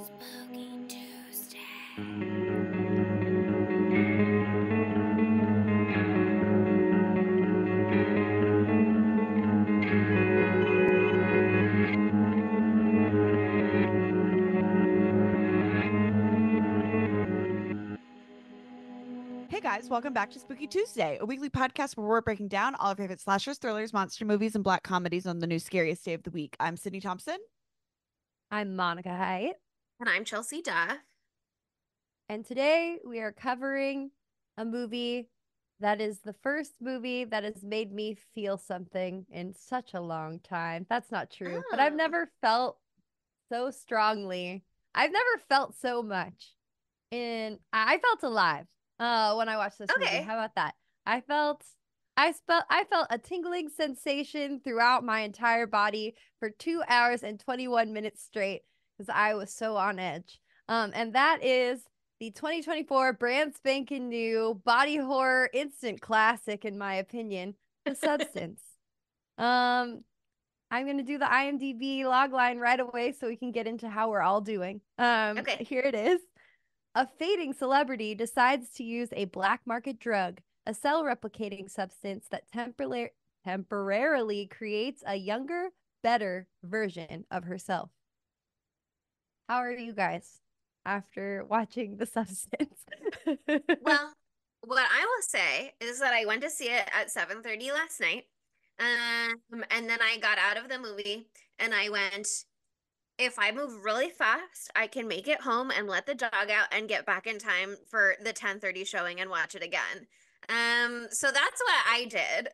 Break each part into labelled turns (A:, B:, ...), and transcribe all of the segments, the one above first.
A: Spooky Tuesday.
B: Hey guys, welcome back to Spooky Tuesday, a weekly podcast where we're breaking down all of your favorite slashers, thrillers, monster movies, and black comedies on the new scariest day of the week. I'm Sydney Thompson.
C: I'm Monica Haidt,
A: And I'm Chelsea Duff.
C: and today we are covering a movie that is the first movie that has made me feel something in such a long time. That's not true, but I've
A: Oh.
C: never felt so strongly. I've never felt so much. I felt alive when I watched this movie.
A: Okay.
C: How about that? I felt a tingling sensation throughout my entire body for 2 hours and 21 minutes straight because I was so on edge. And that is the 2024 brand spanking new body horror instant classic, in my opinion, The Substance. I'm gonna do the IMDb logline right away so we can get into how we're all doing.
A: Okay.
C: Here it is. A fading celebrity decides to use a black market drug, a cell replicating substance that temporarily creates a younger, better version of herself. How are you guys after watching The Substance?
A: Well, what I will say is that I went to see it at 7:30 last night. And then I got out of the movie and I went, if I move really fast, I can make it home and let the dog out and get back in time for the 10:30 showing and watch it again. So that's what I did.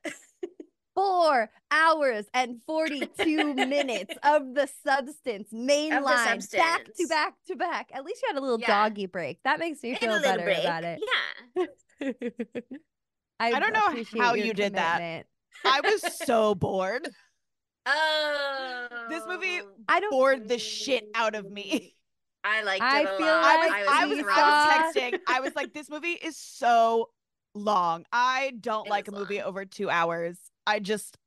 C: 4 hours and 42 minutes of The Substance main
A: Of The
C: line, back to
A: Substance.
C: back to back. At least you had a little
A: Yeah.
C: doggy break. That makes me
A: And a
C: feel
A: little
C: better
A: break.
C: about it.
A: Yeah.
C: I
B: don't know
C: appreciate
B: how
C: your
B: you did that.
C: commitment.
B: I was so bored.
A: Oh.
B: This movie
C: I don't.
B: bored the shit out of me.
A: I liked
C: I
A: it a
C: feel
A: lot.
C: like
A: I was enthralled.
B: texting. I was like, this movie is so long. I don't
A: It
B: like
A: is
B: a movie
A: long.
B: over 2 hours. I just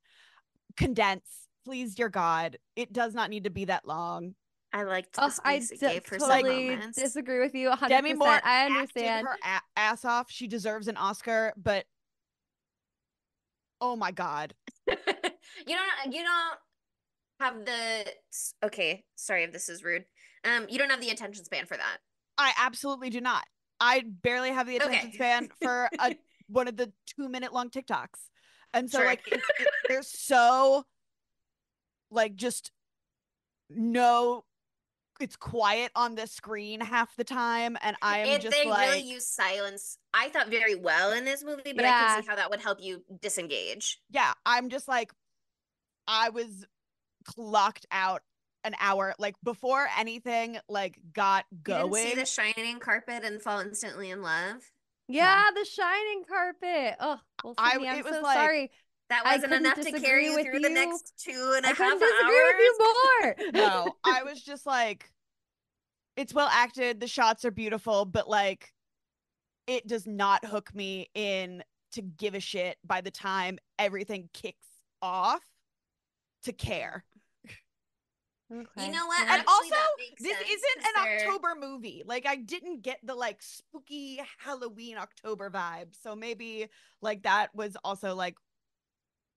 B: condense. Please, dear God. It does not need to be that long.
A: I liked the
C: Oh,
A: space it gave for some
C: totally
A: moments.
C: disagree with you 100%.
B: Demi Moore
C: I
B: acted
C: understand.
B: her ass off. She deserves an Oscar, but oh my God.
A: You don't have the okay, sorry if this is rude. You don't have the attention span for that.
B: I absolutely do not. I barely have the attention
A: Okay.
B: span for one of the 2-minute long TikToks. And so
A: Sure.
B: like there's so like just no it's quiet on the screen half the time and I am just
A: They really
B: like
A: use silence, I thought, very well in this movie, but I can
C: Yeah.
A: see how that would help you disengage.
B: yeah, I'm just like I was clocked out an hour like before anything like got
A: You didn't see
B: going.
A: the shining carpet and fall instantly in love?
C: Yeah, the shining carpet. Oh, well, Sydney, I'm
B: It was
C: so
B: like
C: sorry.
A: That
C: I
A: wasn't
C: couldn't
A: enough to carry
C: disagree
A: you
C: with
A: through the
C: you.
A: next 2.5
C: I couldn't
A: hours?
C: disagree with you more.
B: no, I was just like it's well acted, the shots are beautiful, but like it does not hook me in to give a shit by the time everything kicks off to care.
C: Okay.
A: You know what?
B: And
A: Actually,
B: also,
A: that makes
B: this
A: sense,
B: isn't
A: 'cause
B: an October movie. Like, I didn't get the like spooky Halloween October vibe. So maybe like that was also like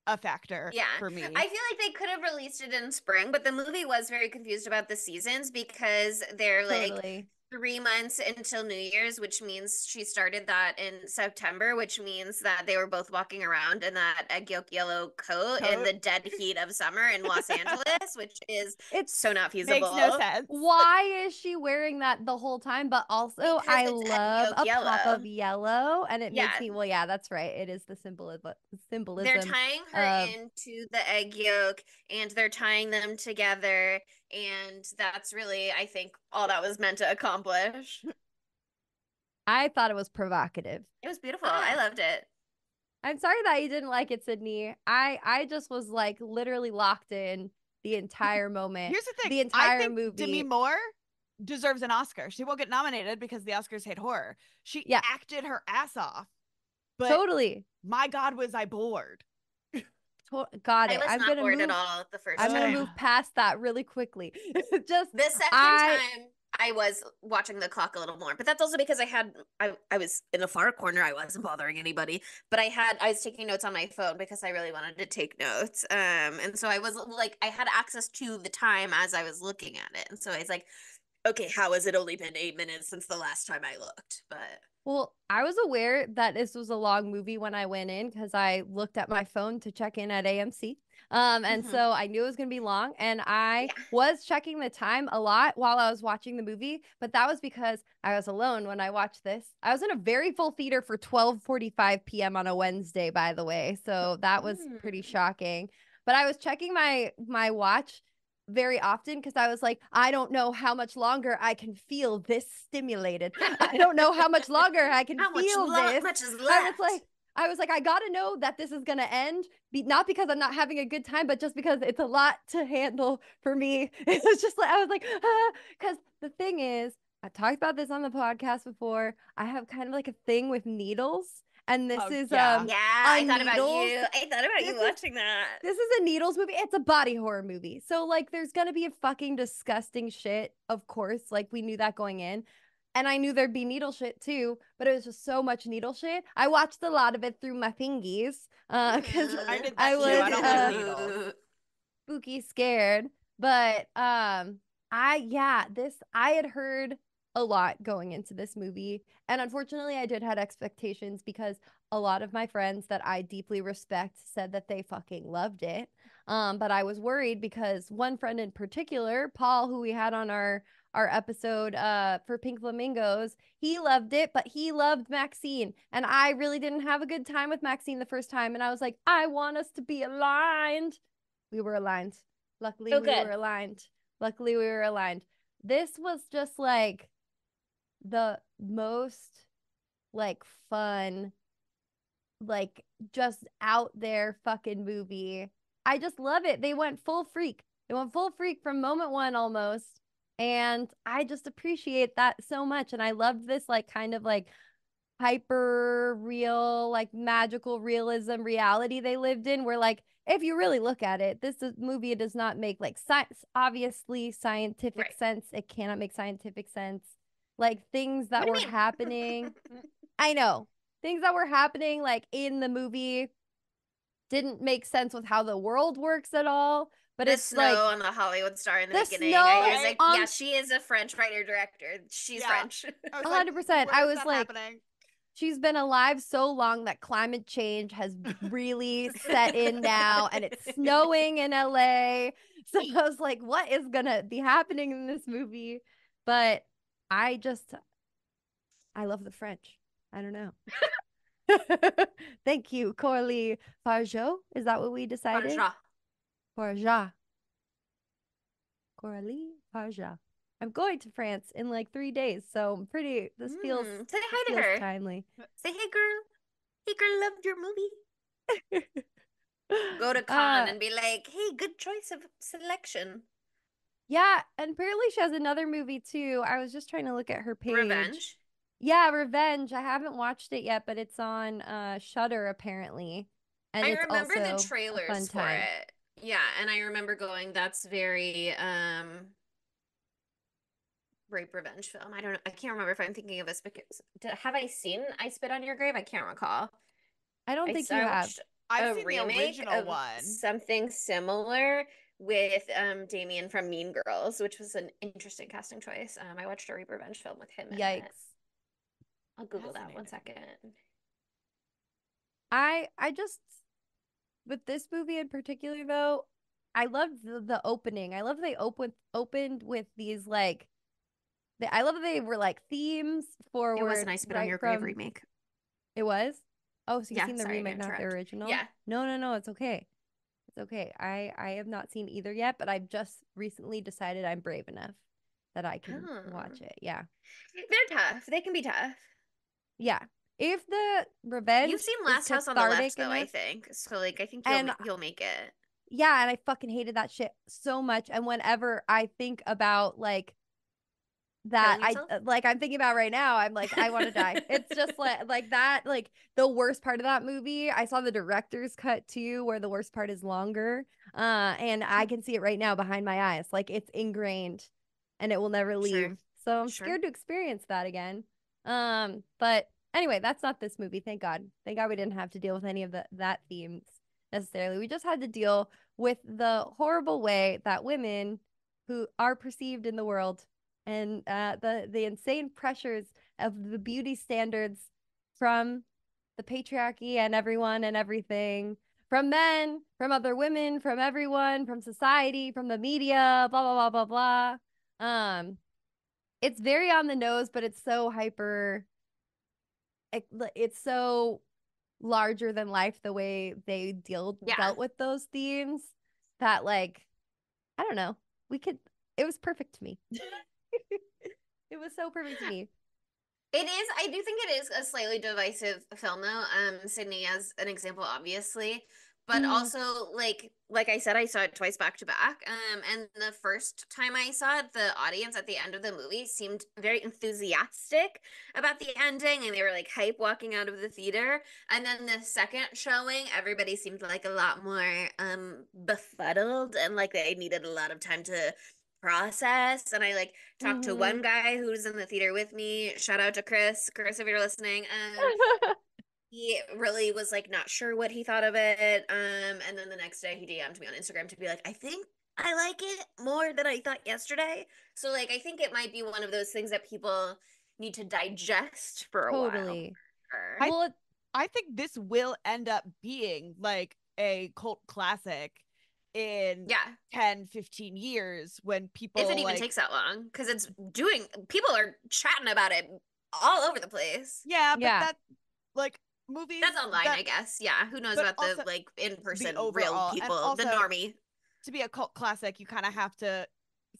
B: a factor
A: Yeah,
B: for me.
A: I feel like they could have released it in spring, but the movie was very confused about the seasons because they're like
C: Totally.
A: 3 months until New Year's, which means she started that in September, which means that they were both walking around in that egg yolk yellow coat in the dead heat of summer in Los Angeles, which is
C: It's
A: so not
B: Makes
A: feasible.
B: no sense.
C: why is she wearing that the whole time? But also,
A: Because
C: I
A: it's egg
C: love
A: yolk
C: a pop
A: yellow.
C: of yellow, and it makes
A: Yeah.
C: me. Well, yeah, that's right. It is the
A: They're
C: symbolism
A: tying her
C: of.
A: into the egg yolk and they're tying them together. And that's really, I think, all that was meant to accomplish.
C: I thought it was provocative.
A: It was beautiful. I loved it.
C: I'm sorry that you didn't like it, Sydney. I just was like literally locked in the entire moment.
B: Here's the thing.
C: The entire
B: I think
C: movie.
B: Demi Moore deserves an Oscar. She won't get nominated because the Oscars hate horror. She acted her ass off. But
C: totally.
B: my God, was I bored.
C: Got
A: I
C: it.
A: was
C: I'm
A: not
C: gonna
A: bored
C: move.
A: at all the first
C: I'm gonna
A: time.
C: move past that really quickly. Just
A: The second
C: I
A: time, I was watching the clock a little more, but that's also because I was in a far corner. I wasn't bothering anybody, but I was taking notes on my phone because I really wanted to take notes. And so I was like, I had access to the time as I was looking at it, and so I was like, okay, how has it only been 8 minutes since the last time I looked? But
C: Well, I was aware that this was a long movie when I went in because I looked at my phone to check in at AMC. And
A: mhm.
C: so I knew it was going to be long, and I
A: Yeah.
C: was checking the time a lot while I was watching the movie, but that was because I was alone when I watched this. I was in a very full theater for 12:45 p.m. on a Wednesday, by the way, so that was pretty
A: Mm.
C: shocking. But I was checking my watch very often because I was like, I don't know how much longer I can feel this stimulated. I don't know how much longer I can
A: How
C: feel this.
A: much is
C: I was
A: left?
C: like, I was like, I gotta know that this is gonna end. Not because I'm not having a good time, but just because it's a lot to handle for me. It was just like I was like, because the thing is, I talked about this on the podcast before. I have kind of like a thing with needles, and this
B: Oh,
C: is
B: yeah.
A: Yeah,
C: a
A: I thought about
C: needles.
A: you. I thought about
C: This
A: you
C: is
A: watching that.
C: this is a needles movie. It's a body horror movie. So like there's gonna be a fucking disgusting shit, of course. Like we knew that going in. And I knew there'd be needle shit too, but it was just so much needle shit. I watched a lot of it through my fingies. Because
B: I did
C: I
B: that too.
C: was
B: I don't like needles.
C: spooky scared. But I had heard a lot going into this movie. And unfortunately I did have expectations because a lot of my friends that I deeply respect said that they fucking loved it. But I was worried because one friend in particular, Paul, who we had on our episode for Pink Flamingos, he loved it, but he loved Maxine. And I really didn't have a good time with Maxine the first time. And I was like, I want us to be aligned. We were aligned. Luckily,
A: So
C: we were
A: good.
C: aligned. Luckily, we were aligned. This was just like the most like fun, like just out there fucking movie. I just love it. They went full freak. They went full freak from moment one almost. And I just appreciate that so much. And I loved this like kind of like hyper real, like magical realism reality they lived in, where like if you really look at it, movie does not make like science obviously scientific
A: Right.
C: sense. It cannot make scientific sense. Like things
A: What
C: that
A: do
C: were
A: you mean?
C: happening. I know. Things that were happening like in the movie didn't make sense with how the world works at all. But
A: The
C: it's
A: snow
C: like
A: on the Hollywood star in the
C: the
A: beginning. I was
C: snow
B: Right?
A: like, yeah,
C: on
A: she is a French writer director. She's
B: Yeah.
A: French.
B: I was like,
C: 100%. I
B: where is
C: was
B: that
C: like,
B: happening?
C: she's been alive so long that climate change has really set in now and it's snowing in LA. So I was like, what is gonna be happening in this movie? But I just I love the French. I don't know. Thank you, Corley Fargeau. Is that what we decided?
A: Parja.
C: Farja. Coralie Farja. I'm going to France in like 3 days, so I'm pretty. This feels
A: Say
C: this
A: hi to
C: feels
A: her.
C: timely.
A: Say, hey, girl. Hey, girl, loved your movie. Go to Cannes
C: uh,
A: and be like, hey, good choice of selection.
C: yeah, and apparently she has another movie too. I was just trying to look at her page.
A: Revenge.
C: Yeah, Revenge. I haven't watched it yet, but it's on Shudder apparently, and
A: I
C: it's
A: remember the
C: also a fun
A: trailers for
C: time.
A: it. Yeah, and I remember going, that's very rape revenge film. I don't know. I can't remember if I'm thinking of this because have I seen I Spit on Your Grave? I can't recall.
C: I don't think you
A: I
C: have.
A: watched
B: I've
A: a
B: seen the
A: remake
B: original
A: of
B: one.
A: something similar with Damien from Mean Girls, which was an interesting casting choice. I watched a rape revenge film with him in it.
C: Yikes.
A: I'll Google that one
B: Fascinating.
A: second.
C: I just with this movie in particular though, I loved the opening. I love they opened with these like I love that they were like themes
A: It was an
C: forward
A: I Spit on
C: right
A: Your Grave
C: from
A: remake.
C: it was. Oh, so you've
A: Yeah,
C: seen the
A: sorry to
C: remake, not the
A: interrupt.
C: original?
A: Yeah.
C: No, no, no, it's okay. It's okay. I have not seen either yet, but I've just recently decided I'm brave enough that I can
A: Oh.
C: watch it. Yeah.
A: They're tough. They can be tough.
C: Yeah. If the
A: You've
C: revenge
A: seen
C: is
A: Last House on the Left
C: cathartic
A: though, I
C: enough,
A: think. So like I think
C: and
A: you'll make it.
C: yeah, and I fucking hated that shit so much. And whenever I think about that
A: Killing
C: I
A: yourself?
C: like I'm thinking about right now, I'm like, I want to die. It's just like that, like the worst part of that movie. I saw the director's cut too, where the worst part is longer. And I can see it right now behind my eyes. Like it's ingrained and it will never
A: Sure.
C: leave. So I'm
A: Sure.
C: scared to experience that again. But anyway, that's not this movie. Thank God. Thank God we didn't have to deal with any of that themes necessarily. We just had to deal with the horrible way that women who are perceived in the world and the insane pressures of the beauty standards from the patriarchy and everyone and everything, from men, from other women, from everyone, from society, from the media, blah blah blah blah blah. It's very on the nose, but it's so hyper. It's so larger than life the way they dealt with those themes that, like, I don't know. We could. It was perfect to me. It was so perfect to me.
A: It is. I do think it is a slightly divisive film, though. Sydney as an example, obviously, but also like I said, I saw it twice back to back. And the first time I saw it, the audience at the end of the movie seemed very enthusiastic about the ending, and they were like hype walking out of the theater. And then the second showing, everybody seemed like a lot more befuddled and like they needed a lot of time to process. And I like talked to one guy who was in the theater with me. Shout out to Chris, if you're listening. He really was like not sure what he thought of it. And then the next day he DM'd me on Instagram to be like, I think I like it more than I thought yesterday. So like I think it might be one of those things that people need to digest for a while.
C: Totally.
A: Sure.
B: Well, I think this will end up being like a cult classic in 10, 15 years when people,
A: if it even takes that long, because it's doing, people are chatting about it all over the place.
B: Yeah, but that, like, movies
A: that's online, I guess. Yeah, who knows about the like in-person real people, also, the normie.
B: To be a cult classic, you kind of have to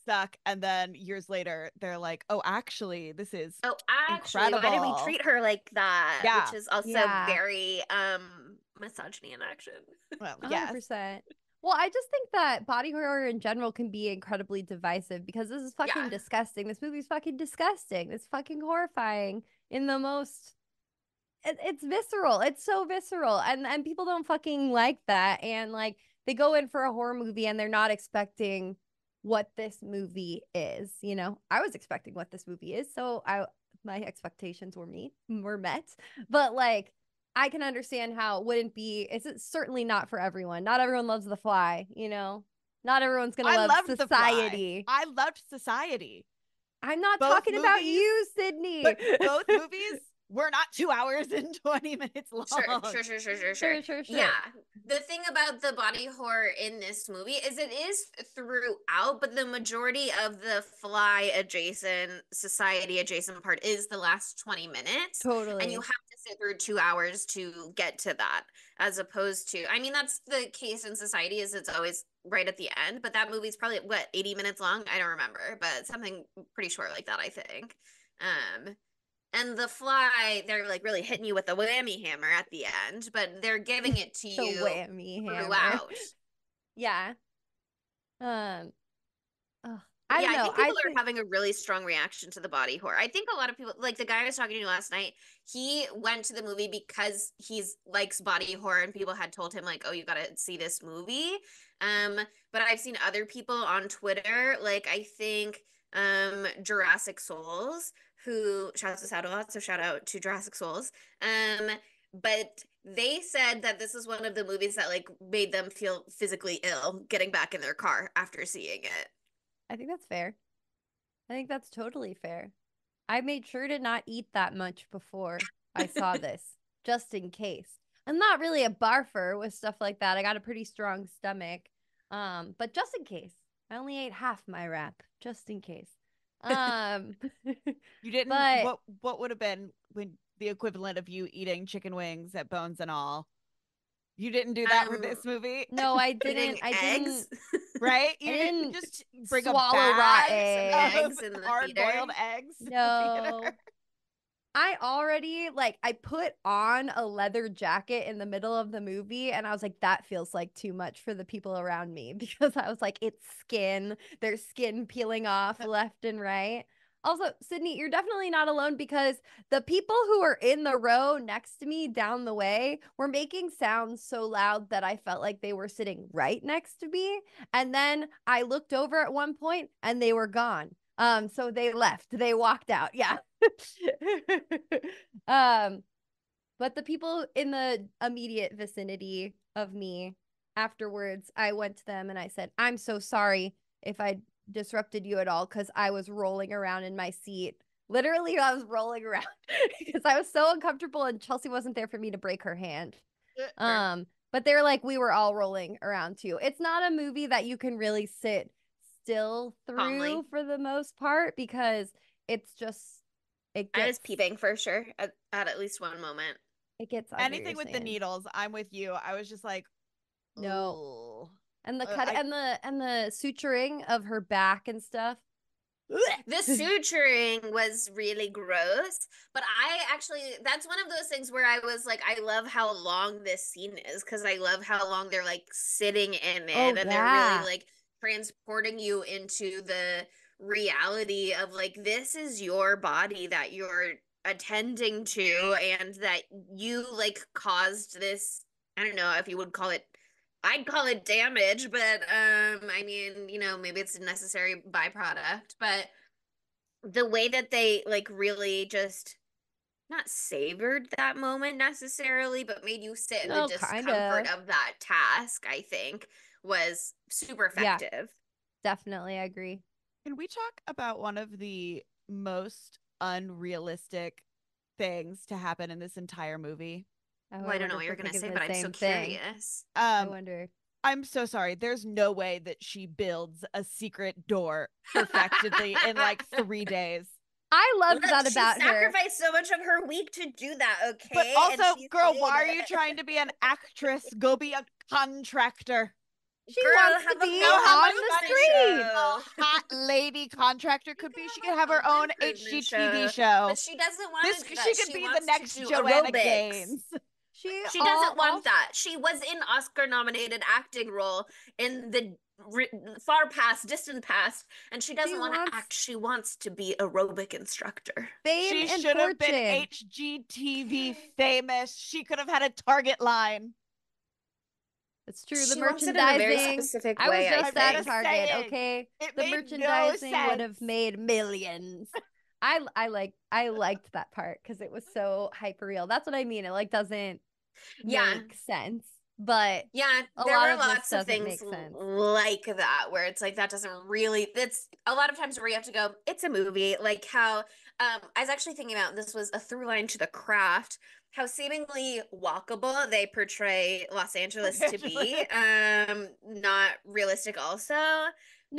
B: suck, and then years later they're like, oh, actually this is incredible.
A: Why did we treat her like that?
B: Yeah,
A: which is also very misogyny in action.
B: Well, yes.
C: 100%. Well, I just think that body horror in general can be incredibly divisive because this is fucking disgusting. This movie's fucking disgusting. It's fucking horrifying in the most. It's visceral. It's so visceral, and people don't fucking like that. And like they go in for a horror movie and they're not expecting what this movie is. You know, I was expecting what this movie is, so my expectations were met. But like, I can understand how it wouldn't be. It's certainly not for everyone. Not everyone loves The Fly. You know, not everyone's gonna love Society.
B: I loved Society.
C: I'm not talking about you, Sydney.
B: But both movies were not 2 hours and 20 minutes long.
A: Sure. Yeah. The thing about the body horror in this movie is it is throughout, but the majority of the Fly adjacent, Society adjacent part is the last 20 minutes.
C: Totally.
A: And you have to sit through 2 hours to get to that, as opposed to, I mean, that's the case in Society, is it's always right at the end, but that movie's probably, what, 80 minutes long? I don't remember, but something pretty short like that, I think. And The Fly, they're like really hitting you with a whammy hammer at the end, but they're giving it to you
C: whammy
A: throughout.
C: Yeah. I
A: don't know. I think people are having a really strong reaction to the body horror. I think a lot of people, like the guy I was talking to last night, he went to the movie because he likes body horror and people had told him like, oh, you gotta see this movie. But I've seen other people on Twitter, like I think Jurassic Souls, who shouts us out a lot, so shout out to Jurassic Souls. But they said that this is one of the movies that like made them feel physically ill getting back in their car after seeing it.
C: I think that's fair. I think that's totally fair. I made sure to not eat that much before I saw this, just in case. I'm not really a barfer with stuff like that. I got a pretty strong stomach. But just in case. I only ate half my wrap, just in case.
B: You didn't, but what would have been when the equivalent of you eating chicken wings at Bones and All? You didn't do that for this movie?
C: No, I didn't. I didn't.
B: Right? You
C: didn't
B: just bring
C: swallow
B: a
C: raw
A: eggs in the
B: hard-boiled eggs.
C: No. I already, like, I put on a leather jacket in the middle of the movie and I was like, that feels like too much for the people around me, because I was like, it's skin. There's skin peeling off left and right. Also, Sydney, you're definitely not alone, because the people who were in the row next to me down the way were making sounds so loud that I felt like they were sitting right next to me. And then I looked over at one point and they were gone. So they left. They walked out. Yeah. um, but the people in the immediate vicinity of me afterwards, I went to them and I said, I'm so sorry if I disrupted you at all because I was rolling around in my seat. Literally, I was rolling around because I was so uncomfortable and Chelsea wasn't there for me to break her hand.
A: Sure.
C: But they're like, we were all rolling around too. It's not a movie that you can really sit still
A: Calmly.
C: through for the most part because it's just
A: I was peeping for sure at least one moment.
C: it gets under your
B: Anything with the
C: skin.
B: needles, I'm with you. I was just like,
C: No.
B: ooh.
C: And the cut
B: I
C: and the suturing of her back and stuff.
A: The suturing was really gross, but that's one of those things where I was like, I love how long this scene is because I love how long they're like sitting in
C: Oh
A: it and they're really
C: yeah.
A: like transporting you into the reality of like, this is your body that you're attending to and that you like caused this. I don't know if you would call it I'd call it damage, but I mean, maybe it's a necessary byproduct, but the way that they like really just not savored that moment necessarily, but made you sit in the
C: No,
A: discomfort
C: kinda.
A: of that task, I think was super
C: Yeah,
A: effective.
C: definitely. I agree.
B: Can we talk about one of the most unrealistic things to happen in this entire movie?
C: Oh,
A: Well,
C: I
A: I don't know
C: wonder
A: what
C: if
A: you're
C: we're
A: gonna
C: thinking
A: say,
C: the
A: but I'm so
C: same thing.
A: curious.
C: I
B: Um,
C: wonder.
B: I'm so sorry. There's no way that she builds a secret door perfectly in like 3 days.
C: I loved
A: Look,
C: that
A: she
C: about her.
A: sacrificed so much of her week to do that,
B: But
A: okay?
B: also,
A: And she
B: girl, why are you
A: did.
B: trying to be an actress? Go be a contractor.
C: She
A: Girl,
C: wants to
A: have a
C: be
B: You know
A: home
B: how much
C: on the
B: money
A: improvement
C: screen.
A: show.
B: a hot lady contractor
A: You
B: could
A: can
B: be? She
A: have
B: could
A: a
B: have her
A: home
B: own
A: improvement
B: HGTV
A: show,
B: show.
A: but she doesn't want
B: This
A: to do that.
B: she could
A: She
B: be the
A: wants to
B: next
A: do
B: Joanna
A: aerobics.
B: Gaines.
C: She
A: She
C: all
A: doesn't want
C: also
A: that. She was in Oscar nominated acting role in the far past, distant past, and she
C: she
A: doesn't want to
C: wants
A: act. She wants to be aerobic instructor.
C: fame
B: She
C: and
B: should have been
C: fortune.
B: HGTV famous. She could have had a Target line.
C: It's true. The
A: She wants it in a very
C: merchandising.
A: specific
C: I was
A: way, I
C: just
B: I'm
C: at
B: just
A: think.
C: Target,
B: saying.
C: okay?
B: It
C: The
B: made no
C: merchandising would
B: sense.
C: have made millions. I liked that part because it was so hyper real. That's what I mean. It like doesn't
A: Yeah,
C: make sense, but
A: yeah,
C: a
A: there
C: lot
A: were
C: of this
A: lots of
C: doesn't
A: things
C: make sense.
A: like that where it's like that doesn't really that's a lot of times where you have to go, it's a movie, like how I was actually thinking about this was a through line to The Craft, how seemingly walkable they portray Los
B: Los
A: Angeles to be,
B: Angeles.
A: not realistic also,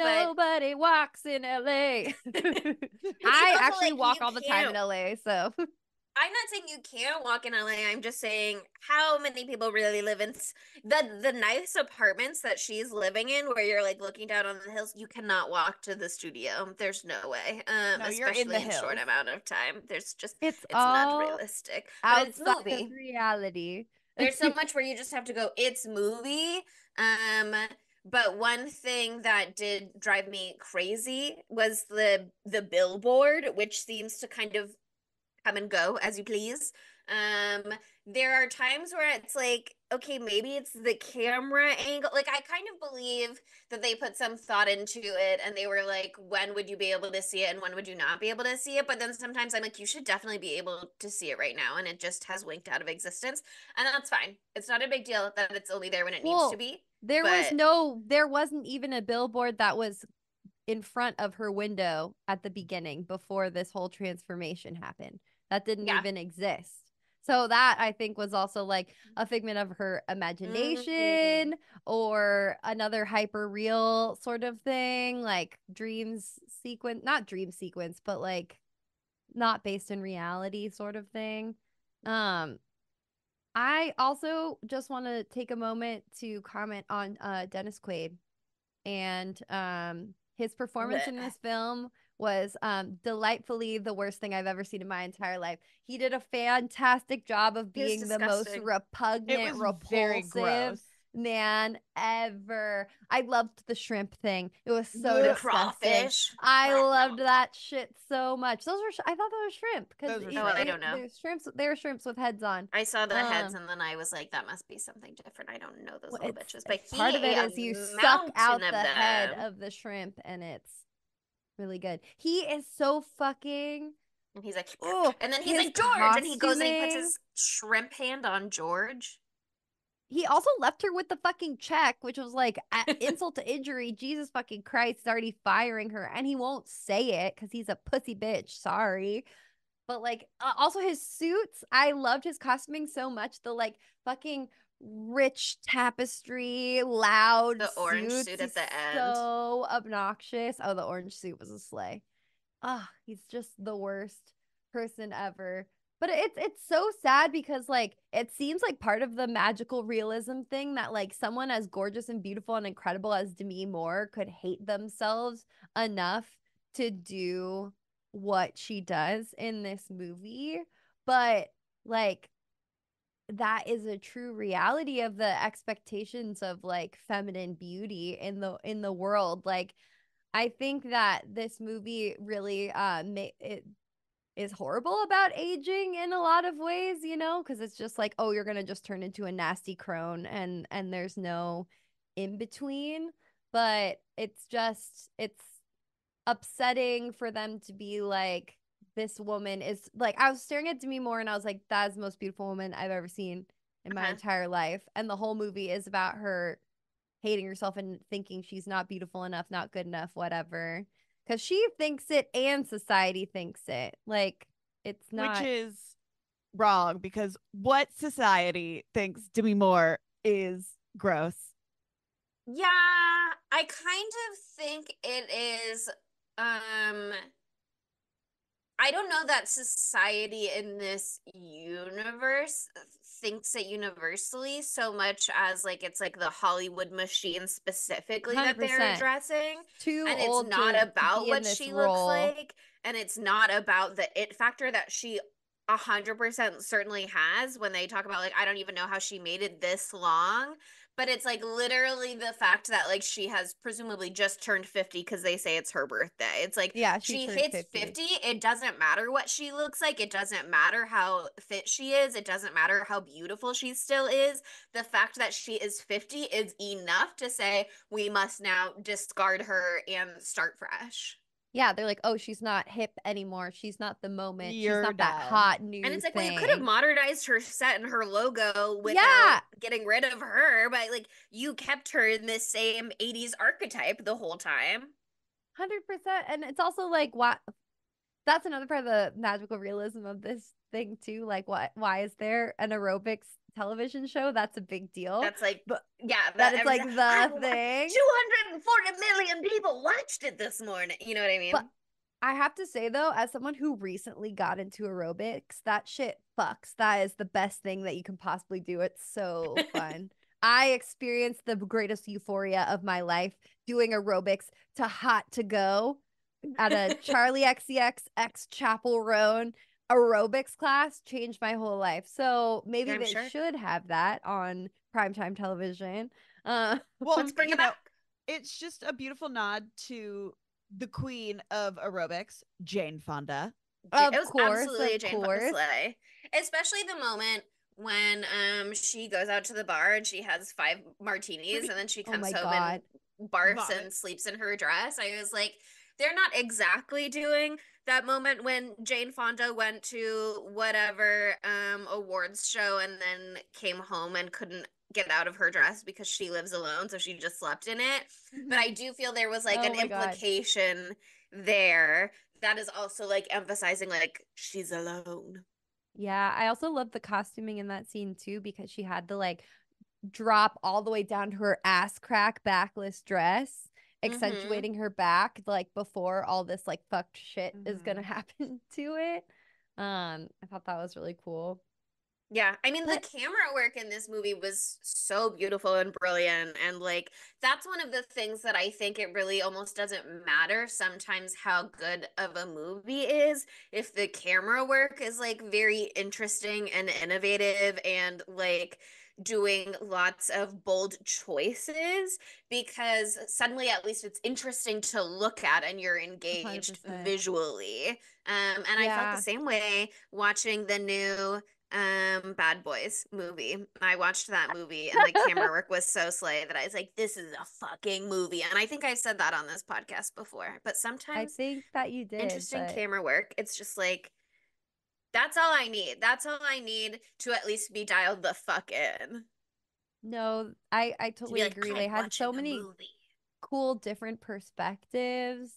A: but
C: Nobody walks in LA.
A: it's
C: I
A: also
C: actually
A: like
C: walk
A: you
C: all the time in
A: can't
C: LA, so
A: I'm not saying you can't walk in LA. I'm just saying how many people really live in the nice apartments that she's living in where you're like looking down on the hills. You cannot walk to the studio. There's no way.
B: No, you're in the
A: Especially in short
B: hills.
A: amount of time.
C: it's
A: It's not
C: all
A: realistic. But it's
C: outside of
A: movie.
C: reality.
A: There's so much where you just have to go, it's movie. Um, but one thing that did drive me crazy was the billboard, which seems to kind of come and go as you please. Um, there are times where it's like, okay, maybe it's the camera angle. Like, I kind of believe that they put some thought into it and they were like, when would you be able to see it and when would you not be able to see it? But then sometimes I'm like, you should definitely be able to see it right now. And it just has winked out of existence. And that's fine. It's not a big deal that it's only there when it needs to
C: Well,
A: be.
C: there
A: But
C: there wasn't even a billboard that was in front of her window at the beginning before this whole transformation happened. That didn't
A: yeah.
C: even exist. So that I think was also like a figment of her
A: Mm.
C: imagination or another hyper real sort of thing, like dreams sequence, not dream sequence, but like not based in reality sort of thing. Um I also just want to take a moment to comment on Dennis Quaid and his performance in
A: Blech.
C: this film was delightfully the worst thing I've ever seen in my entire life. He did a fantastic job of
A: He was
C: being the most
A: disgusting.
B: It
C: repugnant,
B: was very
C: repulsive
B: gross.
C: man ever. I loved the shrimp thing. It was so
A: The
B: Blech.
C: disgusting.
A: crawfish.
C: I loved that shit so much. Those were I thought those were shrimp because
B: Those were
A: Oh, I
B: shrimp.
A: don't know.
C: they're shrimps with heads on.
A: I saw the heads
C: Um
A: and then I was like, that must be something different. I don't know those
C: well,
A: little bitches. But he
C: part of
A: ate
C: it
A: a
C: is you suck
A: mountain
C: out
A: of
C: the head
A: them.
C: of the shrimp and it's really good. He is so fucking.
A: And he's like,
C: Oh,
A: and then he's
C: his
A: like, George, and he goes and he puts
C: costuming.
A: his shrimp hand on George.
C: He also left her with the fucking check, which was like insult to injury. Jesus fucking Christ, he's already firing her, and he won't say it because he's a pussy bitch. Sorry. But like also his suits, I loved his costuming so much. The like fucking rich tapestry, loud
A: The orange
C: suits.
A: suit at
C: He's
A: the end.
C: so obnoxious. Oh, the orange suit was a slay. Ah, he's just the worst person ever. But it's so sad because like it seems like part of the magical realism thing that like someone as gorgeous and beautiful and incredible as Demi Moore could hate themselves enough to do what she does in this movie. But like that is a true reality of the expectations of like feminine beauty in the world. Like I think that this movie really it is horrible about aging in a lot of ways, you know, because it's just like, oh, you're gonna just turn into a nasty crone and there's no in between. But it's upsetting for them to be like, this woman is like, I was staring at Demi Moore and I was like, that's the most beautiful woman I've ever seen in my
A: Uh-huh.
C: entire life. And the whole movie is about her hating herself and thinking she's not beautiful enough, not good enough, whatever. Because she thinks it and society thinks it. Like, it's
B: Which
C: not
B: is wrong because what society thinks Demi Moore is gross?
A: Yeah, I kind of think it is I don't know that society in this universe thinks it universally so much as like it's like the Hollywood machine specifically that they're
C: 100%
A: addressing.
C: too
A: And it's
C: old
A: not
C: to
A: about
C: be in
A: what
C: this
A: she looks
C: role.
A: like. And it's not about the it factor that she 100% certainly has when they talk about like, I don't even know how she made it this long. But it's like literally the fact that like she has presumably just turned 50 because they say it's her birthday. It's like
C: Yeah, she
A: she
C: turned
A: hits
C: 50.
A: 50. It doesn't matter what she looks like. It doesn't matter how fit she is. It doesn't matter how beautiful she still is. The fact that she is 50 is enough to say we must now discard her and start fresh.
C: Yeah, they're like, oh, she's not hip anymore. She's not the moment. She's
B: You're
C: not that
B: done.
C: hot
A: And
C: new
A: it's like, well, you could have
C: thing.
A: modernized her set and her logo without
C: Yeah,
A: getting rid of her, but like you kept her in this same 80s archetype the whole time.
C: 100%. And it's also like, what that's another part of the magical realism of this thing too. Like, what? Why is there an aerobics television show? That's a big deal.
A: That's like,
C: But
A: yeah,
C: that
A: that
C: it's
A: every
C: like
A: time I
C: the
A: watched
C: thing.
A: 240 million people watched it this morning. You know what I
C: But
A: mean?
C: I have to say though, as someone who recently got into aerobics, that shit fucks. That is the best thing that you can possibly do. It's so fun. I experienced the greatest euphoria of my life doing aerobics to Hot to Go at a Charlie XCX X Chapel Roan aerobics class. Changed my whole life. So
A: Yeah,
C: maybe
A: I'm
C: they
A: sure.
C: should have that on primetime television.
A: Let's
B: Well,
A: bring it back.
B: it's just a beautiful nod to the queen of aerobics, Jane Fonda.
A: It was absolutely a
C: Of
A: Jane Fonda
C: course.
A: slay, especially the moment when she goes out to the bar and she has five martinis and then she
C: Oh
A: comes
C: my
A: home and
C: God.
A: barfs and
B: Vomits.
A: sleeps in her dress. I was like, they're not exactly doing that moment when Jane Fonda went to whatever awards show and then came home and couldn't get out of her dress because she lives alone, so she just slept in it. But I do feel there was like
C: Oh
A: an
C: my God.
A: implication there that is also like emphasizing like she's alone.
C: Yeah, I also love the costuming in that scene too because she had to like drop all the way down to her ass crack backless dress,
A: Mm-hmm.
C: accentuating her back like before all this like fucked shit is gonna
B: Mhm.
C: happen to it. I thought that was really cool.
A: Yeah, I mean the
C: But
A: camera work in this movie was so beautiful and brilliant and like that's one of the things that I think it really almost doesn't matter sometimes how good of a movie is if the camera work is like very interesting and innovative and like doing lots of bold choices because suddenly at least it's interesting to look at and you're engaged
C: 100%.
A: visually. And I felt the
C: Yeah.
A: same way watching the new Bad Boys movie. I watched that movie and the camera work was so slay that I was like, this is a fucking movie. And I think I said that on this podcast before. But
C: I
A: sometimes
C: think that you did,
A: interesting
C: but
A: camera work, it's just like that's all I need. That's all I need to at least be dialed the fuck in.
C: no, I
A: To be
C: totally
A: like,
C: agree. They
A: I'm
C: had so
A: watching a
C: many
A: movie.
C: cool different perspectives.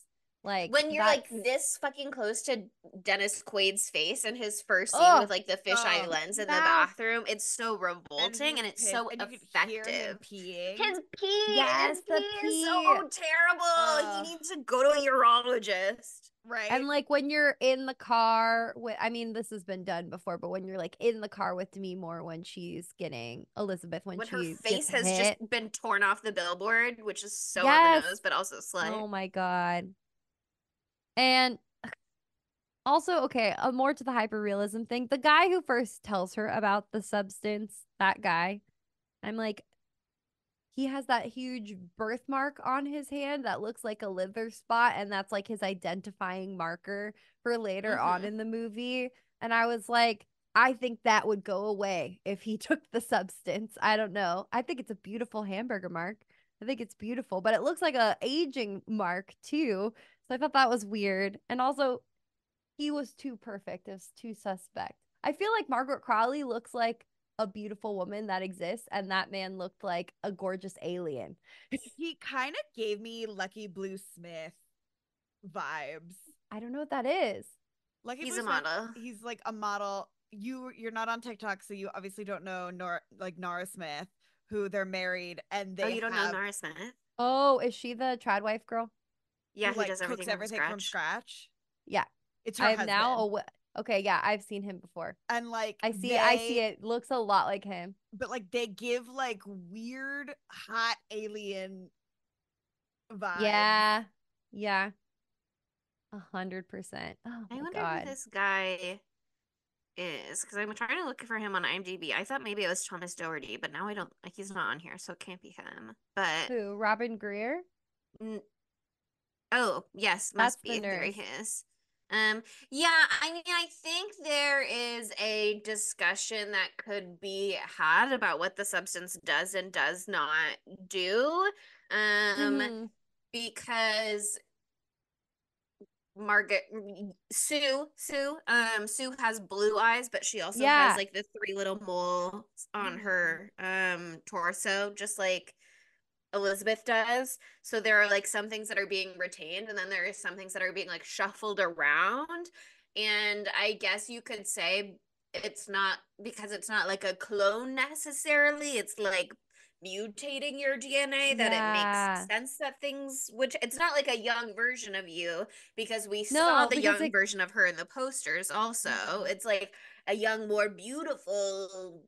C: Like
A: When you're
C: that's
A: like this fucking close to Dennis Quaid's face in his first scene with
C: oh,
A: like the fisheye
B: Oh,
A: lens in the
C: mouth.
A: bathroom, it's so
B: and
A: revolting
B: he's
A: and it's
B: pissed,
A: so
B: and you could hear him
A: effective.
B: peeing.
C: Yes,
A: His
C: the
A: pee is
C: pee.
A: so terrible. He
B: Uh,
A: needs to go to a urologist.
B: right?
C: And like when you're in the car with, I mean, this has been done before, but when you're like in the car with Demi Moore when she's getting Elizabeth, when
A: When her
C: she gets
A: face has just
C: hit.
A: been torn off the billboard, which is so on the
C: Yes.
A: nose, but also slight.
C: Oh my God. And also, okay, more to the hyperrealism thing. The guy who first tells her about the substance, that guy, I'm like, he has that huge birthmark on his hand that looks like a liver spot, and that's like his identifying marker for later on
A: Mm-hmm.
C: in the movie. And I was like, I think that would go away if he took the substance. I don't know. I think it's a beautiful hamburger mark. I think it's beautiful, but it looks like a aging mark too. So I thought that was weird. And also, he was too perfect. It was too suspect. I feel like Margaret Qualley looks like a beautiful woman that exists, and that man looked like a gorgeous alien.
B: He kind of gave me Lucky Blue Smith vibes.
C: I don't know what that is.
B: Lucky
A: He's
B: Blue
A: a
B: Smith,
A: model.
B: he's like a model. You're not on TikTok, so you obviously don't know Nora Smith, who they're married and
A: Oh,
B: they
A: you don't know
B: have
A: Nora Smith?
C: Oh, is she the trad wife girl?
A: Yeah,
B: who
A: who
B: like
A: does
B: cooks
A: everything from
B: everything from
A: scratch.
B: scratch.
C: Yeah,
B: It's her
C: I am now
B: husband.
C: Okay, yeah, I've seen him before.
B: And like
C: I see it. Looks a lot like him.
B: but like they give like weird hot alien vibes.
C: Yeah, yeah, 100%. Oh
A: I
C: my
A: wonder who
C: God.
A: this guy is because I'm trying to look for him on IMDb. I thought maybe it was Thomas Doherty, but now I don't. Like, he's not on here, so it can't be him. But
C: Who? Robin Greer?
A: mm, oh yes,
C: That's
A: must
C: the
A: be. There
C: nurse.
A: he is. Yeah. I mean, I think there is a discussion that could be had about what the substance does and does not do. Um,
C: Mm-hmm.
A: because Margaret Sue has blue eyes, but she also has
C: Yeah.
A: like the three little moles on
B: Mhm.
A: her torso, just like Elizabeth does. So there are like some things that are being retained, and then there are some things that are being like shuffled around. And I guess you could say it's not because it's not like a clone necessarily. It's like mutating your DNA that it makes
C: Yeah.
A: sense that things, which it's not like a young version of you because we saw
C: No,
A: the
C: because
A: young
C: it
A: version of her in the posters also.
B: Mhm.
A: It's like a young, more beautiful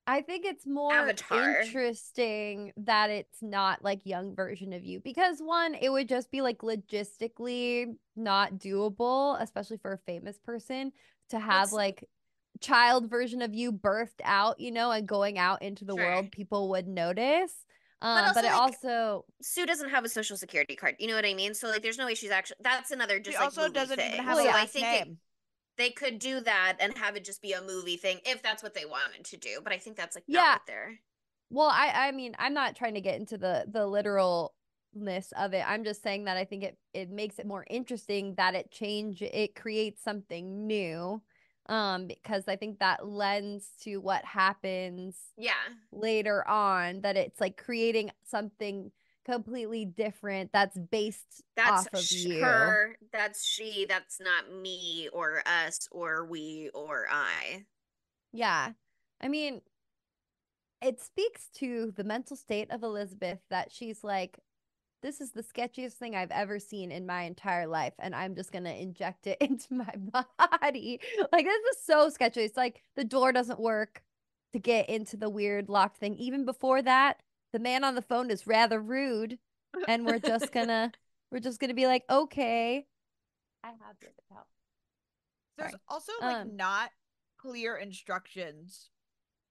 C: I think it's more
A: avatar.
C: interesting that it's not like young version of you because one, it would just be like logistically not doable, especially for a famous person to have
A: What's
C: like child version of you birthed out, and going out into the
A: sure.
C: world, people would notice.
A: But
C: But
A: also
C: it
A: like
C: also,
A: Sue doesn't have a social security card. You know what I mean? So like there's no way she's actually that's another
B: She
A: just like
B: also
A: movie
B: doesn't even
A: thing.
B: have
C: well,
B: a
A: So
C: yeah.
A: I
B: last
A: think it
B: name.
A: they could do that and have it just be a movie thing if that's what they wanted to do. But I think that's like not
C: Yeah.
A: what they're
C: Well, I mean, I'm not trying to get into the literalness of it. I'm just saying that I think it makes it more interesting that it creates something new. Because I think that lends to what happens
A: yeah.
C: later on, that it's like creating something completely different that's based
A: That's
C: off of you.
A: her, that's she, that's not me or us or we or I.
C: Yeah. I mean, it speaks to the mental state of Elizabeth that she's like, this is the sketchiest thing I've ever seen in my entire life, and I'm just gonna inject it into my body. Like, this is so sketchy. It's like the door doesn't work to get into the weird locked thing. Even before that, the man on the phone is rather rude, and we're just gonna be like, okay. I have the other towel.
B: There's
C: Sorry.
B: also like not clear instructions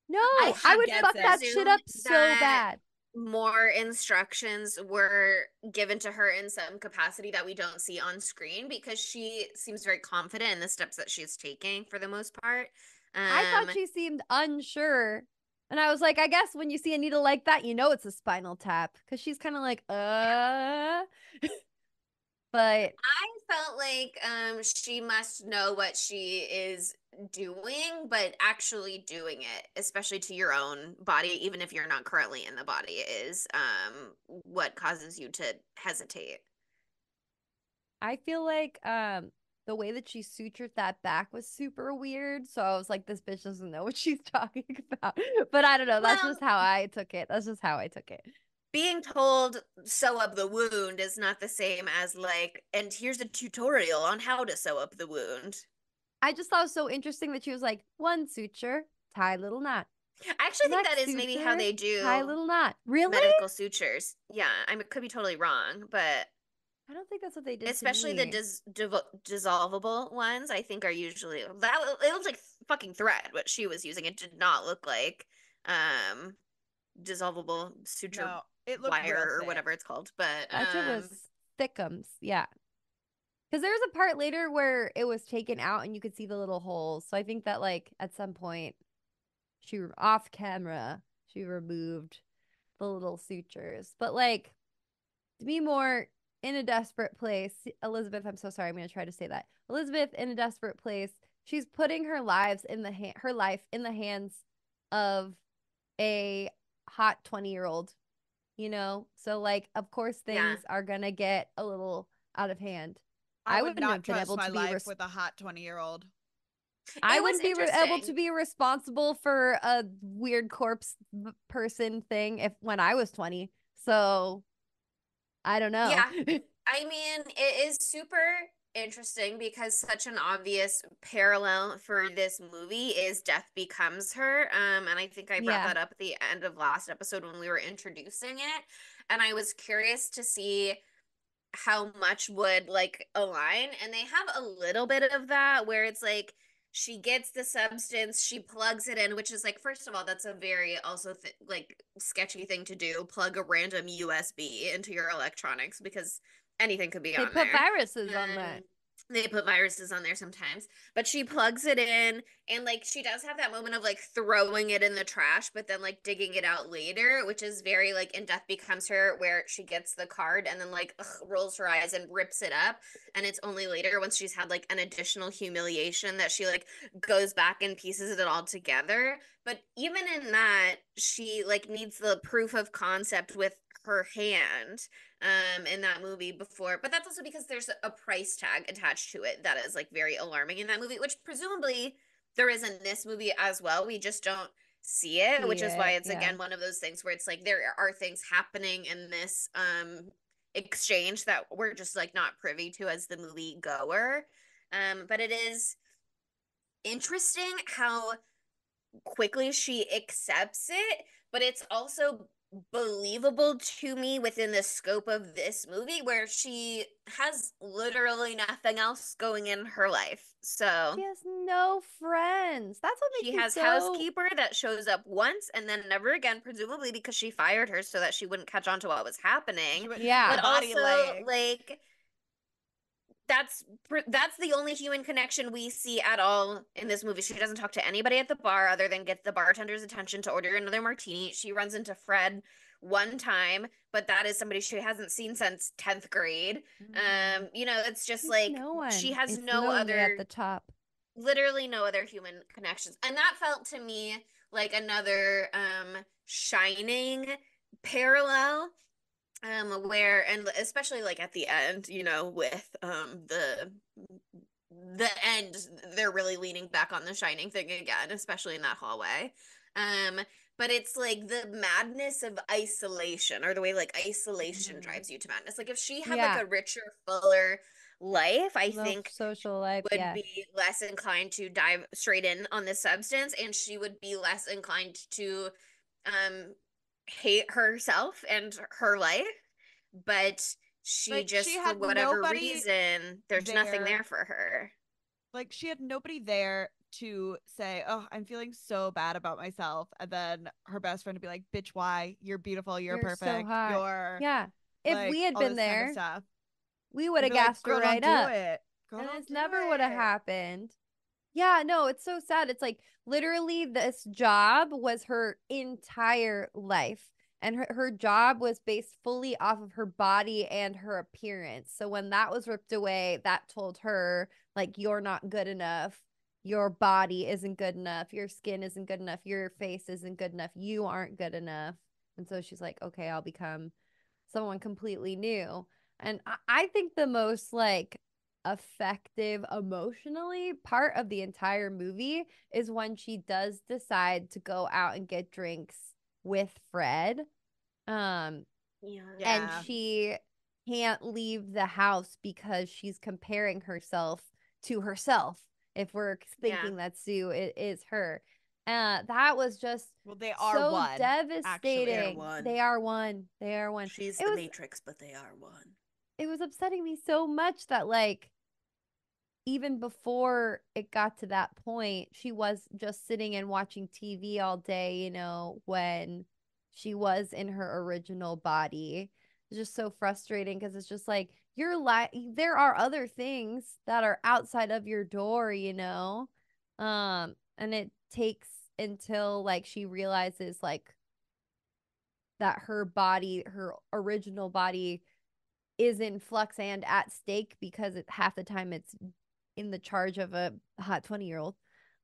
C: No,
A: I
B: how
C: I
B: she
A: have
C: would
A: to
B: gets
C: fuck
B: it.
C: that shit
A: presume
C: up so
A: that
C: bad.
A: more instructions were given to her in some capacity that we don't see on screen because she seems very confident in the steps that she's taking for the most part.
C: I thought she seemed unsure. And I was like, I guess when you see a needle like that, you know it's a spinal tap. Because she's kind of like, But
A: I felt like she must know what she is doing, but actually doing it, especially to your own body, even if you're not currently in the body, is what causes you to hesitate.
C: I feel like the way that she sutured that back was super weird. So I was like, this bitch doesn't know what she's talking about. But I don't know. That's
A: Well,
C: just how I took it. That's just how I took it.
A: being told sew up the wound is not the same as like, and here's a tutorial on how to sew up the wound.
C: I just thought it was so interesting that she was like, one suture, tie a little knot.
A: I actually think that
C: Next
A: is maybe how
C: suture,
A: they
C: tie a
A: do
C: little knot. Really?
A: medical sutures. Yeah, I could be totally wrong, but
C: I don't think that's what they did to
A: especially the
C: me.
A: dissolvable ones, I think are usually that it looks like fucking thread what she was using. It did not look like um dissolvable suture
B: No, it looked real
A: wire or
B: thick.
A: whatever it's called. But
C: That shit was thickums. Yeah. Because there was a part later where it was taken out and you could see the little holes. So I think that, like, at some point, off camera, she removed the little sutures. But, like, to be more in a desperate place, Elizabeth, I'm so sorry. I'm going to try to say that. Elizabeth, in a desperate place, she's putting her life in the hands of a hot 20-year-old, you know? So, like, of course,
A: yeah.
C: things are going to get a little out of hand.
B: I
C: I
B: would
C: wouldn't
B: not
C: have been
B: trust
C: able
B: my
C: to be
B: life with a hot 20-year-old.
C: I
A: It was
C: wouldn't be able to
A: interesting.
C: be responsible for a weird corpse person thing if when I was 20. So, I don't know.
A: Yeah. I mean, it is super interesting because such an obvious parallel for this movie is Death Becomes Her. And I think I brought
C: Yeah.
A: that up at the end of last episode when we were introducing it. And I was curious to see how much would like align. And they have a little bit of that where it's like she gets the substance, she plugs it in, which is like, first of all, that's a very also like sketchy thing to do. Plug a random USB into your electronics because anything could be
C: They
A: on
C: put
A: there.
C: viruses on that.
A: They put viruses on there sometimes, but she plugs it in and like she does have that moment of like throwing it in the trash, but then like digging it out later, which is very like in Death Becomes Her, where she gets the card and then like rolls her eyes and rips it up. And it's only later once she's had like an additional humiliation that she like goes back and pieces it all together. But even in that, she like needs the proof of concept with her hand in that movie before, but that's also because there's a price tag attached to it that is like very alarming in that movie, which presumably there is in this movie as well. We just don't see it,
C: See
A: which is why
C: it.
A: it's
C: Yeah.
A: again one of those things where it's like there are things happening in this exchange that we're just like not privy to as the movie goer. But it is interesting how quickly she accepts it, but it's also believable to me within the scope of this movie where she has literally nothing else going in her life.
C: She
A: So
C: has no friends. That's what
A: she
C: makes me
A: has
C: so
A: housekeeper that shows up once and then never again, presumably because she fired her so that she wouldn't catch on to what was happening.
B: She went
C: Yeah.
A: But
B: body
A: also
B: laying.
A: like that's that's the only human connection we see at all in this movie. She doesn't talk to anybody at the bar other than get the bartender's attention to order another martini. She runs into Fred one time, but that is somebody she hasn't seen since 10th grade. It's just
C: It's
A: like
C: no
A: she
C: one.
A: has
C: It's
A: no
C: lonely at
A: other
C: the top.
A: literally no other human connections. And that felt to me like another shining parallel where and especially like at the end, with the end, they're really leaning back on the shining thing again, especially in that hallway. um but it's like the madness of isolation, or the way like isolation
C: Mhm.
A: drives you to madness. Like if she had like
C: Yeah.
A: a richer, fuller life, I
C: No
A: think
C: social life.
A: would
C: Yeah.
A: be less inclined to dive straight in on this substance, and she would be less inclined to um hate herself and her life. But she
B: Like she
A: just, for
B: had
A: whatever
B: nobody
A: reason, there's nothing
B: there.
A: there for her.
B: Like she had nobody there to say, "Oh, I'm feeling so bad about myself," and then her best friend would be like, "Bitch, why? You're beautiful. You're
C: You're so
B: perfect.
C: hot.
B: You're
C: Yeah. If
B: like
C: we had
B: all
C: been
B: this kind of
C: there,
B: stuff."
C: we would
B: I'd
C: have
B: be like,
C: gassed her
B: "Girl, don't
C: right
B: do
C: up.
B: it. Girl,
C: And
B: don't
C: this
B: do
C: never would have
B: it."
C: happened. Yeah, no, it's so sad. It's like literally this job was her entire life. And her job was based fully off of her body and her appearance. So when that was ripped away, that told her, like, you're not good enough. Your body isn't good enough. Your skin isn't good enough. Your face isn't good enough. You aren't good enough. And so she's like, okay, I'll become someone completely new. And I think the most like effective emotionally part of the entire movie is when she does decide to go out and get drinks with Fred. Um,
A: Yeah.
C: and
B: Yeah.
C: she can't leave the house because she's comparing herself to herself. If we're
A: Yeah.
C: thinking that Sue is her, that was just
B: Well, they are
C: so
B: one, actually.
D: They are
C: devastating.
D: one.
C: They are one. They are one.
D: She's
C: It
D: the
C: was
D: Matrix, but they are one.
C: it was upsetting me so much that like even before it got to that point, she was just sitting and watching TV all day, when she was in her original body. It's just so frustrating because it's just like there are other things that are outside of your door. And it takes until like she realizes like that her body, her original body is in flux and at stake because half the time it's in the charge of a hot 20-year-old.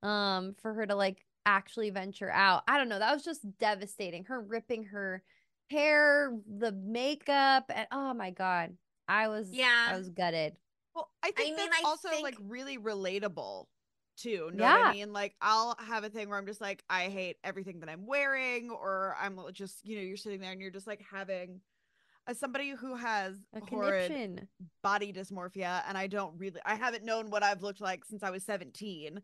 C: For her to like actually venture out. I don't know. That was just devastating. Her ripping her hair, the makeup, and oh my God. I was
A: Yeah.
C: gutted.
B: Well, I think that's
A: I
B: also
A: think
B: like really relatable too. Know what I
C: Yeah.
B: mean? Like I'll have a thing where I'm just like, I hate everything that I'm wearing, or I'm just, you're sitting there and you're just like having as somebody who has
C: A
B: horrid
C: conniption.
B: body dysmorphia, and I haven't known what I've looked like since I was 17,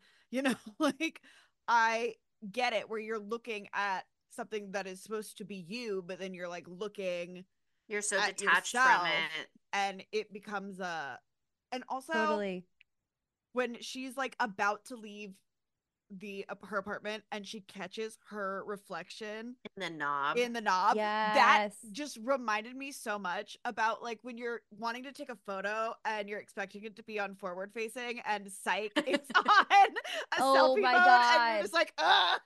B: like I get it where you're looking at something that is supposed to be you, but then you're like looking
A: you're so
B: at
A: detached from
B: yourself
A: it.
B: and it becomes and also
C: Totally.
B: when she's like about to leave her apartment and she catches her reflection
A: In the knob.
B: in the knob, that
C: Yes.
B: just reminded me so much about like when you're wanting to take a photo and you're expecting it to be on forward facing and psych it's on a
C: Oh
B: selfie
C: my
B: mode and you're
C: God.
B: just like ah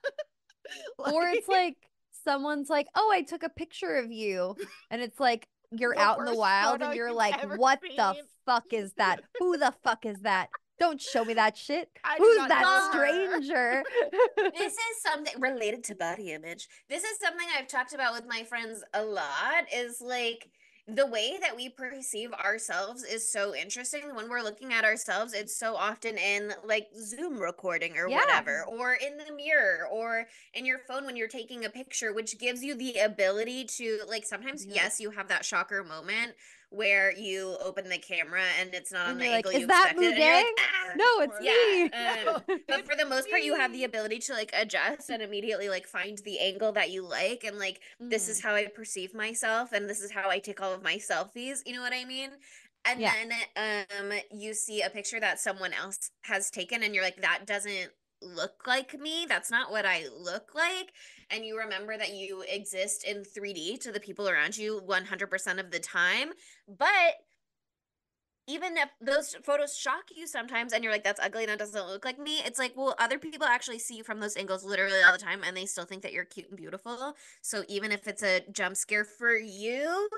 C: Or it's like someone's like, "Oh, I took a picture of you." And it's like you're
B: the
C: out in the
B: worst
C: wild
B: photo
C: and you're
B: you've
C: like,
B: ever
C: "What the
B: seen.
C: fuck is that? Who the fuck is that? Don't show me that shit.
B: I do
C: Who's
B: not
C: that
B: know her.
C: stranger?"
A: This is something related to body image. This is something I've talked about with my friends a lot is like the way that we perceive ourselves is so interesting. When we're looking at ourselves, it's so often in like Zoom recording or
C: Yeah.
A: whatever, or in the mirror, or in your phone when you're taking a picture, which gives you the ability to, like, sometimes,
C: Yep.
A: yes, you have that shocker moment where you open the camera and it's not on
C: And
A: the
C: you're like,
A: angle you
C: "Is that
A: expected,
C: Moo
A: and you're like,
C: Gang?
A: ah,
C: No, it's
B: Or-
C: me."
A: yeah.
B: No,
A: But for the
B: it's
A: most part, you have
B: me.
A: the ability to like adjust and immediately like find the angle that you like, and like this is
C: Mhm.
A: how I perceive myself, and this is how I take all of my selfies. You know what I mean? And
C: Yeah.
A: then you see a picture that someone else has taken, and you're like, that doesn't look like me. That's not what I look like. And you remember that you exist in 3D to the people around you 100% of the time. But even if those photos shock you sometimes and you're like, that's ugly and that doesn't look like me, it's like, well, other people actually see you from those angles literally all the time and they still think that you're cute and beautiful. So even if it's a jump scare for you,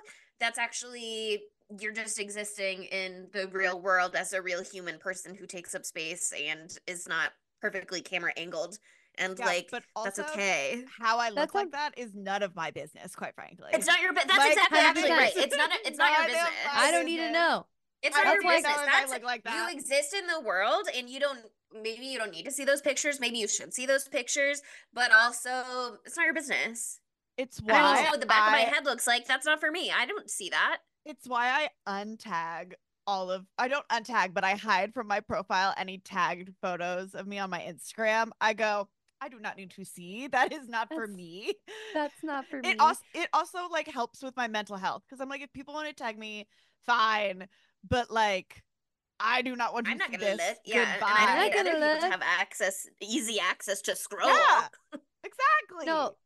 A: that's actually, you're just existing in the real world as a real human person who takes up space and is not perfectly camera angled. And
B: Yeah,
A: like,
B: but
A: that's
B: also
A: okay.
B: how I
C: That
B: look like
C: sounds
B: that is none of my business, quite frankly.
A: It's not your, that's
B: Like
A: exactly
B: that
A: actually
B: is
C: 100%.
A: right. It's not your
B: none
A: business.
B: of my
C: I don't need to
B: business.
C: know.
A: It's
B: I
A: not
B: don't
A: your
C: That's
B: even
C: like
A: business.
B: know if I
A: That's
B: look like
A: you
B: that.
A: exist in the world and maybe you don't need to see those pictures. Maybe you should see those pictures, but also it's not your business.
B: It's
A: And I don't
B: why
A: know what the back of my
B: I
A: head looks like. That's not for me. I don't see that.
B: it's why I untag I don't untag, but I hide from my profile any tagged photos of me on my Instagram. I go, I do not need to see. That is not for
C: that's
B: me.
C: that's not for
B: It
C: me.
B: also like helps with my mental health because I'm like, if people want to tag me, fine. But like I do not want
A: I'm
B: to
A: not
B: see
A: gonna
B: this.
A: look. Yeah, and I
C: I'm
A: don't
C: not
B: Goodbye.
A: need
C: gonna
A: other people to
C: look.
A: have easy access to scroll.
B: Yeah, exactly.
C: No,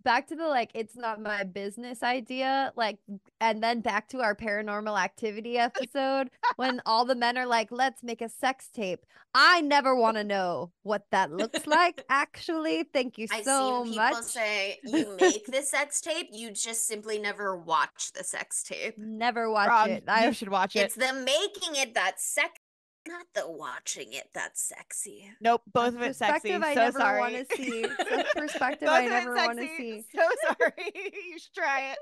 C: back to the like it's not my business idea, like, and then back to our paranormal activity episode when all the men are like, let's make a sex tape. I never want to know what that looks like, actually. Thank you
A: I've
C: so
A: seen people
C: much.
A: say you make the sex tape, you just simply never watch the sex tape.
C: Never watch
B: Wrong.
C: it.
B: You should watch it.
A: It's the making it that's sexy, not the watching it that's sexy.
B: Nope,
C: A
B: both of it sexy.
C: perspective I
B: So
C: never
B: sorry.
C: want to see. It's a perspective
B: Both
C: I
B: of it
C: never want to
B: sexy.
C: see.
B: So sorry. You should try it.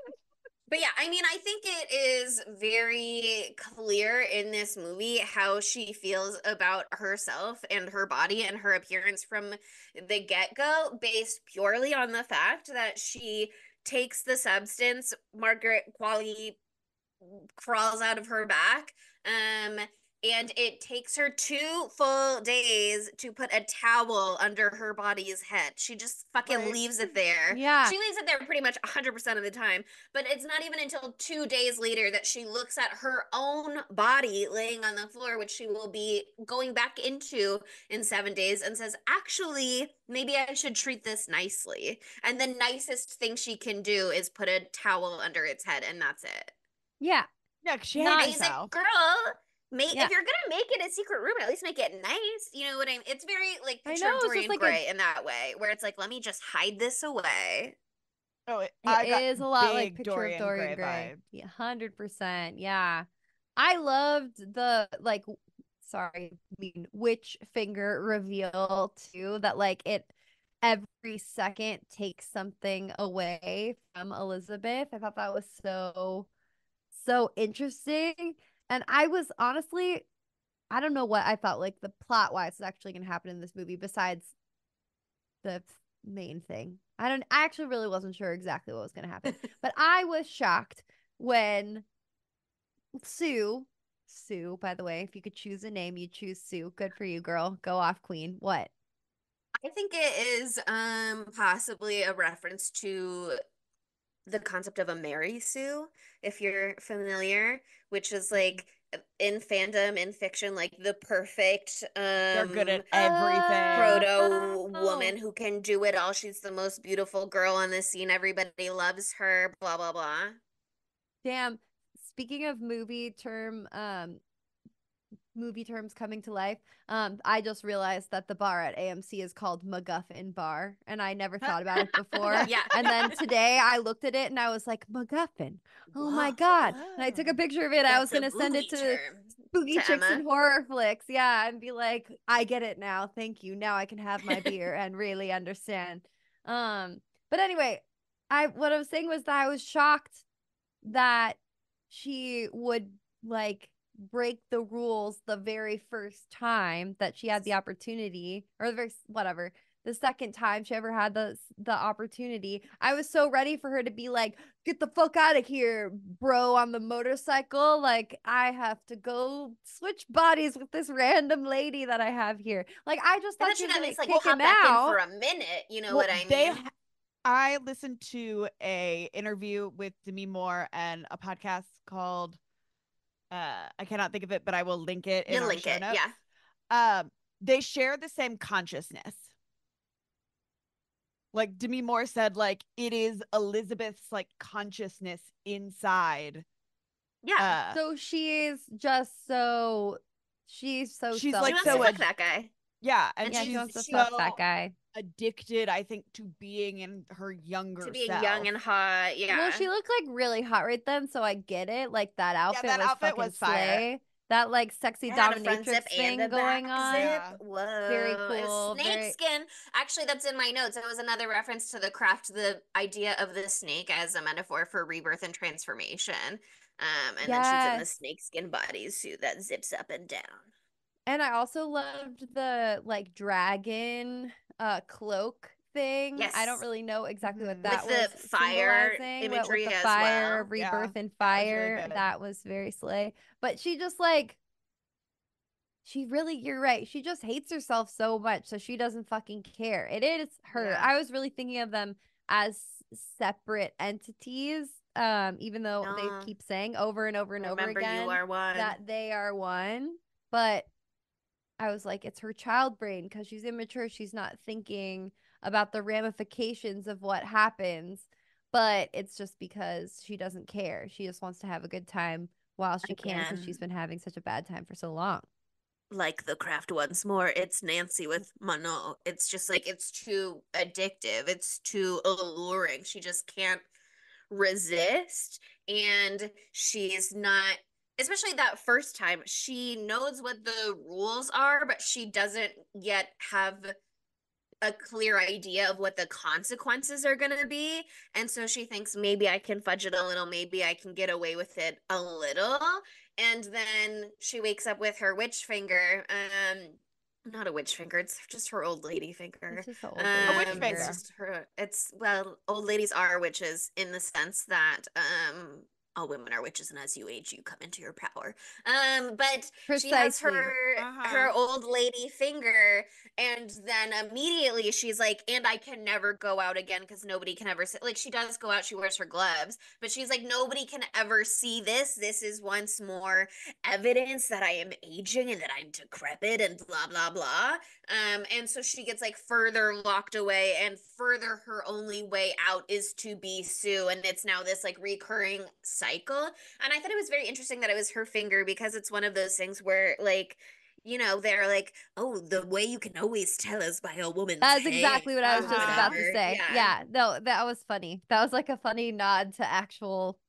A: But yeah, I mean, I think it is very clear in this movie how she feels about herself and her body and her appearance from the get-go, based purely on the fact that she takes the substance. Margaret Qualley crawls out of her back. And it takes her 2 full days to put a towel under her body's head. She just fucking
B: Right.
A: leaves it there.
C: Yeah.
A: She leaves it there pretty much 100% of the time. But it's not even until 2 days later that she looks at her own body laying on the floor, which she will be going back into in 7 days, and says, actually, maybe I should treat this nicely. And the nicest thing she can do is put a towel under its head, and that's it.
C: Yeah.
B: Yeah, 'cause she
C: Not-
B: hates
A: He's like,
B: herself.
A: girl,
C: Yeah.
A: if you're gonna make it a secret room, at least make it nice. You know what I mean? It's very like
C: I
A: picture
C: know,
A: of
C: it's just
A: Dorian
C: like
A: Gray in that way, where it's like, let me just hide this away.
B: Oh,
C: It
B: I got
C: is a lot like
B: big
C: picture of Dorian Gray.
B: vibe.
C: Yeah, 100%. Yeah. I loved the like sorry, witch finger reveal too, that like it every second takes something away from Elizabeth. I thought that was so interesting. And I was honestly, I don't know what I thought like the plot wise is actually gonna happen in this movie besides the main thing. I actually really wasn't sure exactly what was gonna happen. But I was shocked when Sue, by the way, if you could choose a name, you choose Sue. Good for you, girl. Go off, queen. What?
A: I think it is possibly a reference to the concept of a Mary Sue, if you're familiar, which is like in fandom, in fiction, like the perfect
B: They're good at everything.
A: proto woman who can do it all. She's the most beautiful girl on the scene. Everybody loves her, blah blah blah.
C: Damn. Speaking of movie terms coming to life, I just realized that the bar at AMC is called MacGuffin Bar, and I never thought about it before.
A: Yeah.
C: And then today I looked at it and I was like, MacGuffin. Oh my
A: Whoa.
C: God. And I took a picture of it. I was
A: That's a
C: going to send it
A: movie
C: to
A: term
C: Spooky
A: to
C: Chicks
A: Emma.
C: and Horror Flicks. Yeah. And be like, I get it now. Thank you. Now I can have my beer and really understand. But anyway, what I was saying was that I was shocked that she would like break the rules the very first time that she had the opportunity, or the second time she ever had the opportunity. I was so ready for her to be like, get the fuck out of here, bro, on the motorcycle. Like, I have to go switch bodies with this random lady that I have here. Like, I just
A: And
C: thought
A: then
C: she
A: she'd
C: was
A: at
C: gonna
A: least like
C: kick
A: pop
C: him
A: back in
C: out.
A: for a minute, you know
B: Well,
A: what I mean?
B: I listened to a interview with Demi Moore and a podcast called I cannot think of it, but I will link it in
A: You'll
B: our
A: link
B: show
A: it,
B: notes.
A: yeah.
B: They share the same consciousness. Like Demi Moore said, like it is Elizabeth's like consciousness inside.
A: Yeah.
C: So she's just so she's so
B: She's
A: She
B: like
A: wants to
B: so
A: fuck that guy.
B: yeah, and
A: And
C: yeah, she
B: she's
C: wants to
B: so
C: fuck that guy.
B: addicted, I think, to being in her younger
A: To being
B: self.
A: young and hot,
C: Well,
A: yeah.
C: she looked like really hot right then, so I get it. Like that outfit
B: that
C: was
B: outfit
C: fucking
B: was fire.
C: slay. That like sexy
A: It had a front zip
C: dominatrix
A: and
C: thing
A: a back
C: going on.
A: zip.
B: Yeah.
A: Whoa.
C: Very
A: It's
C: cool.
A: snake skin. Actually, that's in my notes. It was another reference to the craft, the idea of the snake as a metaphor for rebirth and transformation. And then she's in the
C: Yes.
A: snakeskin bodysuit that zips up and down.
C: And I also loved the like dragon cloak thing. I don't
A: Yes.
C: really know exactly what
B: Mhm.
C: that
A: With the
C: was
A: fire
C: symbolizing. What with
A: imagery
C: the
A: as
C: fire,
A: well.
B: Yeah,
C: rebirth and
B: that was really
C: fire.
B: good.
C: That was very slay. But she just like you're right. She just hates herself so much, so she doesn't fucking care. It is her.
A: Yeah.
C: I was really thinking of them as separate entities, even though they
A: No.
C: keep saying over and over and over
A: Remember, you
C: again
A: are one.
C: that they are one. But I was like, it's her child brain because she's immature. She's not thinking about the ramifications of what happens. But it's just because she doesn't care. She just wants to have a good time while she can because she's
A: Again,
C: been having such a bad time for so long.
A: like the craft once more, it's Nancy with Mono. It's just like it's too addictive. It's too alluring. She just can't resist. And she's not, especially that first time, she knows what the rules are, but she doesn't yet have a clear idea of what the consequences are going to be. And so she thinks maybe I can fudge it a little, maybe I can get away with it a little. And then she wakes up with her witch finger. Not a witch finger, it's just her old lady finger.
C: It's just an old lady
B: A witch
A: It's
B: finger.
C: finger.
A: just her, it's, well, old ladies are witches in the sense that all women are witches, and as you age you come into your power. But she has her
C: Precisely.
A: her old lady finger, and then immediately she's like, and I can never go out again because nobody can ever see. Like, she does go out, she wears her gloves, but she's like, nobody can ever see this. This is once more evidence that I am aging and that I'm decrepit and blah, blah, blah. And so she gets like further locked away, and further her only way out is to be Sue. And it's now this like recurring cycle. And I thought it was very interesting that it was her finger, because it's one of those things where, like, they're like, oh, the way you can always tell is by a woman's
C: That's exactly what I was
A: hands,
C: just about to
A: whatever.
C: say.
A: Yeah.
C: Yeah, no, that was funny. That was like a funny nod to actual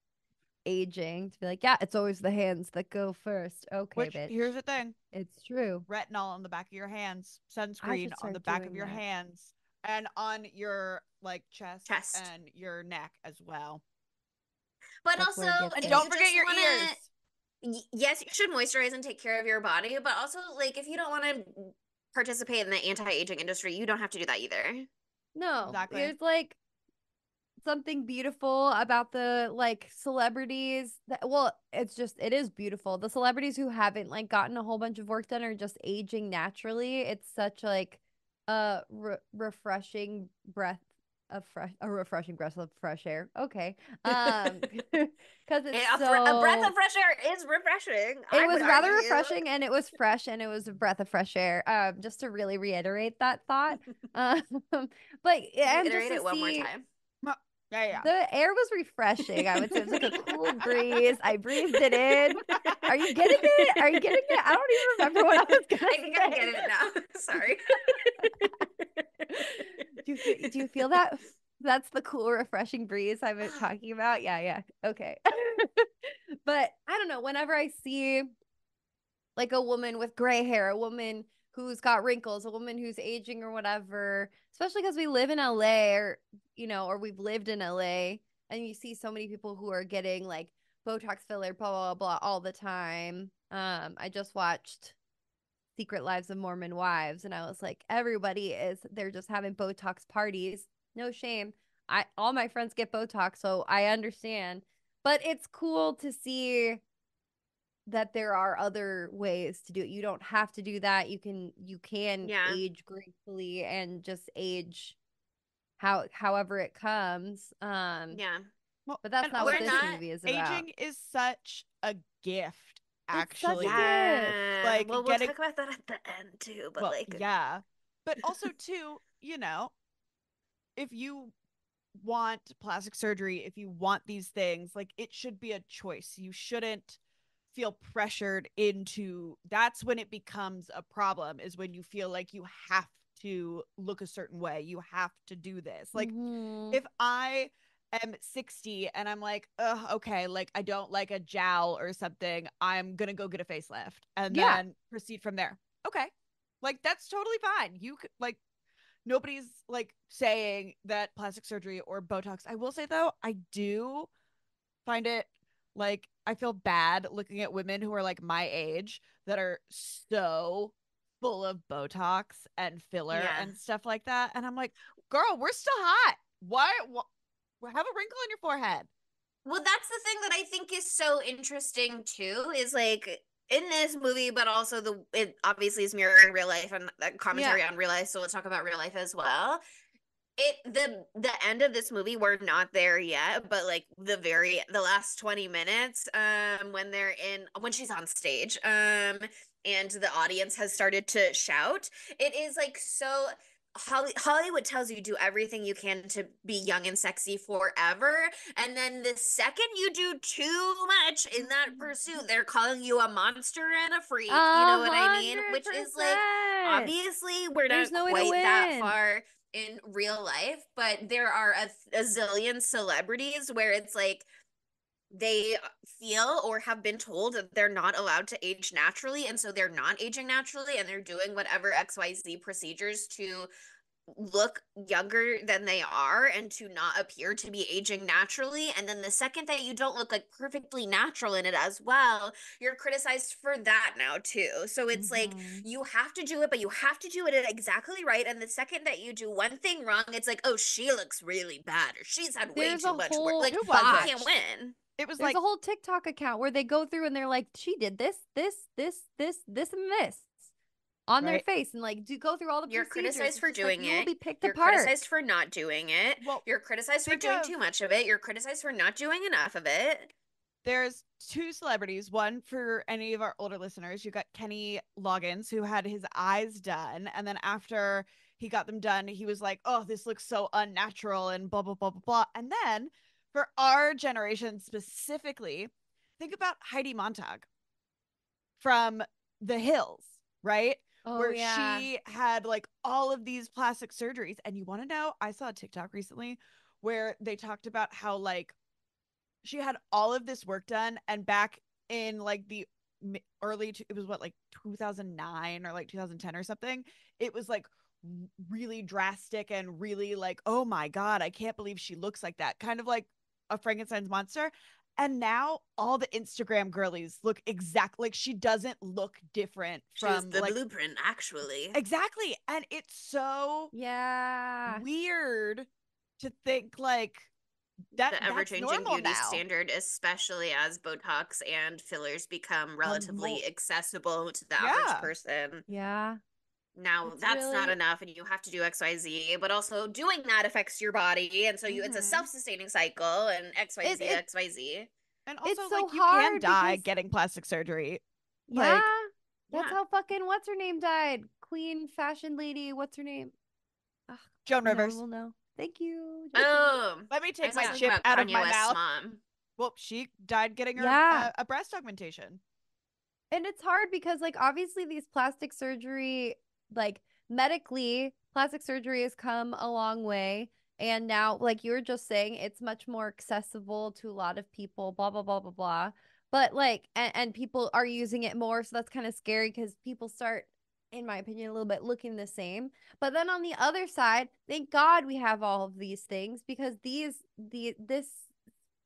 C: aging to be like, yeah, it's always the hands that go first. Okay,
B: Which, here's
C: bitch.
B: the thing.
C: It's true.
B: Retinol on the back of your hands,
C: I
B: sunscreen
C: should
B: on the
C: start
B: back of
C: doing
B: your
C: that.
B: hands, and on your like chest
A: Chest.
B: and your neck as well.
A: But
C: That's
A: also,
C: where it gets
B: And
A: if
C: me.
B: don't
A: you
B: forget
A: just
B: your
A: want
B: ears.
A: to, yes, you should moisturize and take care of your body, but also, like, if you don't want to participate in the anti-aging industry, you don't have to do that either.
C: No,
B: Exactly.
C: there's like something beautiful about the like celebrities that, well, it is beautiful. The celebrities who haven't like gotten a whole bunch of work done are just aging naturally. It's such like a refreshing breath of fresh a refreshing breath of fresh air. Okay. Because it's
A: A breath of
C: so
A: fresh air is refreshing,
C: it
A: I
C: was
A: would
C: rather
A: argue.
C: refreshing and it was fresh and it was a breath of fresh air. Just to really reiterate that thought. Um, but and just
A: Reiterate
C: to
A: it one more
C: see
A: time.
B: Yeah, yeah.
C: the air was refreshing. I would say it was like a cool breeze. I breathed it in. Are you getting it? Are you getting it? I don't even remember what I was gonna
A: I think I get
C: say.
A: it now. Sorry.
C: Do you feel that? That's the cool, refreshing breeze I've been talking about. Yeah, yeah. Okay. But I don't know. Whenever I see like a woman with gray hair, a woman who's got wrinkles, a woman who's aging or whatever, especially because we live in LA or we've lived in LA and you see so many people who are getting like Botox filler, blah, blah, blah, all the time. I just watched Secret Lives of Mormon Wives and I was like, they're just having Botox parties. No shame. All my friends get Botox, so I understand. But it's cool to see that there are other ways to do it. You don't have to do that. You can
A: Yeah.
C: age gracefully and just age however it comes.
A: Yeah.
B: Well,
C: But that's
B: and
C: not
B: also
C: what
A: We're
C: this
B: too,
A: not.
C: movie is about.
B: aging is such a gift,
C: It's such a
B: actually.
C: gift.
A: Yeah.
B: Like
A: Well, we'll
B: getting,
A: talk about that at the end too, but
B: well,
A: like,
B: yeah. But also too, if you want plastic surgery, if you want these things, like it should be a choice. You shouldn't feel pressured into that's when it becomes a problem, is when you feel like you have to look a certain way. You have to do this. Like
C: Mm-hmm.
B: if I am 60 and I'm like, okay, like I don't like a jowl or something, I'm gonna go get a facelift and
C: Yeah.
B: then proceed from there. Okay. Like that's totally fine. You could like nobody's like saying that plastic surgery or Botox. I will say though, I do find it like I feel bad looking at women who are like my age that are so full of Botox and filler
A: yeah.
B: and stuff like that. And I'm like, girl, we're still hot. Why? Have a wrinkle on your forehead.
A: Well, that's the thing that I think is so interesting too, is like in this movie, but also it obviously is mirroring real life and that
C: Yeah.
A: commentary on real life. So let's talk about real life as well. The end of this movie, we're not there yet, but like the last 20 minutes, when she's on stage, and the audience has started to shout, it is like so Hollywood tells you do everything you can to be young and sexy forever, and then the second you do too much in that pursuit, they're calling you a monster and a freak. You know what I mean? Which is like,
C: 100%.
A: obviously we're
C: There's
A: not
C: no way to
A: quite that
C: win.
A: far in real life, but there are a zillion celebrities where it's like they feel or have been told that they're not allowed to age naturally, and so they're not aging naturally, and they're doing whatever XYZ procedures to look younger than they are and to not appear to be aging naturally. And then the second that you don't look like perfectly natural in it as well, you're criticized for that now too. So it's like you have to do it, but you have to do it exactly right. And the second that you do one thing wrong, it's like, oh, she looks really bad, or she's had way
C: There's
A: too
C: a
A: much work.
C: whole
A: Like,
B: Who was
A: you
B: it?
A: can't win.
B: It was
C: There's
B: like
C: a whole TikTok account where they go through and they're like, she did this, and this on their
B: right.
C: face, and like go through all the
A: You're
C: procedures.
A: criticized
C: It's
A: for
C: just like
A: doing
C: you will
A: it.
C: be picked
A: You're
C: apart.
A: criticized for not doing it.
B: Well,
A: You're criticized for
B: think
A: doing
B: of-
A: too much of it. You're criticized for not doing enough of it.
B: There's two celebrities. One, for any of our older listeners, you got Kenny Loggins, who had his eyes done, and then after he got them done, he was like, "Oh, this looks so unnatural," and blah blah blah blah blah. And then for our generation specifically, think about Heidi Montag from The Hills, right?
C: Oh
B: Where
C: yeah.
B: she had like all of these plastic surgeries. And you want to know, I saw a TikTok recently where they talked about how like she had all of this work done, and back in like the early, it was what, like 2009 or like 2010 or something, it was like really drastic and really like, oh my god, I can't believe she looks like that, kind of like a Frankenstein's monster. And now all the Instagram girlies look exactly like, she doesn't look different
A: She's
B: from
A: the
B: like,
A: blueprint, actually.
B: exactly. And it's so
C: Yeah.
B: weird to think like
A: The
B: that's
A: ever-changing
B: normal
A: beauty
B: now.
A: standard, especially as Botox and fillers become relatively accessible to the average
B: Yeah.
A: person.
C: Yeah.
A: Now,
C: It's
A: that's not
C: really
A: enough, and you have to do XYZ, but also doing that affects your body, and so it's a
B: Mhm.
A: self-sustaining cycle, and
C: it,
A: XYZ,
C: it
A: XYZ.
B: And
C: it's
B: also,
C: so
B: like, you can
C: hard
B: die
C: because
B: getting plastic surgery.
C: yeah,
B: Like,
C: that's
A: Yeah.
C: how fucking what's her name died. Queen fashion lady, what's her name? Ugh,
B: Joan
C: no one
B: Rivers.
C: will know. Thank you.
A: Oh,
B: Let me
A: I
B: take
A: was
B: my
C: Yeah.
A: talking
B: chip
A: about
B: out of
A: Kanye
B: my
A: West's
B: mouth.
A: mom.
B: Well, she died getting her
C: Yeah.
B: a breast augmentation.
C: And it's hard because like obviously these plastic surgery, like medically plastic surgery has come a long way, and now like you were just saying it's much more accessible to a lot of people, blah blah blah blah blah. But like and people are using it more, so that's kind of scary because people start, in my opinion, a little bit looking the same. But then on the other side, thank God we have all of these things, because this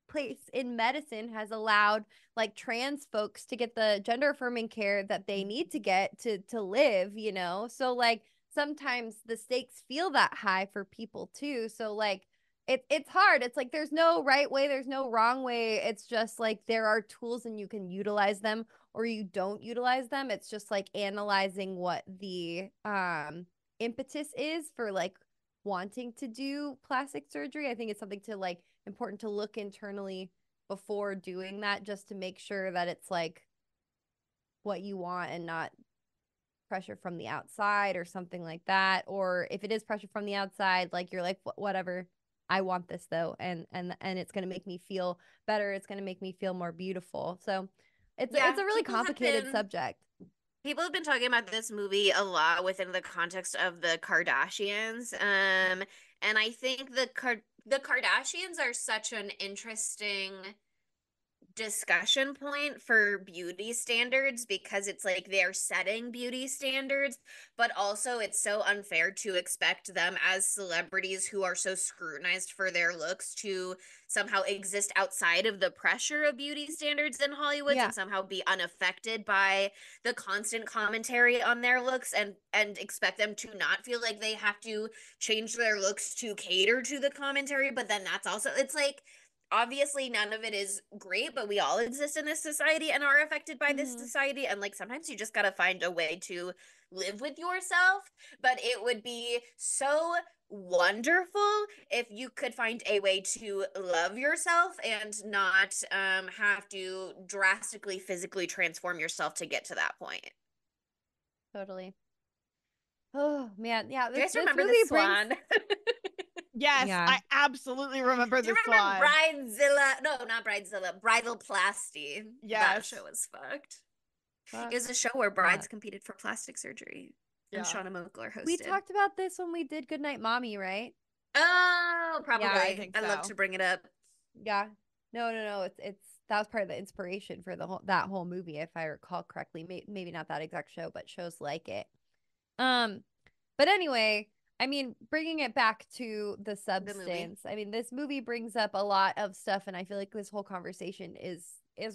C: place in medicine has allowed like trans folks to get the gender affirming care that they need to get to live, you know. So like sometimes the stakes feel that high for people too. So like it's hard. It's like there's no right way, there's no wrong way. It's just like there are tools and you can utilize them or you don't utilize them. It's just like analyzing what the impetus is for like wanting to do plastic surgery. I think it's something to like important to look internally before doing that, just to make sure that it's like what you want and not pressure from the outside or something like that. Or if it is pressure from the outside, like you're like, whatever, I want this though, and it's going to make me feel better, it's going to make me feel more beautiful. So
A: Yeah,
C: it's a really complicated subject.
A: people have been talking about this movie a lot within the context of the Kardashians. And I think the Kardashians are such an interesting discussion point for beauty standards, because it's like they're setting beauty standards, but also it's so unfair to expect them as celebrities who are so scrutinized for their looks to somehow exist outside of the pressure of beauty standards in Hollywood
C: Yeah.
A: and somehow be unaffected by the constant commentary on their looks, and expect them to not feel like they have to change their looks to cater to the commentary. But then that's also, it's like, obviously none of it is great, but we all exist in this society and are affected by this
C: Mm-hmm.
A: society, and like sometimes you just got to find a way to live with yourself, but it would be so wonderful if you could find a way to love yourself and not have to drastically physically transform yourself to get to that point.
C: Totally. Oh man, yeah.
A: Do you
C: This
A: guys remember the
C: movie brings.
A: swan?
B: Yes,
C: Yeah.
B: I absolutely remember
A: Do you
B: this
A: remember
B: line.
A: Bridezilla? No, not Bridezilla. Bridal Plasty. That
B: Yes.
A: show was fucked.
C: Fuck
A: It was a show where brides
C: that.
A: competed for plastic surgery, and
B: Yeah.
A: Shauna Mokler
C: We
A: hosted.
C: talked about this when we did Goodnight Mommy, right?
A: Oh, probably.
C: Yeah,
B: I think
A: I'd love
B: so.
A: to bring it up.
C: Yeah. No. It's that was part of the inspiration for that whole movie, if I recall correctly. Maybe not that exact show, but shows like it. Um, but anyway, I mean, bringing it back to the
A: The movie.
C: substance. I mean, this movie brings up a lot of stuff, and I feel like this whole conversation is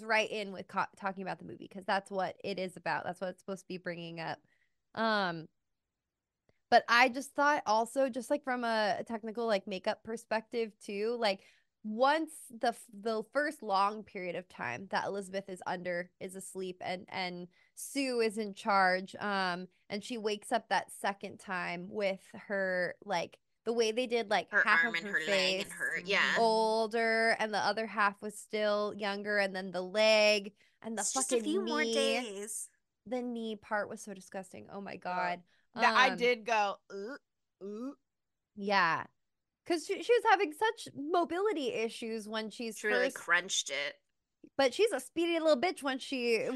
C: right in with talking about the movie because that's what it is about. That's what it's supposed to be bringing up. Um, but I just thought also, just like from a technical like makeup perspective too, like once the first long period of time that Elizabeth is asleep and Sue is in charge, and she wakes up that second time with her like the way they did like
A: Her
C: half
A: arm
C: of
A: and
C: her
A: her leg
C: face
A: and her, yeah.
C: older and the other half was still younger, and then the leg and the
A: It's just a few
C: fucking
A: more
C: knee.
A: days.
C: The knee part was so disgusting. Oh my
B: Yeah.
C: god.
B: That I did go, ooh.
C: Yeah. Because she was having such mobility issues when she's
A: She really
C: first,
A: crunched it.
C: but she's a speedy little bitch when she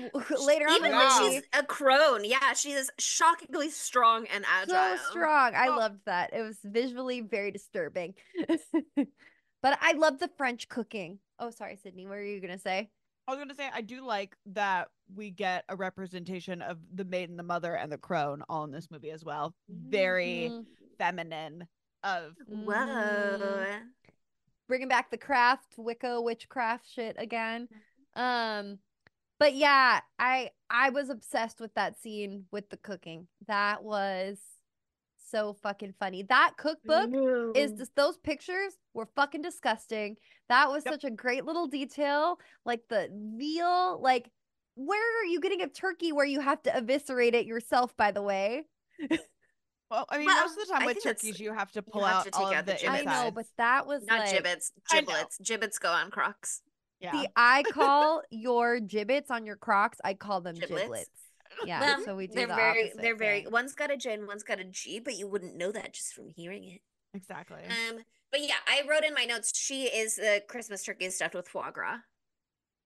C: later on in
A: Even
C: the
A: when
B: Yeah.
A: she's
C: movie.
A: a crone, yeah, she is shockingly strong and
C: So
A: agile.
C: strong. I
B: Oh,
C: loved that. It was visually very disturbing. But I love the French cooking. Oh, sorry, Sydney. What were you going to say?
B: I was gonna say I do like that we get a representation of the maid and the mother and the crone all in this movie as well. Very
C: Mm-hmm.
B: feminine of
C: Mm-hmm.
A: Whoa.
C: Bringing back the craft, Wicca witchcraft shit again. Um, But yeah, I was obsessed with that scene with the cooking. That was so fucking funny. That cookbook is just those pictures were fucking disgusting. That was
B: Yep.
C: such a great little detail. Like the veal, like where are you getting a turkey where you have to eviscerate it yourself, by the way?
B: Well, I mean, most
A: Well,
B: of the time
A: I
B: with
A: think it's
B: turkeys, you have to
A: you
B: pull
A: have
B: out
A: to
B: all
A: take
B: of
A: out the
B: the
C: I
A: giblets.
C: know, but
B: insides.
C: that was
A: Not
C: like
A: gibbets,
B: I know.
A: giblets. Giblets go on Crocs.
B: Yeah.
C: see, I call your gibbets on your Crocs, I call them
A: Giblets.
C: giblets. Yeah,
A: Well,
C: so we do
A: they're
C: the
A: very
C: opposite thing.
A: one's got a J and one's got a G, but you wouldn't know that just from hearing it.
B: Exactly.
A: But yeah, I wrote in my notes she is the Christmas turkey stuffed with foie gras.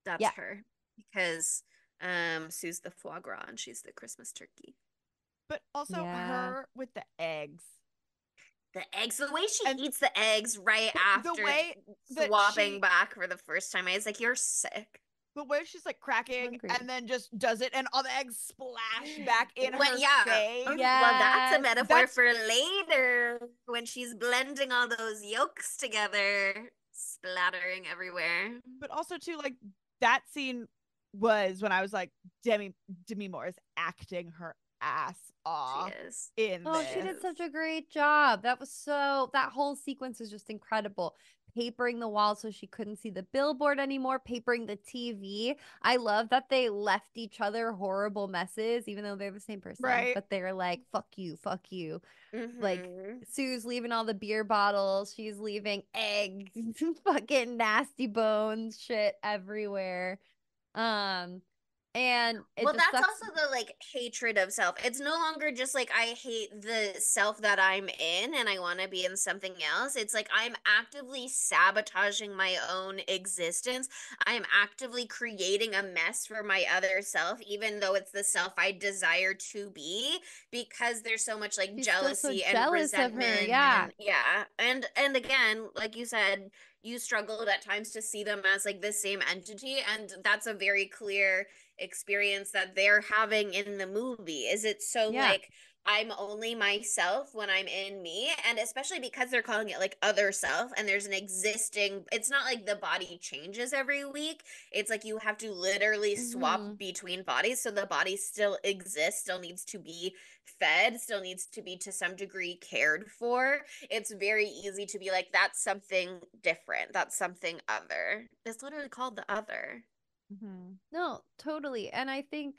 A: That's
C: Yeah.
A: her. Because Sue's the foie gras and she's the Christmas turkey.
B: But also
C: Yeah.
B: her with the eggs.
A: The eggs, the way she
B: And
A: eats the eggs right
B: the
A: after
B: way that
A: swapping back for the first time, I was like, you're sick.
B: she's like cracking
C: Hungry.
B: and then just does it and all the eggs splash back in
A: When,
B: her
A: yeah.
B: face.
A: Well, that's a
C: Yes.
A: metaphor
B: That's
A: for later when she's blending all those yolks together, splattering everywhere.
B: but also too like that scene was when I was like Demi Moore is acting her ass
A: She
B: off
A: is.
B: in
C: Oh, she
B: this.
C: did such a great job. That whole sequence is just incredible. Papering the wall so she couldn't see the billboard anymore, papering the TV. I love that they left each other horrible messes, even though they're the same person.
B: Right.
C: But they're like, fuck you, fuck you. Like,
A: Mm-hmm.
C: Sue's leaving all the beer bottles. She's leaving eggs, fucking nasty bones, shit everywhere. Um, and it
A: Well,
C: just
A: that's
C: sucks.
A: also the like hatred of self. It's no longer just like I hate the self that I'm in and I want to be in something else. It's like I'm actively sabotaging my own existence. I'm actively creating a mess for my other self, even though it's the self I desire to be, because there's so much like
C: She's still so
A: jealousy and
C: jealous of her.
A: resentment
C: Yeah.
A: and yeah. And again, like you said, you struggled at times to see them as like the same entity, and that's a very clear experience that they're having in the movie. Is it so
C: Yeah.
A: like I'm only myself when I'm in me, and especially because they're calling it like other self and there's an existing, it's not like the body changes every week. It's like you have to literally swap
C: Mm-hmm.
A: between bodies, so the body still exists, still needs to be fed, still needs to be to some degree cared for. It's very easy to be like that's something different, that's something other. It's literally called the other.
C: No, totally. And I think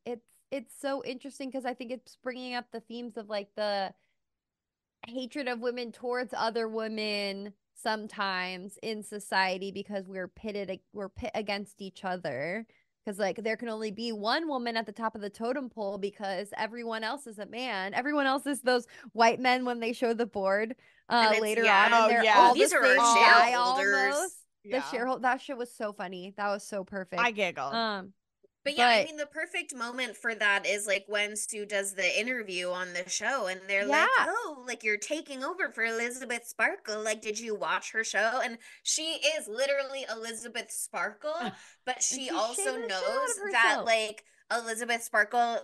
C: it's it's so interesting because I think it's bringing up the themes of like the hatred of women towards other women sometimes in society because we're pit against each other because like there can only be one woman at the top of the totem pole because everyone else is a man. Everyone else is those white men when they show the board
A: And it's,
C: later on, and
B: Oh,
C: they're
B: yeah.
A: oh,
C: all the
A: these are our
C: same guy almost.
A: shareholders.
C: The
B: Yeah.
C: shareholder, that shit was so funny. That was so
B: I
C: perfect.
B: giggled.
A: But yeah, I
C: But
A: mean, the perfect moment for that is like when Sue does the interview on the show, and they're like,
C: yeah,
A: "Oh, like you're taking over for Elizabeth Sparkle. Like, did you watch her show?" And she is literally Elizabeth Sparkle, but
C: and
A: she
C: she's
A: also
C: shaming the shit out
A: knows
C: of
A: that
C: herself.
A: like Elizabeth Sparkle,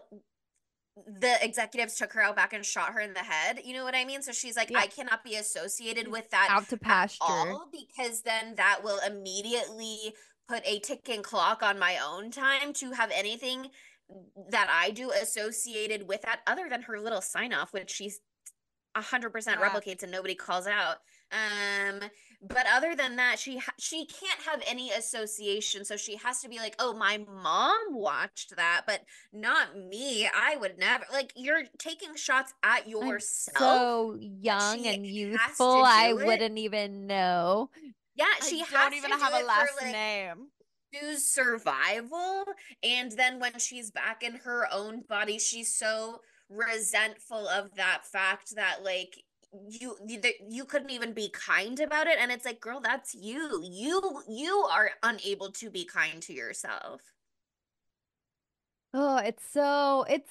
A: the executives took her out back and shot her in the head. You know what I mean? So she's like,
C: Yeah,
A: I cannot be associated
C: she's
A: with that
C: out to
A: at
C: pasture.
A: all because then that will immediately put a ticking clock on my own time to have anything that I do associated with that other than her little sign off, which she's 100%
B: Yeah.
A: replicates and nobody calls out. Um, but other than that, she can't have any association. So she has to be like, "Oh, my mom watched that, but not me. I would never." Like you're taking shots at
C: I'm
A: yourself,
C: so
A: but
C: young
A: she
C: and
A: has
C: youthful,
A: to
C: I
A: do it.
C: wouldn't even know.
A: Yeah,
B: I
A: she
B: don't
A: has
B: even
A: to do
B: have a
A: it for
B: last
A: like
B: name.
A: Sue's survival. And then when she's back in her own body, she's so resentful of that fact that like you couldn't even be kind about it. And it's like, girl, that's you. You are unable to be kind to yourself.
C: Oh, it's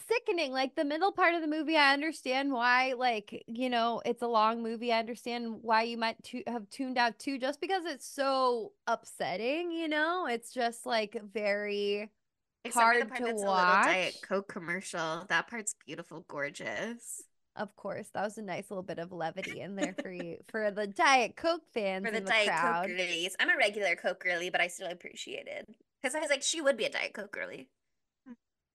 C: sickening. Like the middle part of the movie, I understand why, like, it's a long movie. I understand why you might have tuned out too, just because it's so upsetting, It's just like very
A: Except for the
C: hard
A: part
C: to
A: that's a little Diet
C: watch.
A: Coke commercial. That part's beautiful, gorgeous.
C: Of course, that was a nice little bit of levity in there for you, for the Diet Coke
A: For
C: fans
A: the
C: in the
A: Diet Coke
C: crowd.
A: girlies. I'm a regular Coke girly, but I still appreciate it. Because I was like, she would be a Diet Coke girly.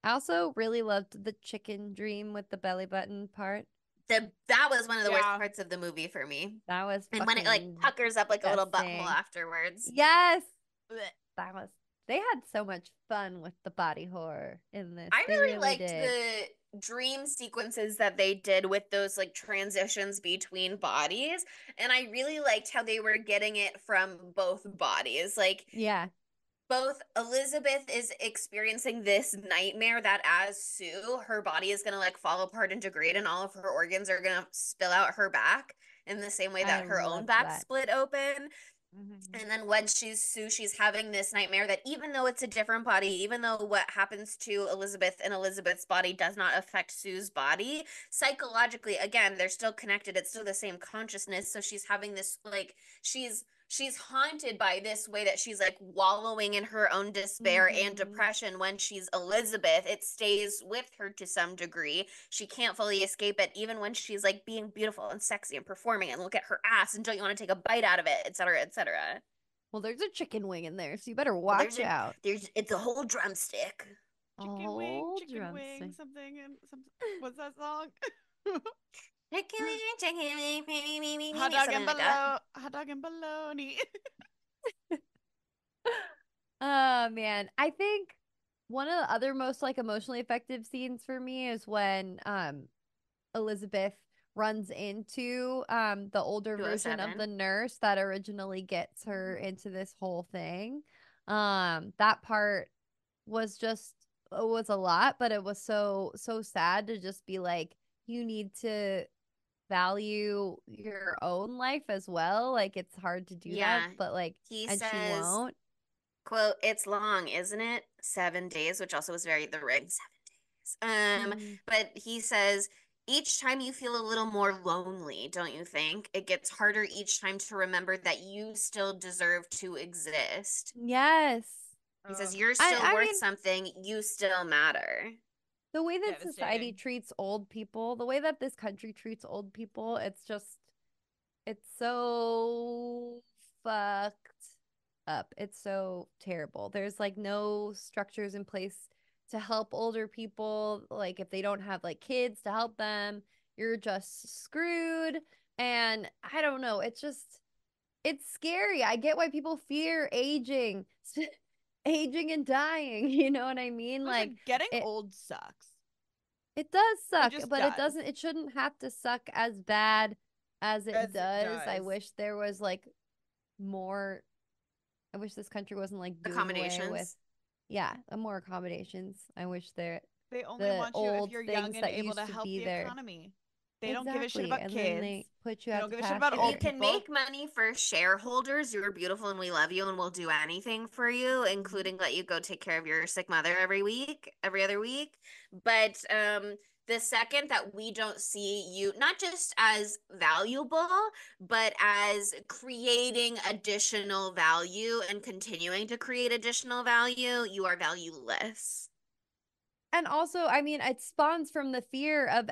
C: I also really loved the chicken dream with the belly button part.
A: That was one of the worst
B: Yeah.
A: parts of the movie for me.
C: That was
A: And when it like
C: fucking
A: puckers up like a little butthole
C: disgusting.
A: afterwards.
C: Yes,
B: Blech.
C: that was. They had so much fun with the body horror in this.
A: I
C: They
A: really
C: really
A: liked
C: did.
A: the dream sequences that they did with those like transitions between bodies. And I really liked how they were getting it from both bodies. Like
C: Yeah,
A: both Elizabeth is experiencing this nightmare that as Sue, her body is going to like fall apart and degrade, and all of her organs are going to spill out her back in the same way
C: I
A: that her own
C: loved
A: back
C: that.
A: split open.
B: Mhm.
A: And then when she's Sue, she's having this nightmare that even though it's a different body, even though what happens to Elizabeth and Elizabeth's body does not affect Sue's body, psychologically, again, they're still connected. It's still the same consciousness. So she's having this like she's haunted by this way that she's like wallowing in her own despair and
C: Hmm.
A: depression when she's Elizabeth. It stays with her to some degree. She can't fully escape it, even when she's like being beautiful and sexy and performing and look at her ass and don't you want to take a bite out of it, etc., etc.
C: Well, there's a chicken wing in there, so you better
A: Well,
C: watch out.
A: there's it's a whole drumstick.
C: Oh,
B: Chicken wing,
C: drumstick.
B: something, and something. What's that song?
A: Something like that.
B: Hot dog and bologna.
C: Oh man, I think one of the other most like emotionally effective scenes for me is when Elizabeth runs into the older version of
A: 207.
C: the nurse that originally gets her into this whole thing. That part was just it was a lot, but it was so sad to just be like you need to value your own life as well. Like it's hard to do that,
A: Yeah.
C: but like
A: He
C: and she
A: says,
C: won't.
A: quote, "It's long, isn't it? 7 days," which also was very the ring, 7 days.
C: Mhm.
A: But he says, each time you feel a little more lonely, don't you think? It gets harder each time to remember that you still deserve to exist.
C: Yes.
A: He says,
B: Ugh,
A: you're
C: I
A: still
C: I
A: worth
C: mean
A: something. You still matter.
C: the way that society
B: devastating.
C: treats old people, the way that this country treats old people, it's so fucked up. It's so terrible. There's like no structures in place to help older people. Like if they don't have like kids to help them, you're just screwed. And I don't know, it's scary. I get why people fear aging, aging and dying. You know what I mean? Like
B: Listen, getting
C: it
B: old sucks.
C: It does suck,
B: just
C: but
B: does.
C: it shouldn't have to suck as bad as
B: As
C: it
B: it
C: does. I
B: does.
C: wish there was like more. I wish this country wasn't like doing away with,
A: Accommodations.
C: yeah, more accommodations. I wish
B: They only
C: the
B: want you if
C: old
B: you're young
C: things
B: and
C: that
B: able to
C: used to
B: help
C: be
B: the
C: there.
B: economy. They don't give a shit
C: Exactly.
B: about
C: And then
B: kids.
C: they put you
B: They
C: out
B: don't
C: to
B: give a shit about
A: If you
B: old
C: pasture.
A: can
B: people.
A: make money for shareholders, you're beautiful and we love you and we'll do anything for you,
B: Mhm.
A: including let you go take care of your sick mother every other week. But the second that we don't see you not just as valuable, but as creating additional value and continuing to create additional value, you are valueless.
C: And also, I mean, it spawns from the fear of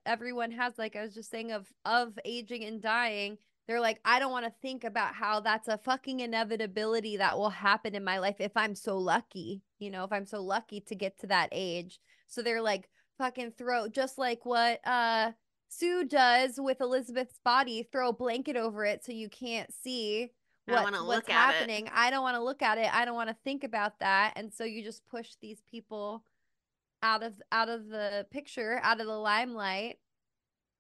C: everyone has, like I was just saying, of aging and dying. They're like, I don't want to think about how that's a fucking inevitability that will happen in my life if I'm so lucky, if I'm so lucky to get to that age. So they're like, fucking throw, just like what Sue does with Elizabeth's body, throw a blanket over it so you can't see
A: I don't want to
C: what's
A: look at it.
C: happening. I don't want to look at it. I don't want to think about that. And so you just push these people out of the picture, out of the limelight,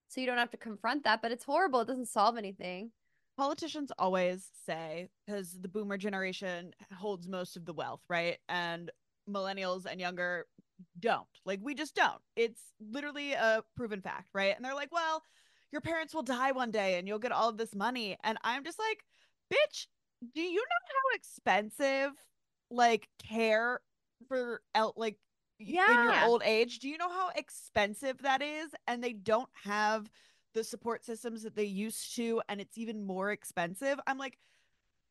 C: so you don't have to confront that. But it's horrible. It doesn't solve anything.
B: Politicians always say, because the boomer generation holds most of the wealth, right? And millennials and younger don't. Like, we just don't. It's literally a proven fact, right? And they're like, well, your parents will die one day and you'll get all of this money. And I'm just like, bitch, do you know how expensive like care for like in your
C: Yeah.
A: Yeah.
B: old age? Do you know how expensive that is? And they don't have the support systems that they used to, and it's even more expensive. I'm like,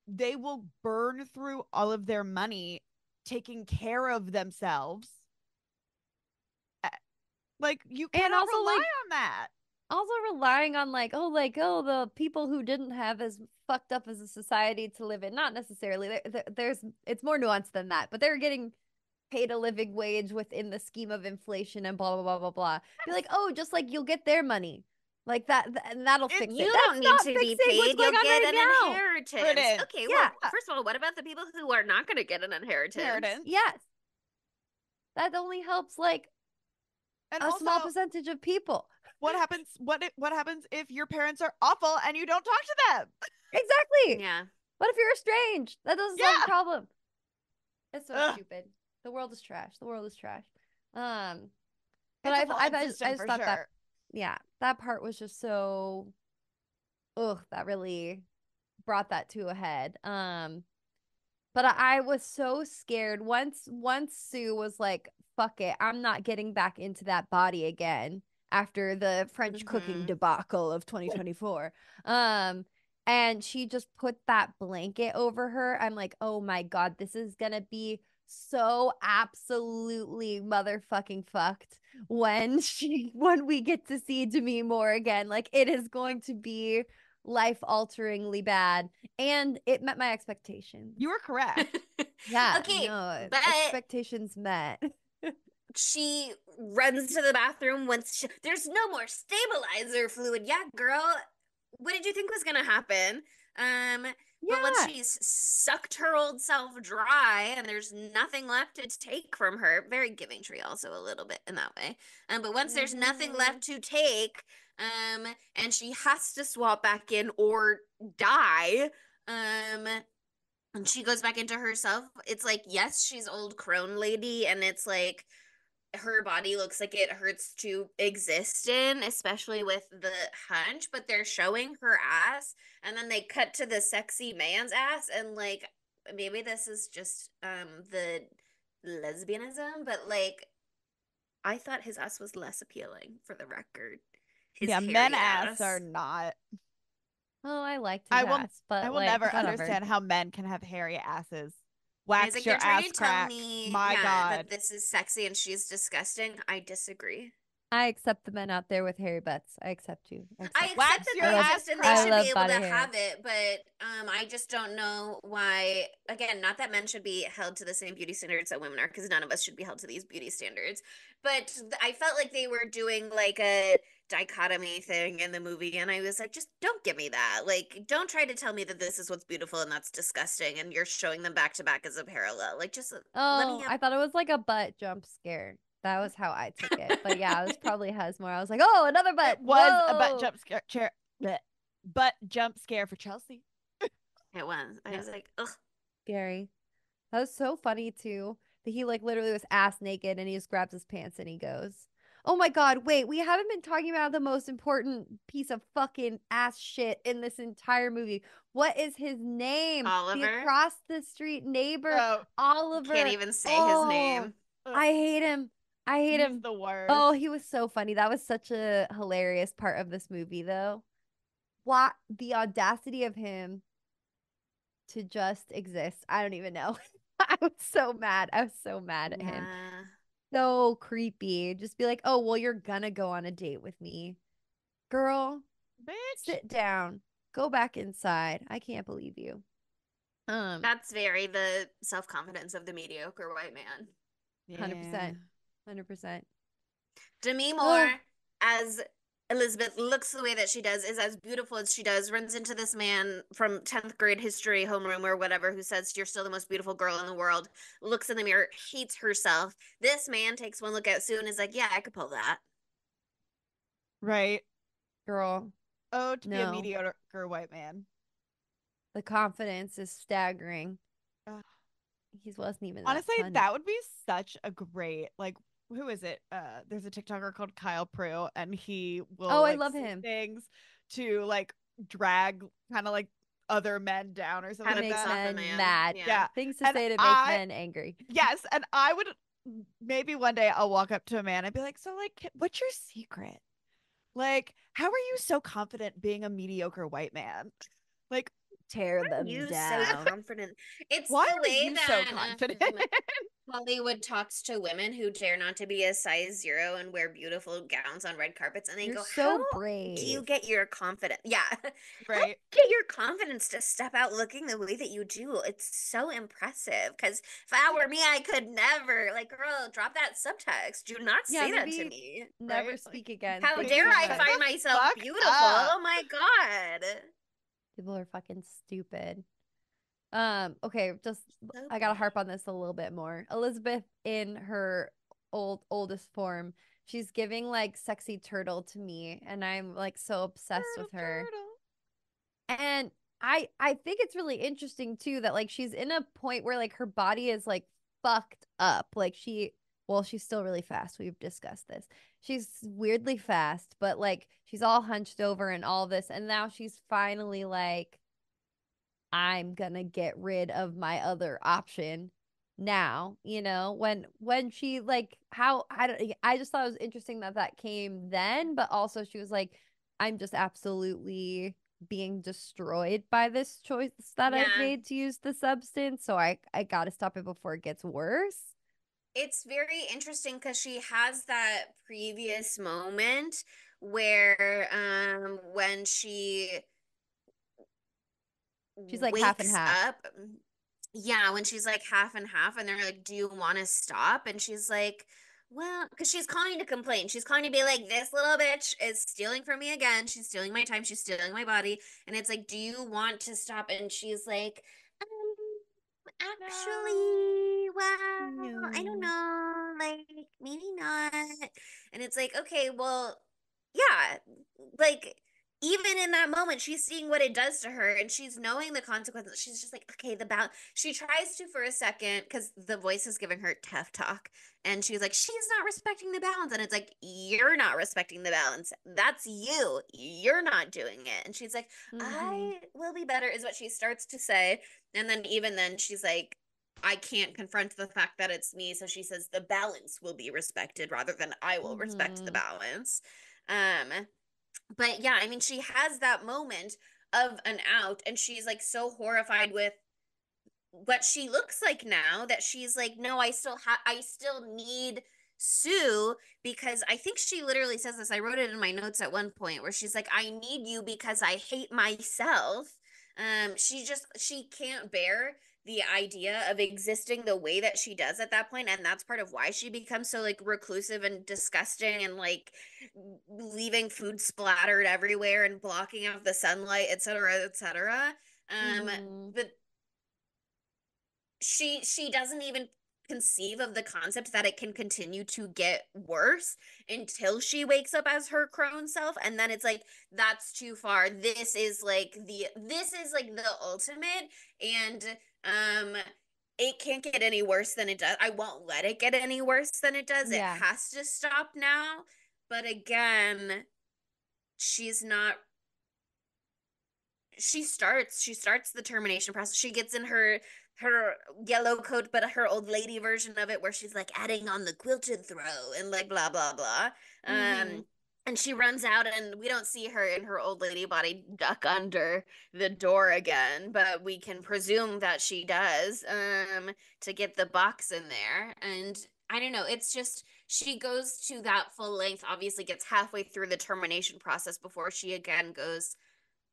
B: they will burn through all of their money taking care of themselves. Uh, Like, you
C: And
B: cannot
C: also
B: rely
C: like
B: on that.
C: also relying on like the people who didn't have as fucked up as a society to live in. Not necessarily. There's it's more nuanced than that, but they're getting paid a living wage within the scheme of inflation and blah blah blah blah blah. Be like, oh, just like you'll get their money, like that, and that'll fix
B: It's
C: it.
A: You
C: That's
A: don't need
C: not
A: to be
C: fixing what's
A: paid.
C: going
A: You'll
C: on
A: get
C: right
A: an
C: now.
A: inheritance.
B: inheritance.
A: Okay, well,
C: Yeah.
A: first of all, what about the people who are not going to get an inheritance?
B: Inheritance.
C: Yes. That only helps like
B: And
C: a small
B: also,
C: percentage of people.
B: what happens if your parents are awful and you don't talk to them?
C: Exactly.
A: Yeah.
C: What if you're estranged? That doesn't solve the
B: Yeah.
C: problem. It's so
B: Ugh,
C: stupid. The world is trash. The world is trash. Um, but
B: it's a
C: I
B: flawed
C: I
B: system
C: just
B: for
C: thought that,
B: sure.
C: yeah, that part was just so, ugh, that really brought that to a head. But I was so scared once Sue was like, "Fuck it, I'm not getting back into that body again." After the French cooking
A: Hmm.
C: debacle of 2024, and she just put that blanket over her. I'm like, oh my god, this is gonna be so absolutely motherfucking fucked when we get to see Demi Moore again. Like, it is going to be life alteringly bad, and it met my expectations.
B: You were correct.
C: Yeah,
A: Okay,
C: no,
A: but
C: expectations met.
A: she runs to the bathroom there's no more stabilizer fluid. Yeah, girl. What did you think was gonna happen? Um, but once
C: Yeah.
A: she's sucked her old self dry and there's nothing left to take from her, very Giving Tree also a little bit in that way. But once there's nothing
C: Mm-hmm.
A: left to take, and she has to swap back in or die, and she goes back into herself. It's like, yes, she's old crone lady, and it's like her body looks like it hurts to exist in, especially with the hunch, but they're showing her ass, and then they cut to the sexy man's ass, and like maybe this is just the lesbianism, but like I thought his ass was less appealing for the record. His
B: Yeah, men
A: hairy
B: ass are
A: ass.
B: not.
C: Oh, I liked his
B: I will
C: ass,
B: I
C: but
B: will
C: like,
B: never
C: whatever.
B: understand how men can have hairy asses.
A: I was
B: Wax
A: like,
B: your
A: you're trying
B: ass
A: to tell
B: crack.
A: me,
B: My
A: yeah, that
B: God.
A: this is sexy and she's disgusting. I disagree.
C: I accept the men out there with hairy butts. I accept you. I
A: I
C: accept you.
A: accept
B: Wax
A: that
B: your
C: I
A: they
C: love
B: ass
A: exist and they
C: I
A: should
B: crack.
A: be
C: love
A: able to
C: body hair.
A: have it, but I just don't know why. Again, not that men should be held to the same beauty standards that women are, because none of us should be held to these beauty standards. But I felt like they were doing like a dichotomy thing in the movie, and I was like, just don't give me that. Like, don't try to tell me that this is what's beautiful and that's disgusting, and you're showing them back to back as a parallel. Like, just let me
C: Oh,
A: have.
C: I thought it was like a butt jump scare. That was how I took it. But yeah, it was probably has more. I was like, oh, another butt.
B: It was a butt
C: Whoa.
B: jump scare. Butt jump scare for Chelsea.
A: It was. I was like, ugh.
C: Scary. That was so funny too. That he like literally was ass naked and he just grabs his pants and he goes, oh my God, wait, we haven't been talking about the most important piece of fucking ass shit in this entire movie. What is his name? The
A: Oliver.
C: across the street neighbor,
B: Oh,
A: Can't
C: Oliver.
A: even say his
C: Oh,
A: name.
C: I hate him. I hate
B: he's
C: him.
B: the worst.
C: Oh, he was so funny. That was such a hilarious part of this movie, though. What the audacity of him to just exist. I don't even know. I was so mad. I was so mad at him.
A: Yeah.
C: So creepy. Just be like, oh, well, you're gonna go on a date with me. Girl,
B: Bitch.
C: sit down. Go back inside. I can't believe you.
A: That's very the self-confidence of the mediocre white man.
C: 100%. 100%.
A: Demi
C: Oh,
A: Moore, as Elizabeth looks the way that she does, is as beautiful as she does, runs into this man from 10th grade history homeroom or whatever who says, you're still the most beautiful girl in the world, looks in the mirror, hates herself. This man takes one look at Sue and is like, yeah, I could pull that.
B: Right.
C: girl.
B: Oh, to be a
C: No.
B: mediocre white man.
C: The confidence is staggering.
B: Ugh.
C: He wasn't even that
B: Honestly,
C: funny.
B: that would be such a great, like, who is it? There's a TikToker called Kyle Prue, and he will
C: Oh, I
B: like
C: love
B: say
C: him.
B: things to like drag kind of like other men down or something
A: How to
B: like
C: Make
A: piss
B: that.
A: off a
C: men
A: man.
C: mad.
A: Yeah.
B: Yeah.
C: Things to
B: And
C: say to make
B: I,
C: men angry.
B: yes, and I would maybe one day I'll walk up to a man and be like, so like, what's your secret? Like, how are you so confident being a mediocre white man? Like,
C: Tear
A: Are
C: them
A: you so
C: down.
A: confident? It's
B: why
A: the
B: are
A: way
B: you so
A: that
B: confident?
A: Hollywood talks to women who dare not to be a size zero and wear beautiful gowns on red carpets, and they
C: You're
A: go, "How
C: so
A: do you
C: brave.
A: get your confidence? Yeah, how do
B: Right.
A: you get your confidence to step out looking the way that you do? It's so impressive. Because if that were me, I could never. Like, girl, drop that subtext. Do not
C: Yeah,
A: say that to
C: maybe
A: me.
C: never
B: Right. Like,
C: speak again.
A: How
C: Thanks
A: dare
C: so
B: bitch,
A: I
B: shut
C: much.
A: find
B: the
A: myself
B: fuck
A: beautiful?
B: up.
A: Oh my God,
C: People are fucking stupid. Okay, just
A: so
C: I gotta harp
A: petty.
C: on this a little bit more. Elizabeth in her oldest form, she's giving like sexy turtle to me, and I'm like so obsessed
B: Turtle,
C: with her.
B: turtle.
C: And I think it's really interesting too that like she's in a point where like her body is like fucked up. Like she's still really fast. We've discussed this. She's weirdly fast, but like she's all hunched over and all this, and now she's finally like I'm gonna get rid of my other option now, when she like how I just thought it was interesting that that came then, but also she was like, I'm just absolutely being destroyed by this choice that I've
A: Yeah.
C: made to use the substance, so I gotta stop it before it gets worse.
A: It's very interesting because she has that previous moment where when she
C: She's like half and
A: wakes
C: half.
A: up, yeah, when she's like half and half and they're like, do you want to stop? And she's like, well, because she's calling to complain. She's calling to be like, this little bitch is stealing from me again. She's stealing my time. She's stealing my body. And it's like, do you want to stop? And she's like,
B: No.
A: actually, well, I don't
C: No.
A: know, like maybe not. And it's like, okay, well, yeah, like even in that moment, she's seeing what it does to her and she's knowing the consequences. She's just like, okay, the balance. She tries to for a second because the voice is giving her tough talk. And she's like, she's not respecting the balance. And it's like, you're not respecting the balance. That's you. You're not doing it. And she's like,
C: Mm-hmm.
A: I will be better, is what she starts to say. And then even then she's like, I can't confront the fact that it's me. So she says the balance will be respected rather than I will respect the
C: Mm-hmm.
A: balance. But yeah, I mean, she has that moment of an out and she's like so horrified with what she looks like now that she's like, no, I still need Sue, because I think she literally says this. I wrote it in my notes at one point where she's like, I need you because I hate myself. She can't bear the idea of existing the way that she does at that point, and that's part of why she becomes so like reclusive and disgusting and like leaving food splattered everywhere and blocking out the sunlight, etc., etc.
C: Mm-hmm.
A: But she doesn't even conceive of the concept that it can continue to get worse until she wakes up as her crone self, and then it's like that's too far. This is like the ultimate, and it can't get any worse than it does. I won't let it get any worse than it does. It
C: Yeah.
A: has to stop now. But again, she's not she starts the termination process. She gets in her yellow coat, but her old lady version of it, where she's like adding on the quilted throw and like blah blah blah.
C: Mhm.
A: And she runs out, and we don't see her in her old lady body duck under the door again, but we can presume that she does to get the box in there. And I don't know, it's just she goes to that full length, obviously gets halfway through the termination process before she again goes,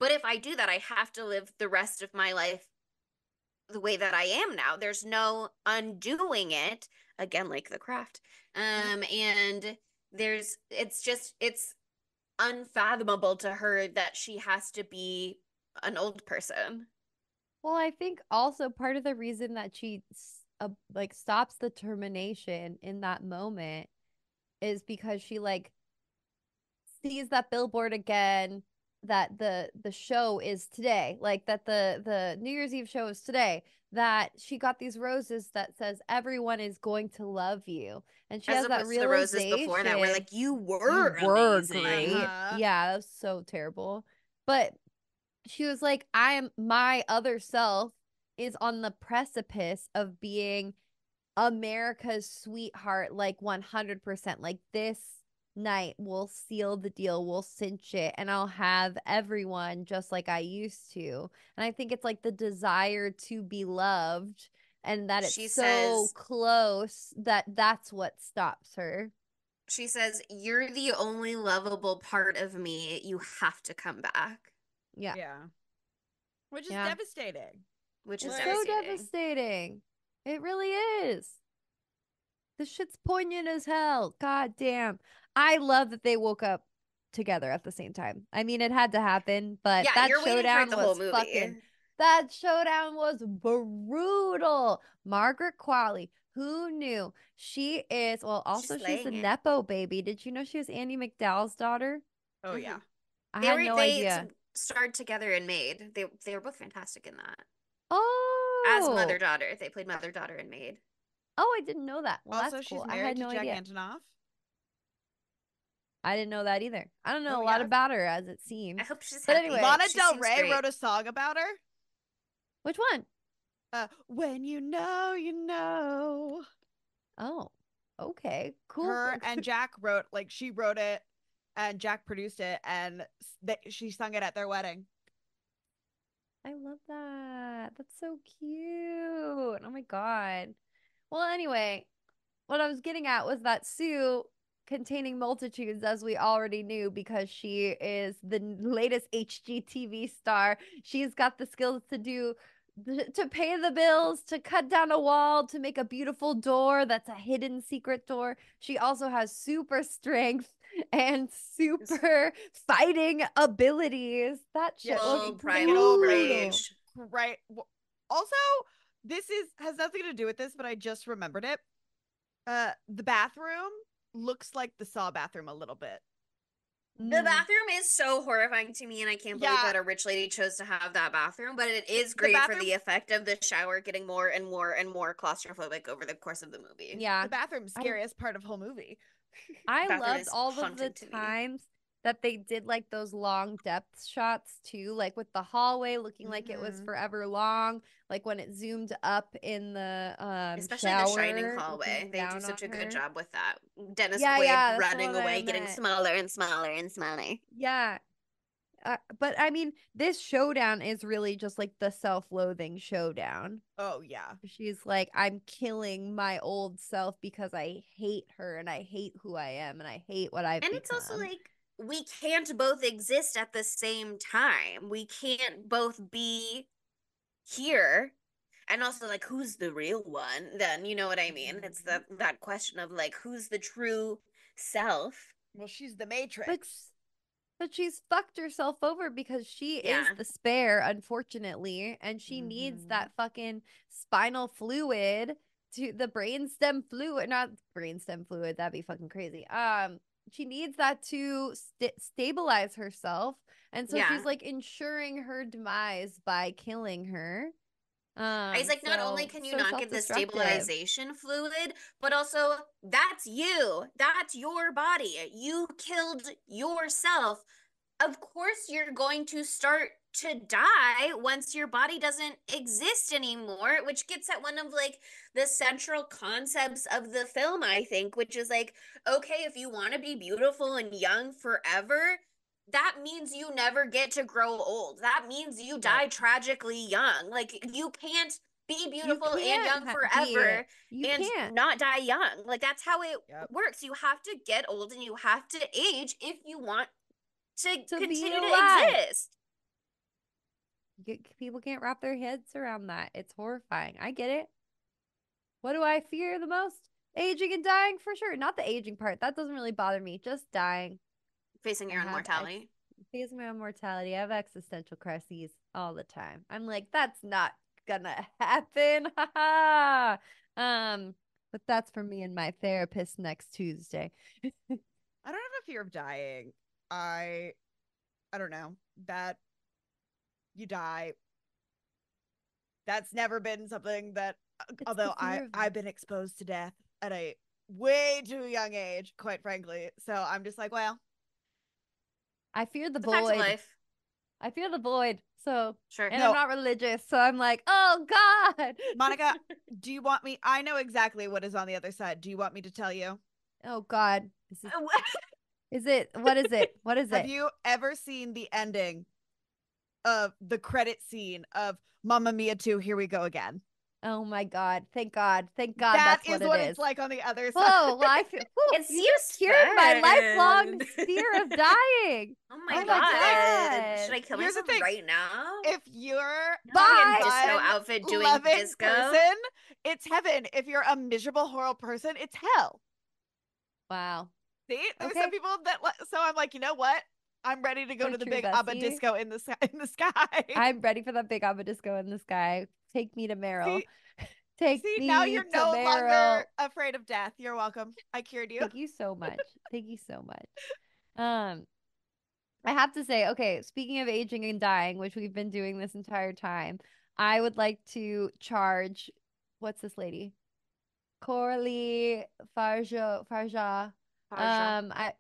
A: but if I do that, I have to live the rest of my life the way that I am now. There's no undoing it, again, like the craft. And it's unfathomable to her that she has to be an old person.
C: Well, I think also part of the reason that she like stops the termination in that moment is because she like sees that billboard again, that the show is today, like that the New Year's Eve show is today, that she got these roses that says everyone is going to love you, and she
A: As
C: has that
A: opposed to the roses before that were
C: realization.
A: like, you
C: You
A: were
C: were
A: amazing.
C: great.
B: Uh-huh.
C: Yeah, that was so terrible. But she was like, I am, my other self is on the precipice of being America's sweetheart, like 100%. Like this night will seal the deal, we'll cinch it, and I'll have everyone just like I used to. And I think it's like the desire to be loved, and that it's
A: She
C: so
A: says,
C: close that that's what stops her.
A: she says, you're the only lovable part of me. You have to come back,
C: Yeah.
B: Yeah. Which is
C: Yeah.
B: devastating.
A: which is
C: It's
B: Like,
C: so
A: devastating.
C: devastating. It really is. This shit's poignant as hell. God damn. I love that they woke up together at the same time. I mean, it had to happen, but
A: Yeah, you're waiting for it the whole
C: fucking,
A: movie.
C: that showdown was brutal. Margaret Qualley, who knew? She is, well,
A: She's
C: also she's a
A: slaying it.
C: Nepo baby. Did you know she was Andy McDowell's daughter?
B: oh
A: Hmm.
B: yeah.
C: I
A: They
C: had
A: were
C: no
A: they
C: idea.
A: starred together and Maid. They were both fantastic in that. As mother
C: Oh,
A: daughter, they played mother daughter and Maid.
C: oh, I didn't know that. Well,
B: Also,
C: that's
B: she's
C: cool. I
B: married
C: had
B: to
C: no
B: Jack
C: idea.
B: Antonoff.
C: I didn't know that either. I don't know
B: Oh
C: a lot
B: yeah.
C: about her as it
A: I
C: seems.
A: hope she's
C: But
A: happy.
C: anyway,
B: Lana
A: She
B: Del
A: seems
B: Rey
A: great.
B: wrote a song about her.
C: which one?
B: When you know, you know.
C: Oh, okay. Cool.
B: Her and Jack wrote, like, she wrote it and Jack produced it, and she sung it at their wedding.
C: I love that. That's so cute. Oh my God. Well, anyway, what I was getting at was that Sue, containing multitudes, as we already knew, because she is the latest HGTV star. She's got the skills to do, to pay the bills, to cut down a wall, to make a beautiful door that's a hidden secret door. She also has super strength and super fighting abilities. That
B: Yeah,
C: shit
B: she
C: was
A: Full
B: can get
A: primal
B: over it.
C: brutal.
A: rage.
B: Right. Also, this is has nothing to do with this, but I just remembered it. The bathroom looks like the Saw bathroom a little bit.
A: The
C: Mm.
A: bathroom is so horrifying to me, and I can't believe
B: Yeah,
A: that a rich lady chose to have that bathroom. But it is
B: the
A: great for
B: bathroom
A: the effect of the shower getting more and more and more claustrophobic over the course of the movie.
C: Yeah.
B: the bathroom's
C: I
B: scariest part of whole movie.
C: I
A: Bathroom
C: loved
A: is
C: all of the
A: haunting to me.
C: times that they did like those long depth shots too, like with the hallway looking like it was
B: Mm-hmm.
C: forever long, like when it zoomed up in the
A: Especially the Shining
C: shower
A: hallway.
C: looking
A: They do
C: down on
A: such a good
C: her.
A: job with that. Dennis
C: Yeah,
A: Quaid
C: yeah, that's the
A: running
C: one I
A: away, getting
C: meant.
A: smaller and smaller and smaller.
C: Yeah. But I mean, this showdown is really just like the self-loathing showdown.
B: Oh yeah.
C: She's like, I'm killing my old self because I hate her and I hate who I am and I hate what I've
A: And it's also
C: become.
A: like we can't both exist at the same time. We can't both be here. And also like who's the real one? Then you know what I mean? It's
B: Mhm.
A: that question of like who's the true self?
B: Well, she's the
C: But
B: Matrix.
C: but she's fucked herself over because she is
A: Yeah.
C: the spare, unfortunately, and she needs
B: Mm-hmm.
C: that fucking spinal fluid to the brainstem fluid, not brainstem fluid, that'd be fucking crazy. She needs that to stabilize herself, and so
A: Yeah.
C: she's like ensuring her demise by killing her.
A: I was like, not only
C: So
A: can you
C: so
A: not get the
C: self-destructive.
A: stabilization fluid, but also that's you. That's your body. You killed yourself. Of course, you're going to start to die once your body doesn't exist anymore, which gets at one of like the central concepts of the film, I think, which is like, okay, if you want to be beautiful and young forever, that means you never get to grow old. That means you
C: Yep.
A: die tragically young. Like you can't be
C: You
A: beautiful and
C: can't
A: young
C: be.
A: forever
C: You
A: and
C: can't.
A: not die young. Like that's how it
B: Yep.
A: works. You have to get old and you have to age if you want to
C: To be
A: continue to
C: alive.
A: exist.
C: People can't wrap their heads around that. It's horrifying. I get it. What do I fear the most? Aging and dying for sure. Not the aging part. That doesn't really bother me. Just dying.
A: Facing
C: I
A: your own
C: have
A: mortality.
C: phase my own mortality. I have existential crises all the time. I'm like, that's not gonna happen. But that's for me and my therapist next Tuesday.
B: I don't have a fear of dying. I don't know. That you die. That's never been something that
C: It's
B: although
C: the fear of
B: I've been exposed to death at a way too young age, quite frankly. So I'm just like, well,
C: I fear the
A: It's a fact of
C: void.
A: life.
C: I fear the void. So,
A: Sure.
C: and I'm
B: no,
C: not religious, so I'm like, oh God.
B: Monica, do you want me? I know exactly what is on the other side. Do you want me to tell you?
C: Oh God. Is it what is it? What is
B: Have
C: it?
B: you ever seen the ending of the credit scene of Mamma Mia 2, Here We Go Again?
C: Oh my God. Thank God. Thank God
B: That
C: that's
B: is
C: what it
B: what
C: is.
B: it's like on the other side.
C: Oh, well, I feel
A: It
C: you
A: seems
C: just cured my lifelong
A: fun.
C: fear of dying.
A: Oh my
C: Oh my
B: Like,
A: God. Should
C: God.
A: I kill
B: here's the
A: myself
B: thing.
A: right now?
B: If you're
A: I'll be
B: a
A: in
C: Bye.
A: disco
B: fun,
A: outfit doing
B: loving
A: disco.
B: person, it's heaven. If you're a miserable, horrible person, it's hell.
C: Wow.
B: See, there's some
C: Okay.
B: people that. So I'm like, you know what? I'm ready to go
C: For
B: to the
C: true
B: big ABBA
C: Bessie.
B: disco in the in the sky.
C: I'm ready for that big Abba disco in the sky. Take me to Meryl.
B: See,
C: Take
B: see, now
C: me
B: you're
C: to
B: no longer
C: Meryl.
B: afraid of death. You're welcome. I cured you.
C: Thank you so much. Thank you so much. Um, I have to say, okay, speaking of aging and dying, which we've been doing this entire time, I would like to charge what's this lady? Corley Farja.
A: Aja.
C: I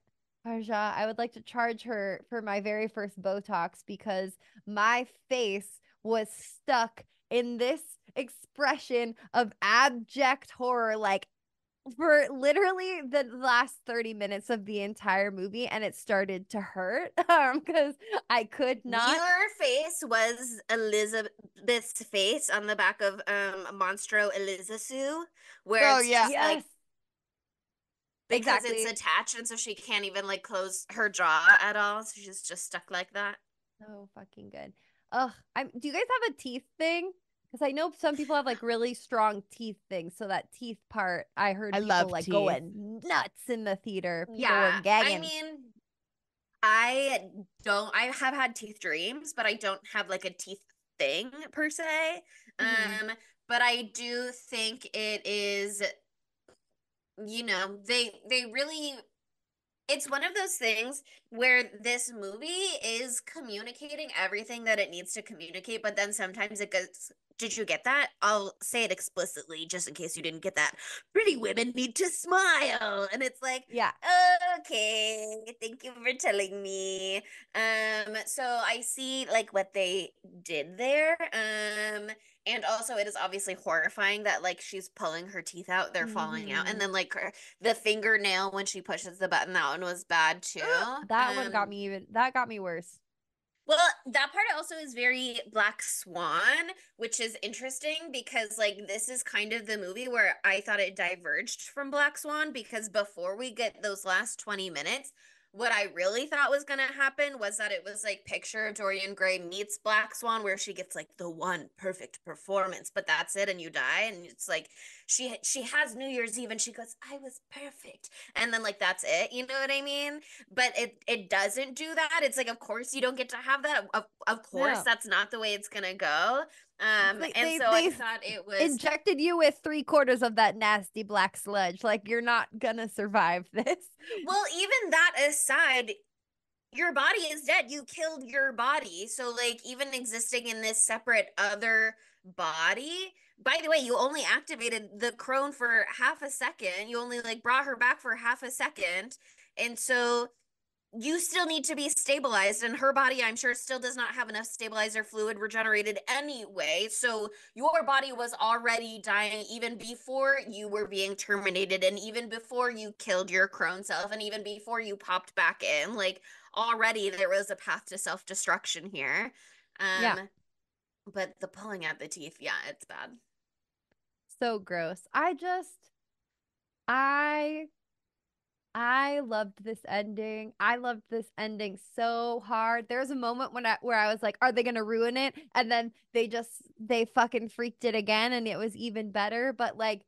C: Farja, I would like to charge her for my very first Botox because my face was stuck in this expression of abject horror like for literally the last 30 minutes of the entire movie, and it started to hurt because I could not.
A: Your face was Elizabeth's face on the back of Monstro Elizasu, where
B: Oh
A: it's
B: yeah.
A: just
C: Yes,
A: like because it's
C: exactly.
A: attached and so she can't even like close her jaw at all. So she's just stuck like that.
C: So fucking good. Ugh, do you guys have a teeth thing? Because I know some people have like really strong teeth things. So that teeth part, I heard
B: I
C: people
B: love
C: like
B: teeth.
C: going nuts in the theater. People were
A: Yeah, I
C: gagging.
A: mean, I I have had teeth dreams, but I don't have like a teeth thing per se.
C: Mhm.
A: But I do think it is, they really it's one of those things where this movie is communicating everything that it needs to communicate, but then sometimes it goes, did you get that? I'll say it explicitly just in case you didn't get that. Pretty women need to smile. And it's like,
C: Yeah.
A: okay, thank you for telling me. So I see like what they did there. And also it is obviously horrifying that like she's pulling her teeth out, they're falling out. And
C: Mhm.
A: then like the fingernail when she pushes the button, that one was bad too.
C: That one got me that got me worse.
A: Well, that part also is very Black Swan, which is interesting because like this is kind of the movie where I thought it diverged from Black Swan because before we get those last 20 minutes, what I really thought was going to happen was that it was like picture of Dorian Gray meets Black Swan where she gets like the one perfect performance, but that's it and you die and it's like she has New Year's Eve and she goes, "I was perfect." And then like that's it, you know what I mean? But it doesn't do that. It's like of course you don't get to have that. Of course
C: No.
A: that's not the way it's gonna go. And so I thought it was
C: injected you with 3/4 of that nasty black sludge. Like, you're not gonna survive this.
A: well, even that aside, your body is dead. You killed your body. So, like, even existing in this separate other body, by the way, you only activated the crone for half a second. You only, like, brought her back for half a second. And so you still need to be stabilized, and her body, I'm sure, still does not have enough stabilizer fluid regenerated anyway. So your body was already dying even before you were being terminated, and even before you killed your crone self, and even before you popped back in. Like, already there was a path to self-destruction here.
C: Yeah.
A: But the pulling out the teeth, yeah, it's bad.
C: So gross. I loved this ending. I loved this ending so hard. There was a moment where I was like, are they gonna ruin it? And then they fucking freaked it again, and it was even better. But like,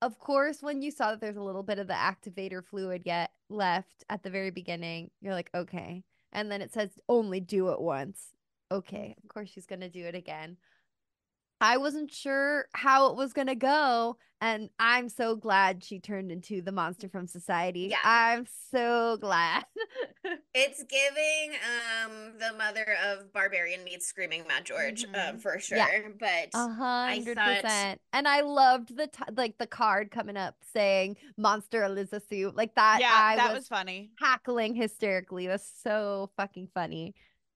C: of course, when you saw that there's a little bit of the activator fluid yet left at the very beginning, you're like, okay. And then it says only do it once. Okay, of course she's gonna do it again. I wasn't sure how it was going to go. And I'm so glad she turned into the monster from society.
A: Yeah.
C: I'm so glad.
A: It's giving the mother of Barbarian meets Screaming Mad George, for sure.
C: Yeah.
A: But I
C: 100%.
A: thought,
C: And I loved the card coming up saying Monster Eliza Sue. Like that.
B: Yeah, that was funny.
C: Cackling hysterically. That's so fucking funny.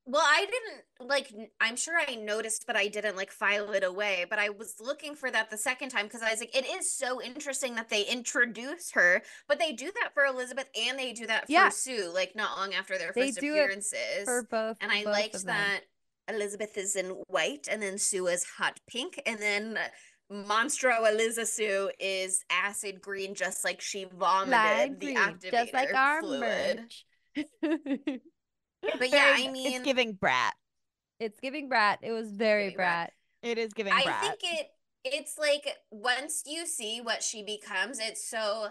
A: well, I didn't like, I'm sure I noticed, but I didn't like file it away. But I was looking for that the second time because I was like, it is so interesting that they introduce her, but they do that for Elizabeth and they do that for
C: Yeah.
A: Sue, like not long after their
C: They
A: first
C: do it
A: appearances.
C: for both.
A: And I
C: both
A: liked
C: of them.
A: that Elizabeth is in white and then Sue is hot pink. And then Monstro Eliza Sue is acid green, just like she vomited the
C: Green, just like
A: activator
C: our
A: fluid.
C: merch.
A: But yeah, I mean,
B: it's giving brat.
C: It's giving brat. It was very
A: giving brat.
C: brat.
B: It is giving
A: I
B: brat.
A: think it's like once you see what she becomes, it's so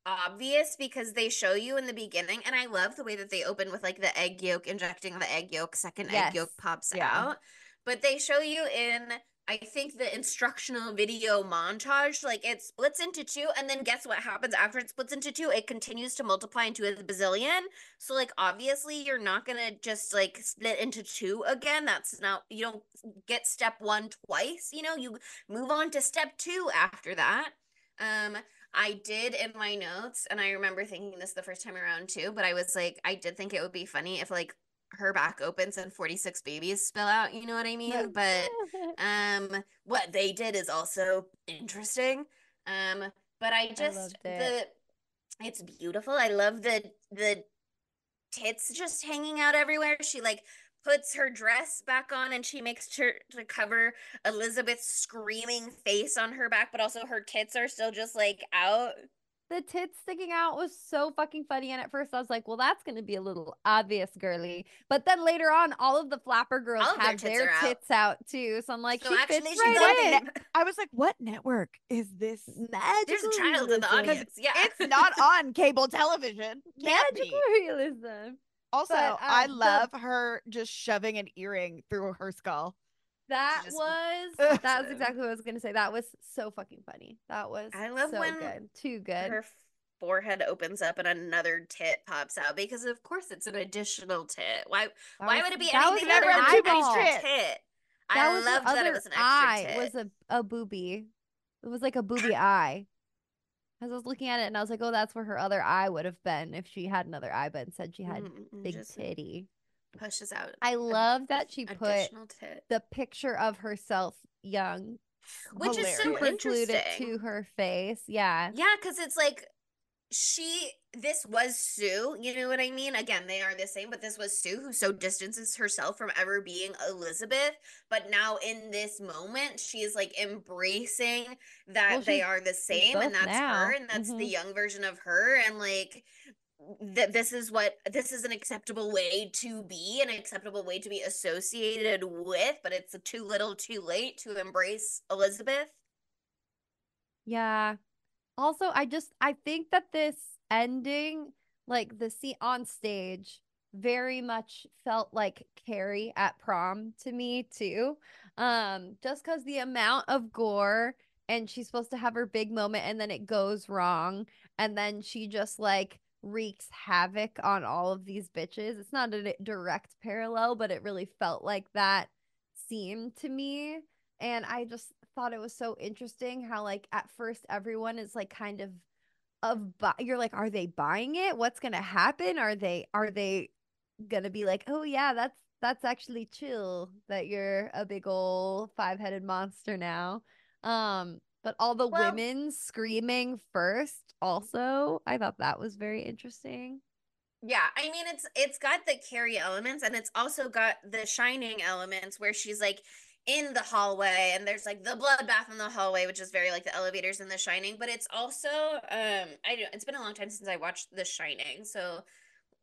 A: obvious because they show you in the beginning, and I love the way that they open with like the egg yolk, injecting the egg yolk, second egg yolk pops out. But they show you in, I think, the instructional video montage, like it splits into two, and then guess what happens after it splits into two? It continues to multiply into a bazillion. So like obviously you're not gonna just like split into two again. That's not, you don't get step one twice, you move on to step two after that. I did in my notes, and I remember thinking this the first time around too, but I was like, I did think it would be funny if like her back opens and 46 babies spill out, you know what I mean? But what they did is also interesting. But I just it's beautiful. I love the tits just hanging out everywhere. She like puts her dress back on and she makes sure to cover Elizabeth's screaming face on her back, but also her tits are still just like out.
C: The tits sticking out was so fucking funny. And at first I was like, well, that's going to be a little obvious, girly. But then later on, all of the flapper girls have their tits out too. So I'm like, she fits right in.
B: I was like, what network is this?
C: Magical
A: There's a child in the audience. Yeah.
B: It's not on cable television.
C: Magical realism.
B: Also, I love her just shoving an earring through her skull.
C: That was exactly what I was gonna say. That was so fucking funny. That was
A: I love
C: so
A: when
C: good. Too good.
A: Her forehead opens up and another tit pops out because of course it's an additional tit. Why would it be anything other than an extra tit? I loved that it was an extra tit.
C: Was a boobie. It was like a boobie eye. As I was looking at it and I was like, oh, that's where her other eye would have been if she had another eye, but instead she had big titty.
A: Pushes out.
C: I love that she put the picture of herself young,
A: which is so interesting,
C: to her face. Yeah,
A: because it's like this was Sue, you know what I mean? Again, they are the same, but this was Sue who so distances herself from ever being Elizabeth. But now in this moment, she is like embracing that they are the same, and that's her, and that's the young version of her, and like that this is an acceptable way to be, an acceptable way to be associated with, but it's too little too late to embrace Elizabeth.
C: Yeah. Also, I think that this ending, like the scene on stage, very much felt like Carrie at prom to me too. Just because the amount of gore, and she's supposed to have her big moment and then it goes wrong, and then she just like wreaks havoc on all of these bitches. It's not a direct parallel, but it really felt like that scene to me. And I just thought it was so interesting how like at first everyone is like kind of you're like, are they buying it? What's gonna happen? Are they gonna be like, oh yeah, that's actually chill that you're a big old five-headed monster now. But all the
A: Well,
C: women screaming first also, I thought that was very interesting.
A: yeah, I mean it's got the Carrie elements and it's also got the Shining elements where she's like in the hallway and there's like the bloodbath in the hallway, which is very like the elevators in The Shining, but it's also it's been a long time since I watched The Shining, so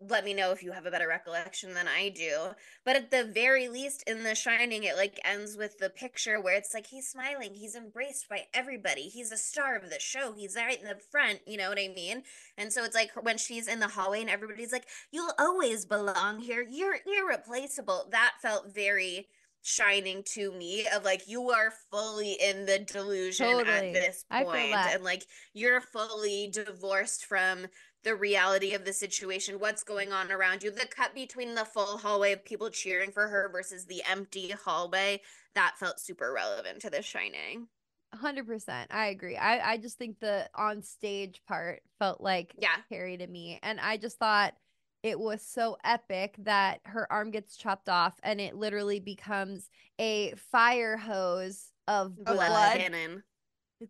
A: let me know if you have a better recollection than I do. But at the very least, in The Shining, it like ends with the picture where it's like he's smiling, he's embraced by everybody, he's a star of the show, he's right in the front. You know what I mean? And so it's like when she's in the hallway and everybody's like, "You'll always belong here. You're irreplaceable." That felt very Shining to me of like you are fully in the delusion at
C: Totally.
A: this
C: I feel
A: point
C: that.
A: and like you're fully divorced from the reality of the situation, what's going on around you. The cut between the full hallway of people cheering for her versus the empty hallway, that felt super relevant to The Shining.
C: 100%. I agree. I just think the on stage part felt like
A: Yeah.
C: Carrie to me. And I just thought it was so epic that her arm gets chopped off and it literally becomes a fire hose of
B: Of
A: Blood
C: blood,
B: blood.
A: cannon.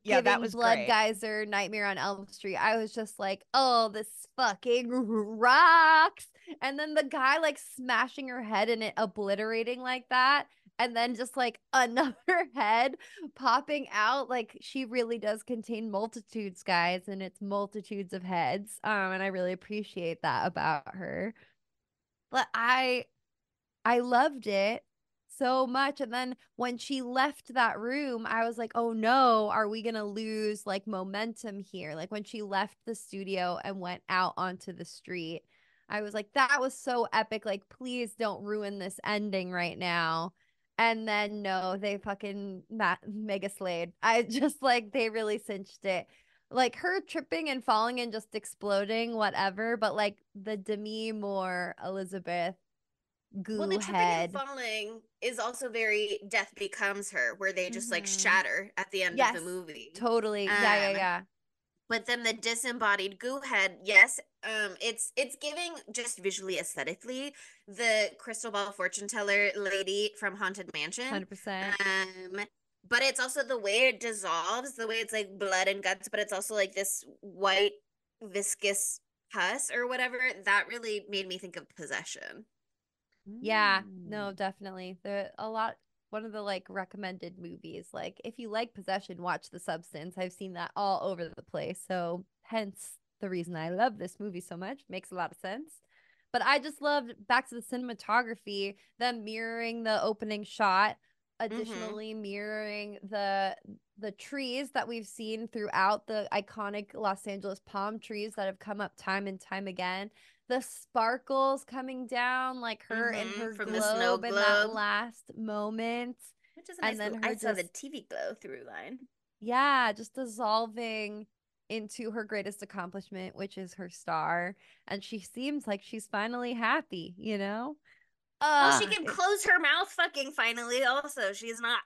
B: Yeah, that
C: giving
B: was
C: blood
B: great.
C: geyser Nightmare on Elm Street. I was just like, oh, this fucking rocks. And then the guy like smashing her head and it obliterating like that. And then just like another head popping out. Like she really does contain multitudes, guys, and it's multitudes of heads. And I really appreciate that about her. But I loved it so much. And then when she left that room, I was like, oh no, are we going to lose like momentum here? Like when she left the studio and went out onto the street, I was like, that was so epic. Like, please don't ruin this ending right now. And then no, they fucking mega slayed. I just like, they really cinched it. Like her tripping and falling and just exploding, whatever. But like the Demi Moore Elizabeth
A: Well,
C: goo
A: the tripping and
C: head.
A: falling is also very Death Becomes Her, where they just like
C: Mm-hmm.
A: shatter at the end of the
C: Yes,
A: movie.
C: totally. Yeah, yeah,
A: Um,
C: yeah.
A: but then the disembodied goo head, yes, it's giving just visually aesthetically the crystal ball fortune teller lady from Haunted Mansion.
C: 100%.
A: Um, but it's also the way it dissolves, the way it's like blood and guts, but it's also like this white viscous pus or whatever. That really made me think of Possession.
C: Yeah,
B: Mm.
C: no, definitely. The a lot one of the like recommended movies. Like if you like Possession, watch The Substance. I've seen that all over the place. So hence the reason I love this movie so much. Makes a lot of sense. But I just loved back to the cinematography, them mirroring the opening shot,
A: Mm-hmm.
C: additionally mirroring the trees that we've seen throughout the iconic Los Angeles palm trees that have come up time and time again, the sparkles coming down like her in
A: Mm-hmm.
C: her
A: From the snow
C: globe in that
A: globe,
C: last moment,
A: which is a
C: and
A: nice
C: then
A: little.
C: her
A: I saw the
C: just,
A: TV glow through line.
C: yeah, just dissolving into her greatest accomplishment, which is her star. And she seems like she's finally happy, you know?
A: Well, she
C: Ah,
A: can close her mouth fucking finally. Also, she's not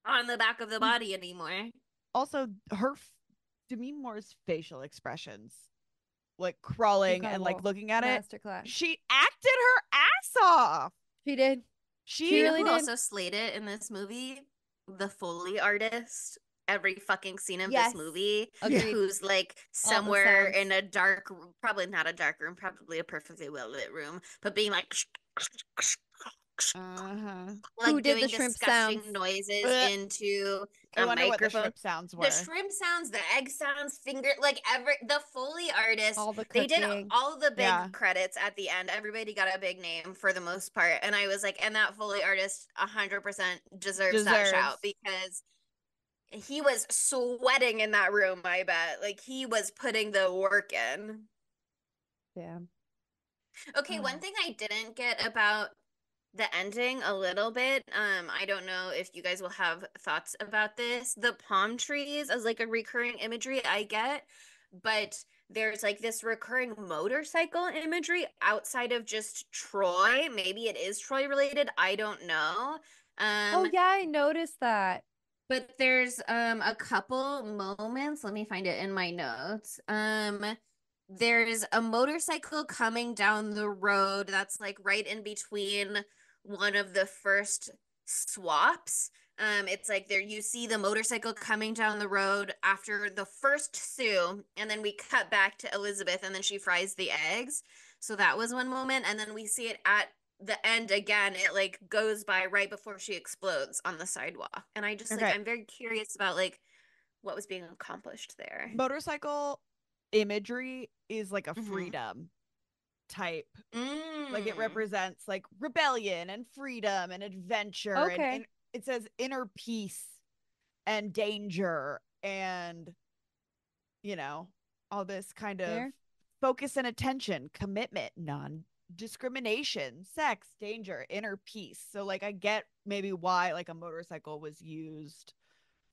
A: on the back of the body anymore.
B: Also, Demi Moore's facial expressions, like crawling and like
C: incredible.
B: looking at it,
C: Masterclass.
B: she acted her ass off.
C: She did. She
A: You
B: She
A: know
C: really
A: who
C: did.
A: also slayed it in this movie? The Foley artist. Every fucking scene of this
C: Yes.
A: movie,
B: Yeah.
C: Agreed.
A: who's like
C: All the
A: somewhere in
C: sounds.
A: a dark, probably not a dark room, probably a perfectly well lit room, but being like,
B: Uh-huh.
C: Who
A: like
C: did the
A: doing
C: shrimp
A: disgusting
C: sounds?
A: noises
B: Ugh.
A: into
B: I
A: a
B: wonder what the
A: microphone.
B: shrimp sounds
A: The
B: were.
A: shrimp sounds, the egg sounds, finger, like the Foley artist,
C: All the
A: they did
C: cooking.
A: all the
B: Yeah.
A: big credits at the end. Everybody got a big name for the most part. And I was like, and that Foley artist 100% deserves that shout
B: Deserves.
A: because he was sweating in that room, I bet. Like he was putting the work in.
C: Yeah.
A: Okay, one thing I didn't get about the ending a little bit, I don't know if you guys will have thoughts about this. The palm trees as like a recurring imagery I get, but there's like this recurring motorcycle imagery outside of just Troy. Maybe it is Troy related. I don't know.
C: Oh
A: Um,
C: yeah, I noticed that.
A: but there's a couple moments. Let me find it in my notes. There's a motorcycle coming down the road that's like right in between one of the first swaps. It's like there you see the motorcycle coming down the road after the first Sue, and then we cut back to Elizabeth, and then she fries the eggs. So that was one moment, and then we see it at the end again. It like goes by right before she explodes on the sidewalk, and I just like
B: Okay.
A: I'm very curious about like what was being accomplished there.
B: Motorcycle imagery is like a
A: Mm-hmm.
B: freedom type. Like it
A: Mm.
B: represents like rebellion and freedom and adventure and
C: Okay.
B: it says inner peace and danger and all this kind of
C: Fair.
B: focus and attention, commitment, non discrimination, sex, danger, inner peace. So like I get maybe why like a motorcycle was used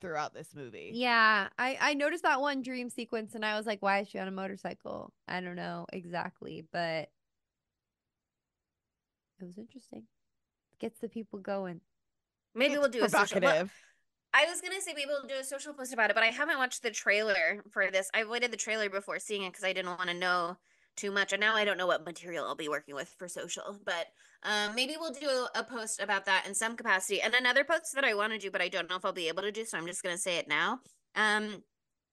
B: throughout this movie.
C: Yeah, I noticed that one dream sequence and I was like, why is she on a motorcycle? I don't know exactly, but it was interesting. Gets the people going.
A: Maybe
B: It's
A: we'll do a social. Well,
B: provocative.
A: I was gonna say maybe we'll do a social post about it, but I haven't watched the trailer for this. I avoided the trailer before seeing it because I didn't want to know too much, and now I don't know what material I'll be working with for social. But maybe we'll do a post about that in some capacity. And another post that I want to do, but I don't know if I'll be able to do, so I'm just gonna say it now. Um,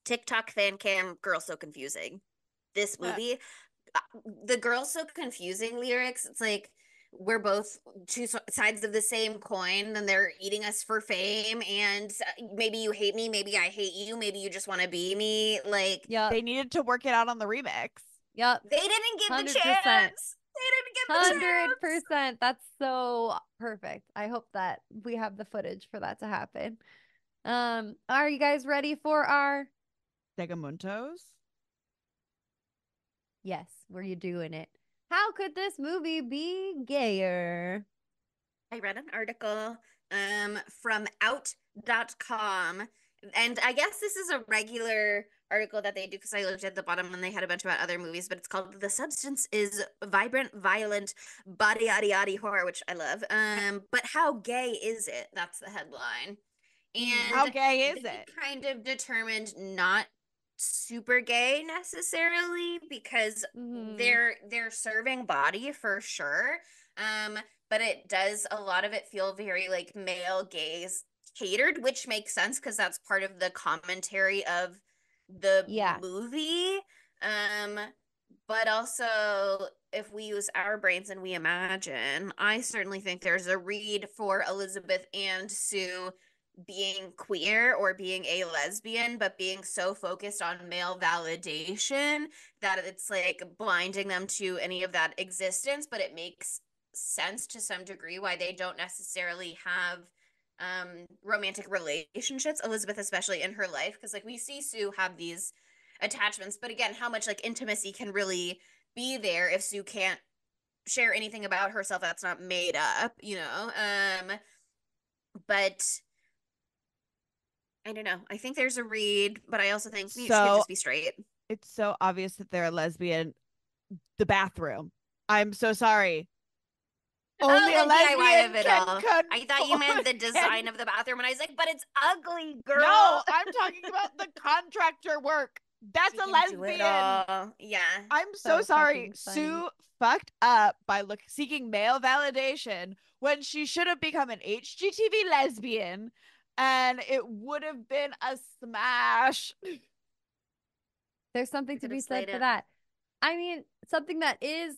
A: TikTok fan cam girl so confusing. This movie, the girl so confusing lyrics. It's like we're both two sides of the same coin, and they're eating us for fame. And maybe you hate me, maybe I hate you, maybe you just want to be me. Like
C: Yep.
B: They needed to work it out on the remix.
C: Yep.
A: they didn't give the
C: 100%.
A: chance. They didn't give the chance.
C: 100%. That's so perfect. I hope that we have the footage for that to happen. Are you guys ready for our
B: Degamuntos.
C: Yes, were you doing it? How could this movie be gayer?
A: I read an article from out.com, and I guess this is a regular article that they do because I looked at the bottom and they had a bunch about other movies, but it's called "The Substance is Vibrant, Violent, Body Yaddy Yaddy Horror," which I love. But how gay is it? That's the headline.
B: How
A: And
B: gay is
A: they
B: it?
A: kind of determined not super gay necessarily because
C: Mm-hmm.
A: they're serving body for sure. Um, but it does a lot of it feel very like male gaze catered, which makes sense because that's part of the commentary of the
C: Yeah.
A: movie. Um, but also if we use our brains and we imagine, I certainly think there's a read for Elizabeth and Sue being queer or being a lesbian, but being so focused on male validation that it's like blinding them to any of that existence. But it makes sense to some degree why they don't necessarily have romantic relationships, Elizabeth especially in her life, because like we see Sue have these attachments, but again, how much like intimacy can really be there if Sue can't share anything about herself that's not made up, you know? But I don't know. I think there's a read, but I also think she could
B: So
A: just be straight.
B: it's so obvious that they're a lesbian. The bathroom. I'm so sorry.
A: Oh,
B: Only a
A: the DIY of
B: lesbian
A: it
B: can
A: all. I thought you meant the
B: can
A: design of the bathroom, and I was like, but it's ugly,
B: No,
A: girl.
B: I'm talking about the contractor work. That's
A: She
B: a
A: can do it
B: lesbian.
A: all. Yeah.
B: I'm so
C: So
B: sorry.
C: fucking funny.
B: Sue fucked up by seeking male validation when she should have become an HGTV lesbian and it would have been a smash.
C: There's something
A: You
C: to
A: could
C: be
A: have
C: said
A: slayed
C: for
A: it.
C: that. I mean, something that is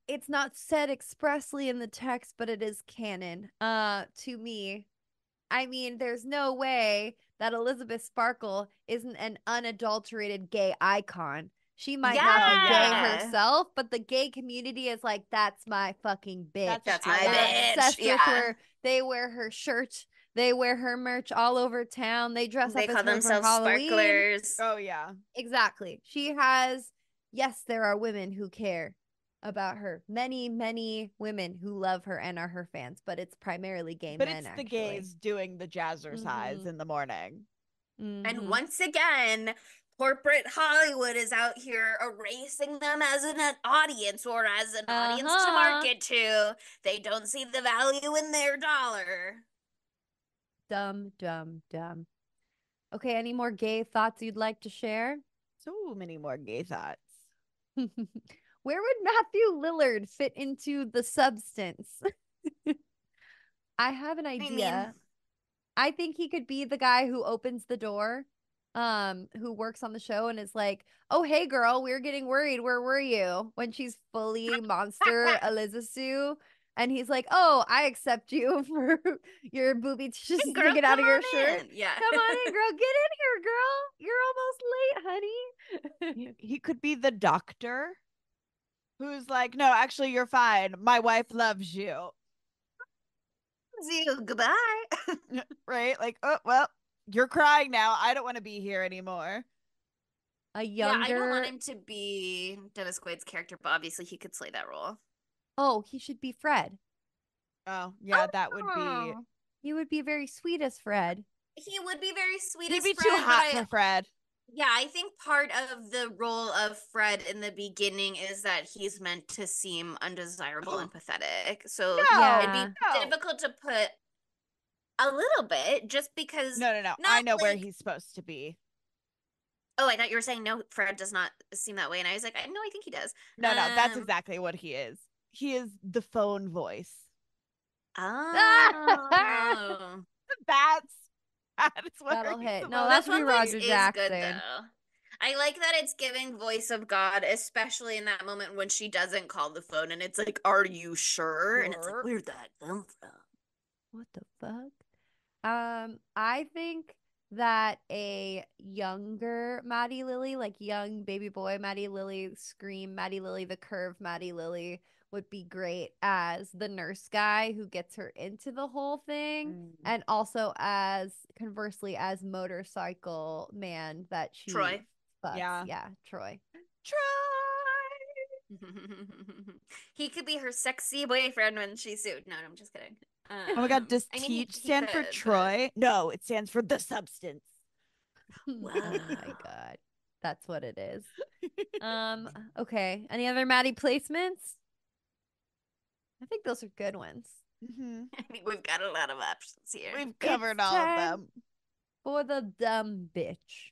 C: it's not said expressly in the text, but it is canon. To me, I mean, there's no way that Elizabeth Sparkle isn't an unadulterated gay icon. She might not
B: Oh
C: be gay
B: yeah.
A: Yeah.
C: herself, but the gay community is like, that's my fucking
B: That's
C: bitch.
A: That's my
C: They're
B: ally.
A: bitch.
C: obsessed with
A: Yeah.
C: her. They wear her shirt. They wear her merch all over town. They dress
A: They
C: up as
A: call
C: her for
A: themselves
C: Halloween.
A: sparklers.
B: Oh yeah.
C: Exactly. She has, yes, there are women who care. about her. Many, many women who love her and are her fans, but it's primarily gay
B: But
C: men,
B: it's the
C: actually.
B: gays doing the jazzercise in the morning.
A: And
C: Mm-hmm.
A: once again, corporate Hollywood is out here erasing them as an audience or as an audience to
C: Uh-huh.
A: market to. They don't see the value in their dollar.
C: Dumb, dumb, dumb. Okay, any more gay thoughts you'd like to share?
B: So many more gay thoughts.
C: Where would Matthew Lillard fit into the substance? I have an
A: I mean,
C: idea. I think he could be the guy who opens the door, who works on the show and is like, "Oh, hey girl, we're getting worried. Where were you?" When she's fully monster Elizasu. And he's like, "Oh, I accept you for your booby just
A: hey girl,
C: sticking out
A: come
C: of your
A: on
C: shirt.
A: in. Yeah.
C: Come on in, girl. Get in here, girl. You're almost late, honey."
B: He could be the doctor who's like, no, actually, you're fine. My wife loves you.
A: See you. Goodbye.
B: Right? Like, oh, well, you're crying now. I don't want to be here anymore.
C: A
A: Yeah, I don't want
C: younger.
A: him to be Dennis Quaid's character, but obviously he could slay that role.
C: Oh, he should be Fred.
B: Oh, yeah, that would be.
A: Oh.
C: He would be very sweet as Fred.
A: He would be very sweet
B: He'd
A: as
B: be too
A: Fred, but
B: hot for Fred.
A: I think part of the role of Fred in the beginning is that he's meant to seem undesirable and pathetic. So it'd
B: No,
A: be
C: Yeah.
B: no,
A: difficult to put a little bit just because
B: no. I
A: not
B: know where
A: like,
B: he's supposed to be.
A: oh, I thought you were saying no, Fred does not seem that way. And I was like, I know, I think he does.
B: No, that's exactly what he is. He is the phone voice.
A: Oh.
B: That's that is what
C: That'll
B: he's
C: hit. No,
B: supposed
C: that
A: The
C: should
B: to
C: be
A: phone voice
C: Roger
B: be.
A: is good
C: Jackson.
A: though. I like that it's giving voice of God, especially in that moment when she doesn't call the phone and it's like, are you sure? And it's like,
B: Sure.
A: where'd that come from?
C: What the fuck? I think that a younger Maddie Lily, like young baby boy Maddie Lily, scream Maddie Lily, the curve Maddie Lily, would be great as the nurse guy who gets her into the whole thing,
B: Mm.
C: and also as conversely as motorcycle man that she
A: Troy.
C: fucks.
B: Yeah.
C: Yeah, Troy.
B: Try.
A: He could be her sexy boyfriend when she's sued. No, I'm just kidding.
B: Oh my god, does
A: I mean,
B: teach
A: he
B: stand for
A: could, but
B: Troy? No, it stands for the substance.
C: Oh my
A: whoa.
C: god. That's what it is. Okay. Any other Maddie placements? I think those are good ones.
B: Mm-hmm.
A: I think we've got a lot of options here.
B: We've
C: It's
B: covered all of
C: time
B: them.
C: for the dumb bitch.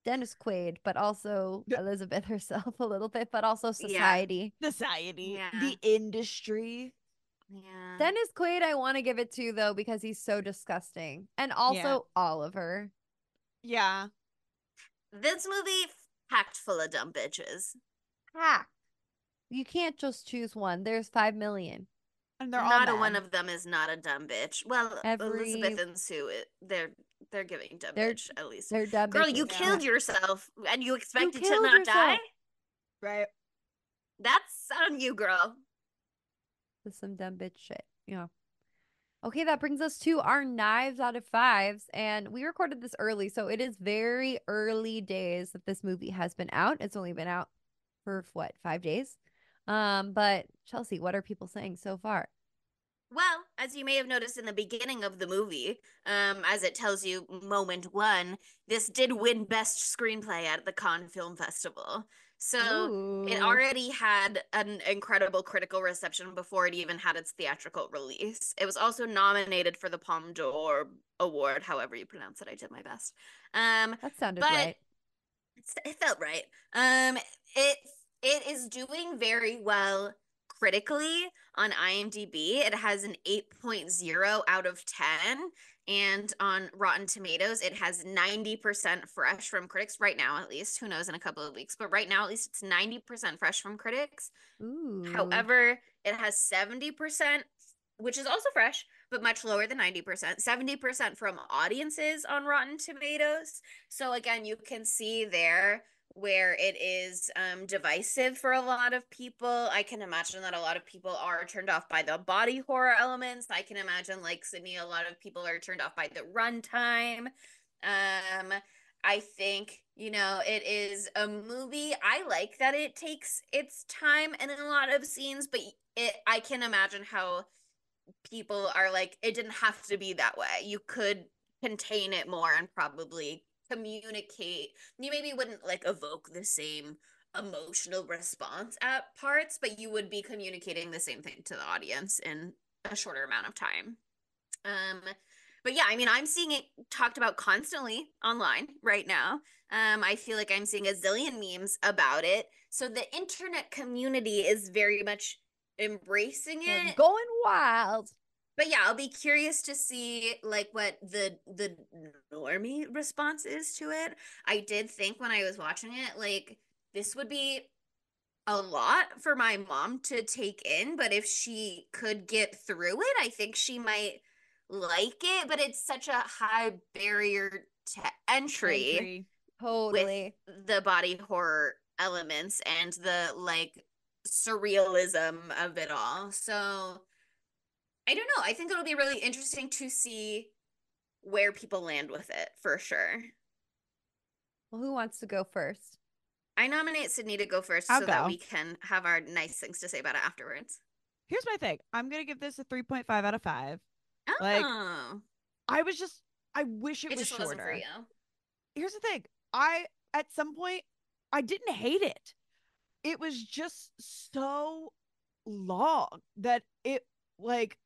C: Dennis Quaid, but also Elizabeth herself a little bit, but also
A: Yeah.
C: society.
B: Society,
A: Yeah.
B: the industry.
A: Yeah.
C: Dennis Quaid, I want to give it to though because he's so disgusting, and also
B: Yeah.
C: Oliver.
B: Yeah.
A: This movie packed full of dumb bitches.
C: Ha! You can't just choose one. There's 5 million.
B: And they're all
A: Not a
B: men.
A: one of them is not a dumb bitch. Well, Elizabeth
C: Every
A: and Sue, they're giving dumb
C: they're
A: bitch at least.
C: they're dumb
A: Girl, you
C: bitches.
B: Yeah.
A: killed yourself and you
C: You
A: expected to
C: killed
A: not die?
C: yourself.
B: Right.
A: That's on you, girl.
C: With some dumb bitch shit. Yeah. Okay, that brings us to our knives out of fives. And we recorded this early, so it is very early days that this movie has been out. It's only been out for what, 5 days? But Chelsea, what are people saying so far?
A: Well, as you may have noticed in the beginning of the movie, as it tells you moment one, this did win Best Screenplay at the Cannes Film Festival. So it
C: Ooh.
A: already had an incredible critical reception before it even had its theatrical release. It was also nominated for the Palme d'Or award, however you pronounce it. I did my best.
C: That sounded
A: But
C: right.
A: it felt right. It it is doing very well critically on IMDb. It has an 8.0 out of 10, and on Rotten Tomatoes, it has 90% fresh from critics right now, at least. Who knows in a couple of weeks, but right now, at least it's 90% fresh from critics.
C: Ooh.
A: However, it has 70%, which is also fresh, but much lower than 90%, 70% from audiences on Rotten Tomatoes. So again, you can see there where it is divisive for a lot of people. I can imagine that a lot of people are turned off by the body horror elements. I can imagine, like Sydney, a lot of people are turned off by the runtime. I think, it is a movie. I like that it takes its time in a lot of scenes, but I can imagine how people are like, it didn't have to be that way. You could contain it more and probably communicate. You maybe wouldn't like evoke the same emotional response at parts, but you would be communicating the same thing to the audience in a shorter amount of time. Um, but yeah, I mean, I'm seeing it talked about constantly online right now. I feel like I'm seeing a zillion memes about it. So the internet community is very much embracing
C: They're
A: it.
C: going wild.
A: But yeah, I'll be curious to see like what the normie response is to it. I did think when I was watching it, like this would be a lot for my mom to take in, but if she could get through it, I think she might like it, but it's such a high barrier to entry
B: Entry.
A: with
C: Totally.
A: the body horror elements and the like surrealism of it all. So I don't know. I think it'll be really interesting to see where people land with it for sure.
C: Well, who wants to go first?
A: I nominate Sydney to go first
B: I'll
A: so that
B: go.
A: we can have our nice things to say about it afterwards.
B: Here's my thing. I'm gonna give this a 3.5 out of 5. Like,
A: Oh,
B: I wish it
A: it
B: was
A: just wasn't for
B: shorter.
A: you.
B: Here's the thing. I at some point I didn't hate it. It was just so long that it like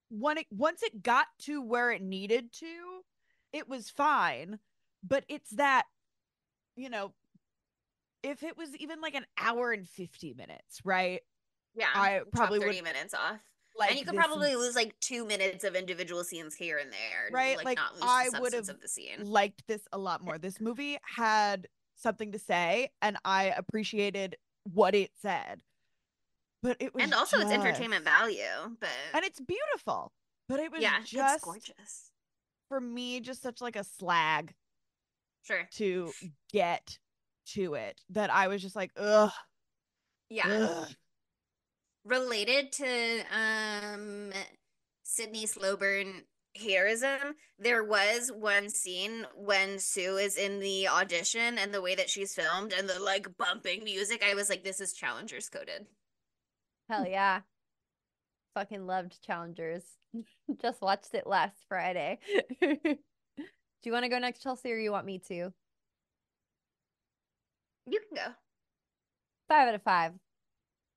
B: once it got to where it needed to, it was fine. But it's that, you know, if it was even like an hour and 50 minutes, right?
A: Yeah,
B: I
A: chop
B: probably would
A: 30 minutes off. And you
B: like
A: could
B: this,
A: probably lose like 2 minutes of individual scenes here and there,
B: right?
A: like
B: Like
A: not lose the
B: I would
A: substance
B: have
A: of the scene.
B: liked this a lot more. This movie had something to say and I appreciated what it said. But it
A: And
B: was
A: also it's
B: just,
A: entertainment value, but
B: and it's beautiful. But it was
A: yeah, it's
B: just
A: gorgeous.
B: for me just such like a slag
A: Sure.
B: to get to it that I was just like, ugh,
A: Yeah.
B: ugh.
A: Related to Sydney Slowburn haterism, there was one scene when Sue is in the audition and the way that she's filmed and the like bumping music, I was like, this is Challengers coded.
C: Hell yeah. Fucking loved Challengers. Just watched it last Friday. Do you want to go next, Chelsea, or you want me to?
A: You can go.
C: 5 out of 5.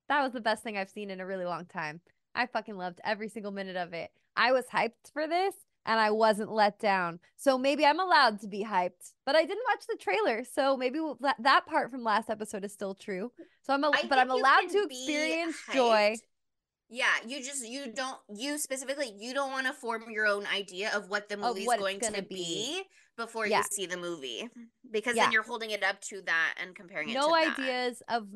C: That was the best thing I've seen in a really long time. I fucking loved every single minute of it. I was hyped for this and I wasn't let down. So maybe I'm allowed to be hyped, but I didn't watch the trailer. So maybe that part from last episode is still true. So
A: I
C: but I'm
A: think you
C: allowed to
A: can be
C: experience joy
A: hyped. Yeah, you don't want to form your own idea of what the
C: of
A: movie's
C: what it's
A: going
C: going to
A: to
C: be.
A: be before you
C: Yeah.
A: see the movie because then
C: Yeah.
A: you're holding it up to that and comparing it to
C: No
A: that.
C: ideas of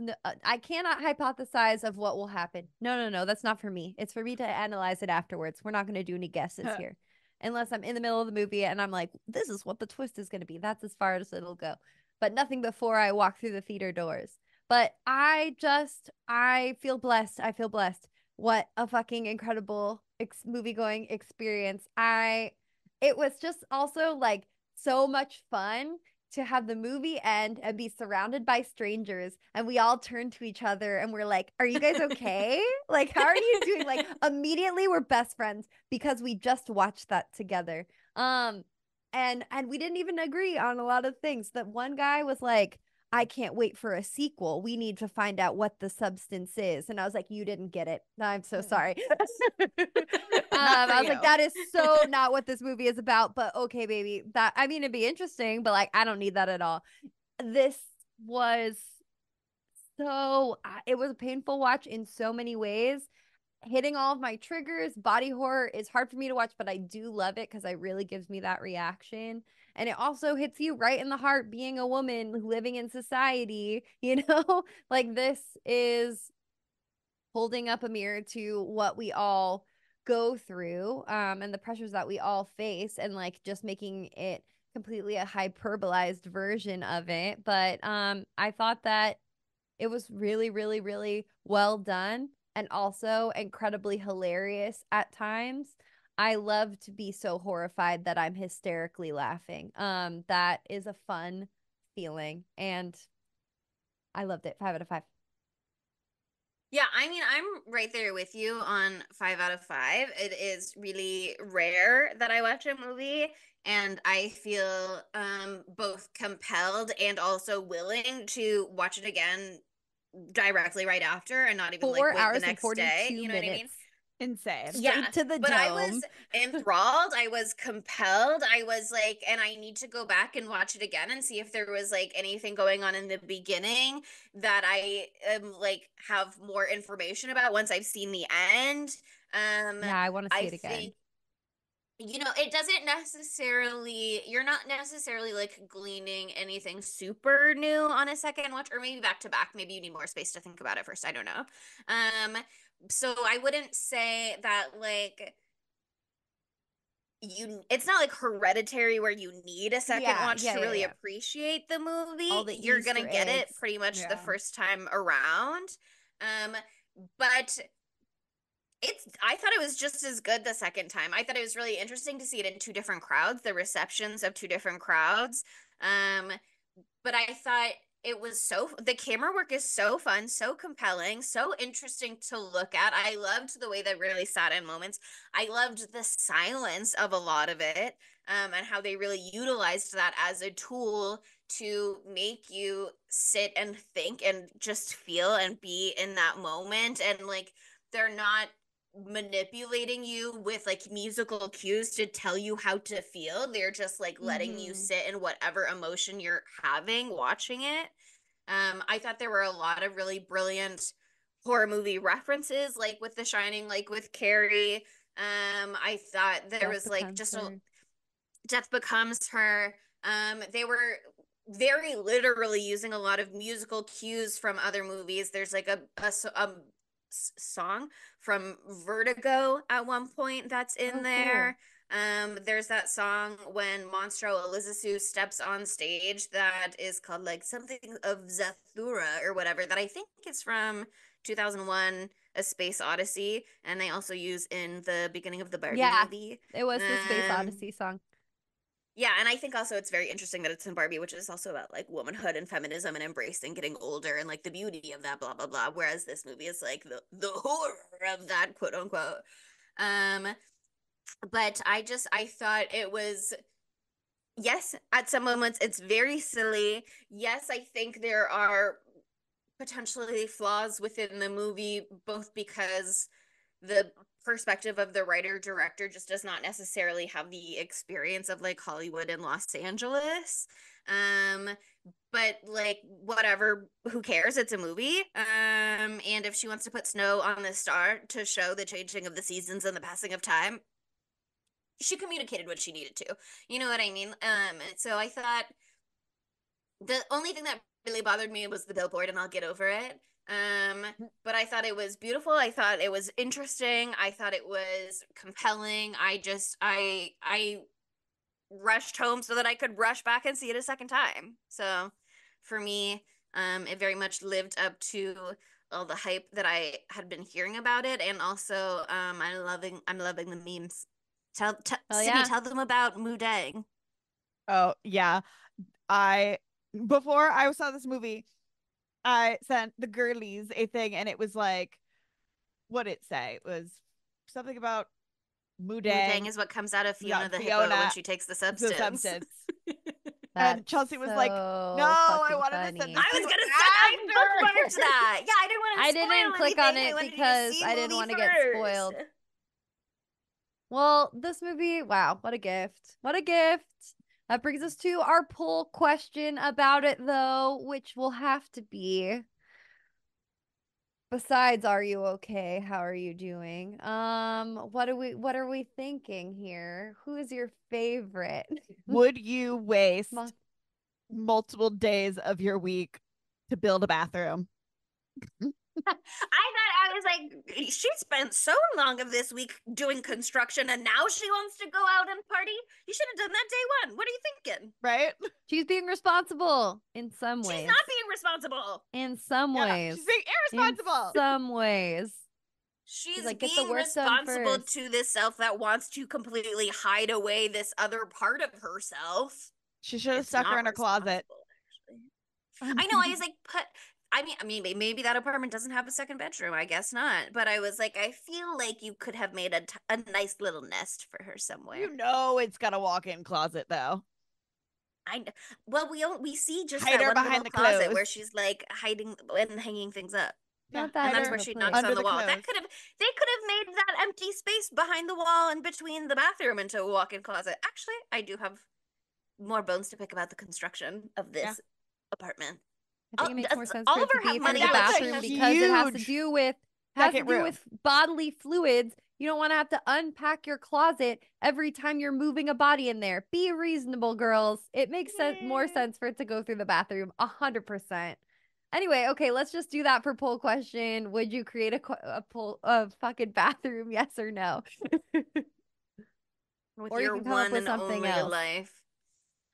C: I cannot hypothesize of what will happen. No, no, no, that's not for me. It's for me to analyze it afterwards. We're not going to do any guesses here. Unless I'm in the middle of the movie and I'm like, this is what the twist is going to be. That's as far as it'll go. But nothing before I walk through the theater doors. But I feel blessed. I feel blessed. What a fucking incredible movie going experience. It was just also like so much fun to have the movie end and be surrounded by strangers and we all turn to each other and we're like, are you guys okay? Like, how are you doing? Like, immediately we're best friends because we just watched that together. And we didn't even agree on a lot of things. That one guy was like, I can't wait for a sequel. We need to find out what the substance is. And I was like, you didn't get it. I'm so sorry.
B: Not for
C: I was like,
B: you.
C: that is so not what this movie is about. But okay, baby. I mean, it'd be interesting, but like, I don't need that at all. This was it was a painful watch in so many ways, hitting all of my triggers. Body horror is hard for me to watch, but I do love it because it really gives me that reaction. And it also hits you right in the heart being a woman living in society, like this is holding up a mirror to what we all go through, and the pressures that we all face, and like just making it completely a hyperbolized version of it. But I thought that it was really, really, really well done and also incredibly hilarious at times. I love to be so horrified that I'm hysterically laughing. That is a fun feeling, and I loved it. 5 out of 5.
A: Yeah, I mean, I'm right there with you on 5 out of 5. It is really rare that I watch a movie and I feel both compelled and also willing to watch it again directly right after and not even like
C: Four
A: wait the
C: hours and
A: next day.
C: 42
A: You know what I mean?
C: minutes.
B: Insane.
A: Yeah,
C: Straight to the
A: but I was
C: dome.
A: enthralled. I was compelled. I was like, and I need to go back and watch it again and see if there was like anything going on in the beginning that I like have more information about once I've seen the end.
C: Yeah, I want to see
A: I
C: it again.
A: think it doesn't necessarily, you're not necessarily like gleaning anything super new on a second watch, or maybe back to back. Maybe you need more space to think about it first. I don't know. So I wouldn't say that like it's not like Hereditary where you need a second
C: Yeah,
A: watch
C: yeah,
A: to
C: yeah,
A: really
C: yeah.
A: appreciate the
C: All
A: movie.
C: the
A: You're gonna
C: Easter
A: get it
C: eggs.
A: pretty much the
B: Yeah.
A: first time around. Um, but I thought it was just as good the second time. I thought it was really interesting to see it in two different crowds, the receptions of two different crowds. Um, but I thought the camera work is so fun, so compelling, so interesting to look at. I loved the way that really sat in moments. I loved the silence of a lot of it, and how they really utilized that as a tool to make you sit and think and just feel and be in that moment. And like they're not manipulating you with like musical cues to tell you how to feel. They're just like letting you
C: Mm-hmm.
A: sit in whatever emotion you're having watching it. I thought there were a lot of really brilliant horror movie references, like with The Shining, like with Carrie. I thought there
C: Death
A: was like
C: becomes
A: just a
C: her.
A: Death Becomes Her. They were very literally using a lot of musical cues from other movies. There's like a song from Vertigo at one point that's in
C: Oh, cool.
A: there. There's that song when Monstro Elizasu steps on stage that is called like something of Zathura or whatever that I think is from 2001 A Space Odyssey, and they also use in the beginning of the Barbie
C: Yeah,
A: movie.
C: it was the Space
A: Um,
C: Odyssey song.
A: yeah, and I think also it's very interesting that it's in Barbie, which is also about like womanhood and feminism and embracing getting older and like the beauty of that, blah blah blah. Whereas this movie is like the horror of that, quote unquote. Um, but I thought it was, yes, at some moments it's very silly. Yes, I think there are potentially flaws within the movie, both because the perspective of the writer director just does not necessarily have the experience of like Hollywood and Los Angeles. Um, but like whatever, who cares? It's a movie. And if she wants to put snow on the star to show the changing of the seasons and the passing of time, she communicated what she needed to. You know what I mean? So I thought the only thing that really bothered me was the billboard, and I'll get over it. But I thought it was beautiful. I thought it was interesting. I thought it was compelling. I rushed home so that I could rush back and see it a second time. So for me, it very much lived up to all the hype that I had been hearing about it, and also I'm loving the memes.
C: Oh
A: Sydney,
C: yeah.
A: tell them about Mudang.
B: Oh, yeah. I Before I saw this movie, I sent the girlies a thing and it was like, what did it say? It was something about
A: Mudang
B: Mudang,
A: is what comes out of Fiona
B: not
A: the hippo when
B: Fiona,
A: she takes the
B: the
A: substance.
B: substance. And
C: That's
B: Chelsea was like, no,
C: so
B: I
C: fucking
B: wanted to send this
C: funny.
A: I
B: to
A: was
B: you
A: gonna send. I bookmarked
B: after.
A: that. Yeah, I didn't want to
C: I didn't
A: spoil
C: click on
A: anything. I
C: it
A: wanted you to
C: because
A: see
C: I didn't
A: movie
C: want to get
A: first.
C: spoiled. Well, this movie, wow, what a gift. What a gift. That brings us to our poll question about it though, which will have to be, besides are you okay? How are you doing? What are we thinking here? Who is your favorite?
B: Would you
C: Mon-
B: waste multiple days of your week to build a bathroom?
A: I thought, I was like, she spent so long of this week doing construction, and now she wants to go out and party. You should have done that day one. What are you thinking?
B: Right?
C: She's being responsible in some
A: She's
C: ways.
A: not being responsible.
C: In some
B: Yeah,
C: ways.
B: she's being
C: In
B: irresponsible.
C: some ways.
A: She's
C: like, get the
A: being
C: work done
A: responsible
C: first.
A: to this self that wants to completely hide away this other part of herself.
B: She should have
A: It's
B: stuck her
A: not
B: in her closet.
A: responsible, actually. I know. I was like, I mean, maybe that apartment doesn't have a second bedroom. I guess not. But I was like, I feel like you could have made a nice little nest for her somewhere.
B: You know it's got a walk-in closet though.
A: Well, we see just
B: Hide
A: that
B: her
A: one little
B: behind the
A: closet where
B: clothes.
A: she's like hiding and hanging things up.
B: Yeah,
C: Not that
A: And
B: hide
A: that's
C: big
B: her
A: where
C: of a
A: she
C: place.
A: knocks on
B: under
A: the
B: the
A: wall.
B: clothes.
A: They could have made that empty space behind the wall and between the bathroom into a walk-in closet. Actually, I do have more bones to pick about the construction of
B: Yeah.
A: this apartment.
C: I think it makes more
A: Does
C: sense for it
A: Oliver
C: to be
A: have
C: through
A: money?
C: the
B: that was a
C: bathroom because it has to
B: huge
C: do with
B: second room.
C: bodily fluids. You don't want to have to unpack your closet every time you're moving a body in there. Be reasonable, girls. It makes more sense for it to go through the bathroom. 100%. Anyway, okay, let's just do that for poll question. Would you create a fucking bathroom? Yes or no?
A: With
C: Or you
A: your
C: can come up
A: one
C: with
A: and
C: something
A: only
C: else.
A: life.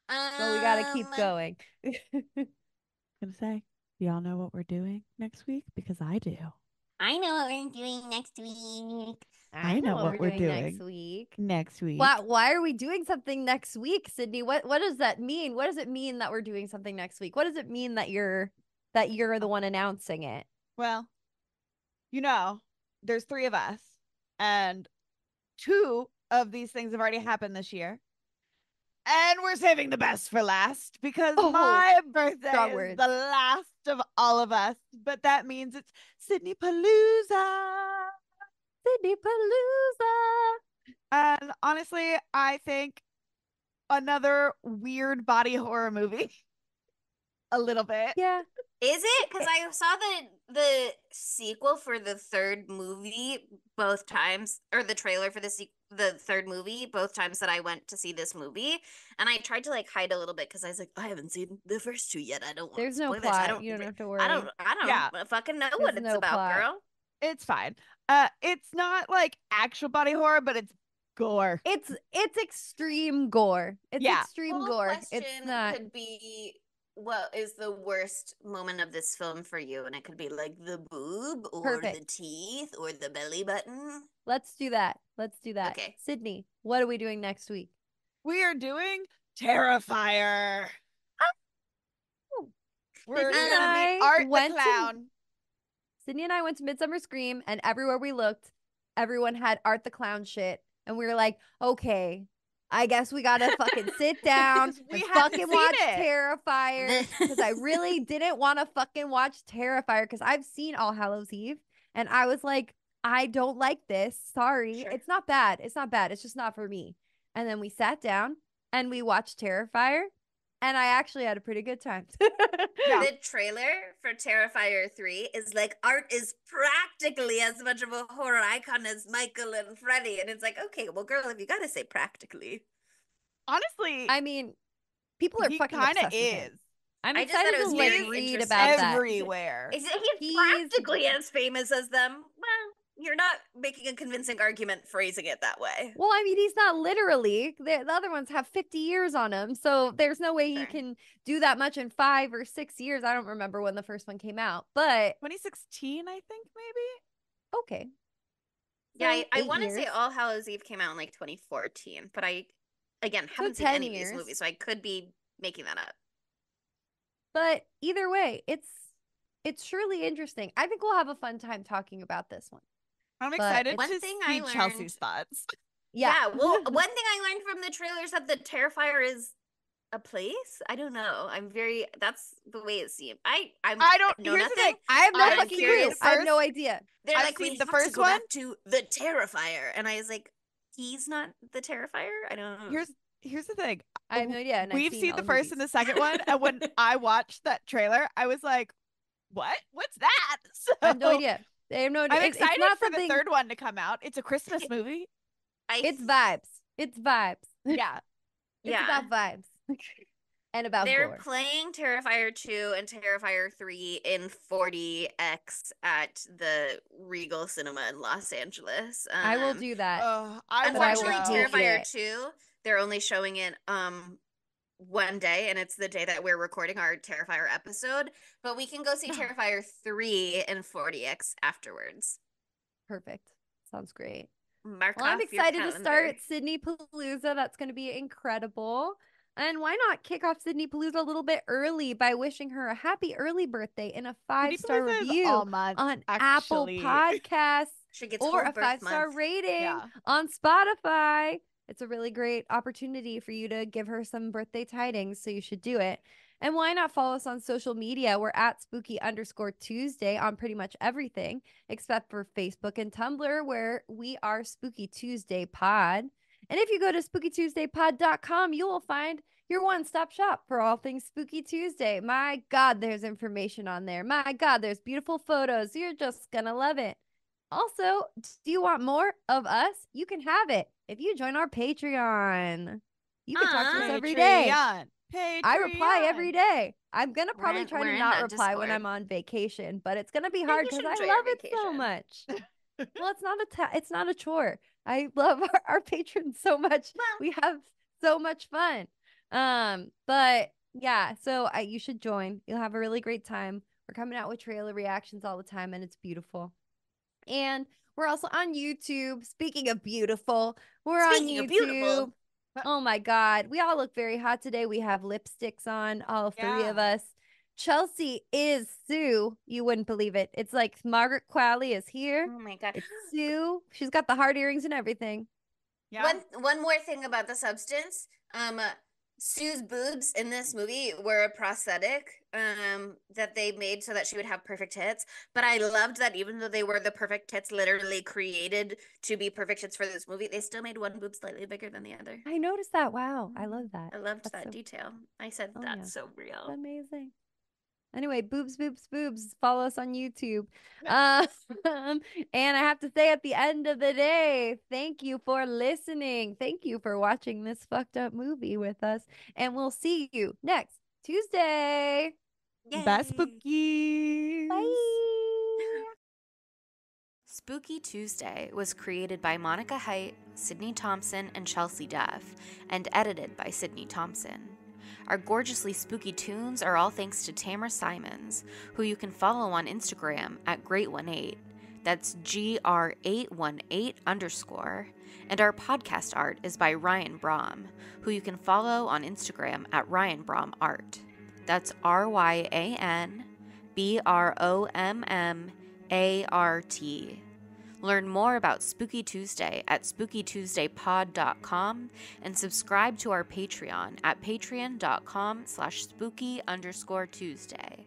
C: But we gotta keep going.
B: Gonna say, y'all know what we're doing next week? Because I do.
A: I know what we're doing next week.
C: I know what we're doing next week.
B: Next week.
C: Why are we doing something next week, Sydney? What does that mean? What does it mean that we're doing something next week? What does it mean that you're the one announcing it?
B: Well, you know, there's 3 of us, and 2 of these things have already happened this year. And we're saving the best for last because my birthday
C: strong
B: is
C: words.
B: the last of all of us. But that means it's Sydney Palooza.
C: Sydney Palooza.
B: And honestly, I think another weird body horror movie. A little bit.
C: Yeah.
A: Is it? Because I saw the sequel for the third movie both times, or the trailer for the third movie both times that I went to see this movie, and I tried to like hide a little bit because I was like, I haven't seen the first 2 yet. I don't want
C: There's no
A: spoilers.
C: plot. You don't have to worry.
A: I don't
B: Yeah.
A: fucking know
C: There's
A: what it's
C: no
A: about,
C: plot.
A: girl.
B: It's fine. It's not like actual body horror, but it's gore.
C: It's extreme gore. It's
B: Yeah.
C: extreme
A: Poll
C: gore.
A: question
C: It's not.
A: could be, what is the worst moment of this film for you? And it could be like the boob or the
C: Perfect.
A: teeth or the belly button.
C: Let's do that. Let's do that.
A: Okay.
C: Sydney, what are we doing next week?
B: We are doing Terrifier. We're
C: Sydney and
B: gonna meet
C: I
B: Art the
C: went to-
B: Clown.
C: Sydney and I went to Midsummer Scream, and everywhere we looked, everyone had Art the Clown shit. And we were like, okay, I guess we gotta fucking sit down
B: We
C: and
B: haven't
C: fucking
B: seen
C: watch
B: it.
C: Terrifier. Because I really didn't want to fucking watch Terrifier because I've seen All Hallows Eve. And I was like, I don't like this. Sorry.
A: Sure.
C: It's not bad. It's not bad. It's just not for me. And then we sat down and we watched Terrifier. And I actually had a pretty good time.
B: Yeah.
A: The trailer for Terrifier 3 is like, Art is practically as much of a horror icon as Michael and Freddy. And it's like, okay, well, girl, if you gotta say practically.
B: Honestly,
C: I mean, people are
B: he
C: fucking
B: kind of
C: obsessed with him.
B: is.
C: I'm
A: I just thought
C: excited
A: it was
C: to
A: very
C: like read
A: interesting.
C: about that.
B: Everywhere.
A: He's
C: He's-
A: practically as famous as them. Well, you're not making a convincing argument phrasing it that way.
C: Well, I mean, he's not literally. The other ones have 50 years on him, so there's no way he
A: Sure.
C: can do that much in 5 or 6 years. I don't remember when the first one came out, but
B: 2016, I think, maybe.
C: okay.
A: Yeah,
C: So,
A: I
C: 8
A: want to say
C: years.
A: All Hallows Eve came out in like 2014, but I, again, haven't seen
C: 10
A: any of these
C: years.
A: movies, so I could be making that up.
C: But either way, it's truly interesting. I think we'll have a fun time talking about this one.
B: I'm
C: But
B: excited
A: One
B: to
A: thing
B: see
A: I
B: Chelsea's
A: learned-
B: thoughts.
A: Yeah, well, one thing I learned from the trailer is that the Terrifier is a place. I don't know. That's the way it seemed. I
B: don't
A: know
B: here's
A: nothing.
B: the thing. I have no
A: I'm
B: fucking
A: curious.
B: clue.
C: I have no idea.
A: They're
B: I've
A: like, we
B: seen
A: have
B: the first
A: to go
B: one.
A: back to the Terrifier, and I was like, he's not the Terrifier. I don't know.
B: Here's the thing.
C: I have no idea. And I've
B: We've seen
C: all
B: the first
C: movies.
B: and the second one, and when I watched that trailer, I was like, "What? What's that?" So
C: I have no idea. I have no idea.
B: I'm
C: It's
B: excited
C: not
B: for
C: something.
B: the third one to come out. It's a Christmas movie.
C: It's vibes. It's vibes.
B: Yeah.
C: It's
A: Yeah.
C: about vibes and about
A: They're
C: gore.
A: playing Terrifier 2 and Terrifier 3 in 40X at the Regal Cinema in Los Angeles.
C: I will do that.
B: I
C: But I
A: Unfortunately,
C: will
B: want to.
C: hate
A: Terrifier
C: it.
A: 2, they're only showing it one day, and it's the day that we're recording our Terrifier episode. But we can go see Terrifier 3 in 40X afterwards.
C: Perfect. Sounds great.
A: Mark
C: Well, I'm
A: off your
C: excited to
A: calendar.
C: start Sydney Palooza. That's going to be incredible. And why not kick off Sydney Palooza a little bit early by wishing her a happy early birthday and a 5-star
B: Palooza is
C: review
B: all month,
C: on Apple
B: actually.
C: Podcasts
A: She gets
C: or
A: whole
C: a
A: birth
C: 5-star
A: month.
C: rating
B: Yeah.
C: on Spotify. It's a really great opportunity for you to give her some birthday tidings, so you should do it. And why not follow us on social media? We're at spooky_Tuesday on pretty much everything except for Facebook and Tumblr, where we are Spooky Tuesday Pod. And if you go to spookytuesdaypod.com, you will find your one-stop shop for all things Spooky Tuesday. My God, there's information on there. My God, there's beautiful photos. You're just gonna love it. Also, do you want more of us? You can have it if you join our Patreon. You can talk to us every day.
B: Patreon.
C: I reply every day. I'm gonna probably try
A: we're
C: to
A: in
C: not
A: that
C: reply when
A: Discord.
C: I'm on vacation, but it's gonna be hard
A: you
C: because
A: should
C: I
A: enjoy
C: love
A: your
C: it so
A: vacation.
C: much. Well, it's not a chore. I love our patrons so much.
A: Well,
C: We have so much fun. But yeah, so you should join. You'll have a really great time. We're coming out with trailer reactions all the time, and it's beautiful. And we're also on YouTube. Speaking of beautiful, we're on
A: speaking
C: YouTube.
A: of beautiful,
C: Oh my God. We all look very hot today. We have lipsticks on, all three of us. Chelsea is Sue. You wouldn't believe it. It's like Margaret Qualley is here.
A: oh my God.
C: It's Sue. She's got the heart earrings and everything.
B: Yeah.
A: One more thing about the substance. Sue's boobs in this movie were a prosthetic that they made so that she would have perfect tits. But I loved that even though they were the perfect tits literally created to be perfect tits for this movie, they still made one boob slightly bigger than the other.
C: I noticed that. Wow. I love that.
A: I loved
C: That's
A: that
C: so,
A: detail. I said
C: oh,
A: that's
C: yeah.
A: so real.
C: Amazing. Anyway, boobs, boobs, boobs. Follow us on YouTube. And I have to say at the end of the day, thank you for listening. Thank you for watching this fucked up movie with us. And we'll see you next Tuesday.
A: Yay.
B: Bye, spookies.
C: Bye.
A: Spooky Tuesday was created by Monica Height, Sydney Thompson, and Chelsea Duff, and edited by Sydney Thompson. Our gorgeously spooky tunes are all thanks to Tamara Simons, who you can follow on Instagram at Great18. That's GR818_. And our podcast art is by Ryan Brom, who you can follow on Instagram at Ryan Brom Art. That's RyanBrommArt. Learn more about Spooky Tuesday at spookytuesdaypod.com and subscribe to our Patreon at patreon.com/spooky_Tuesday.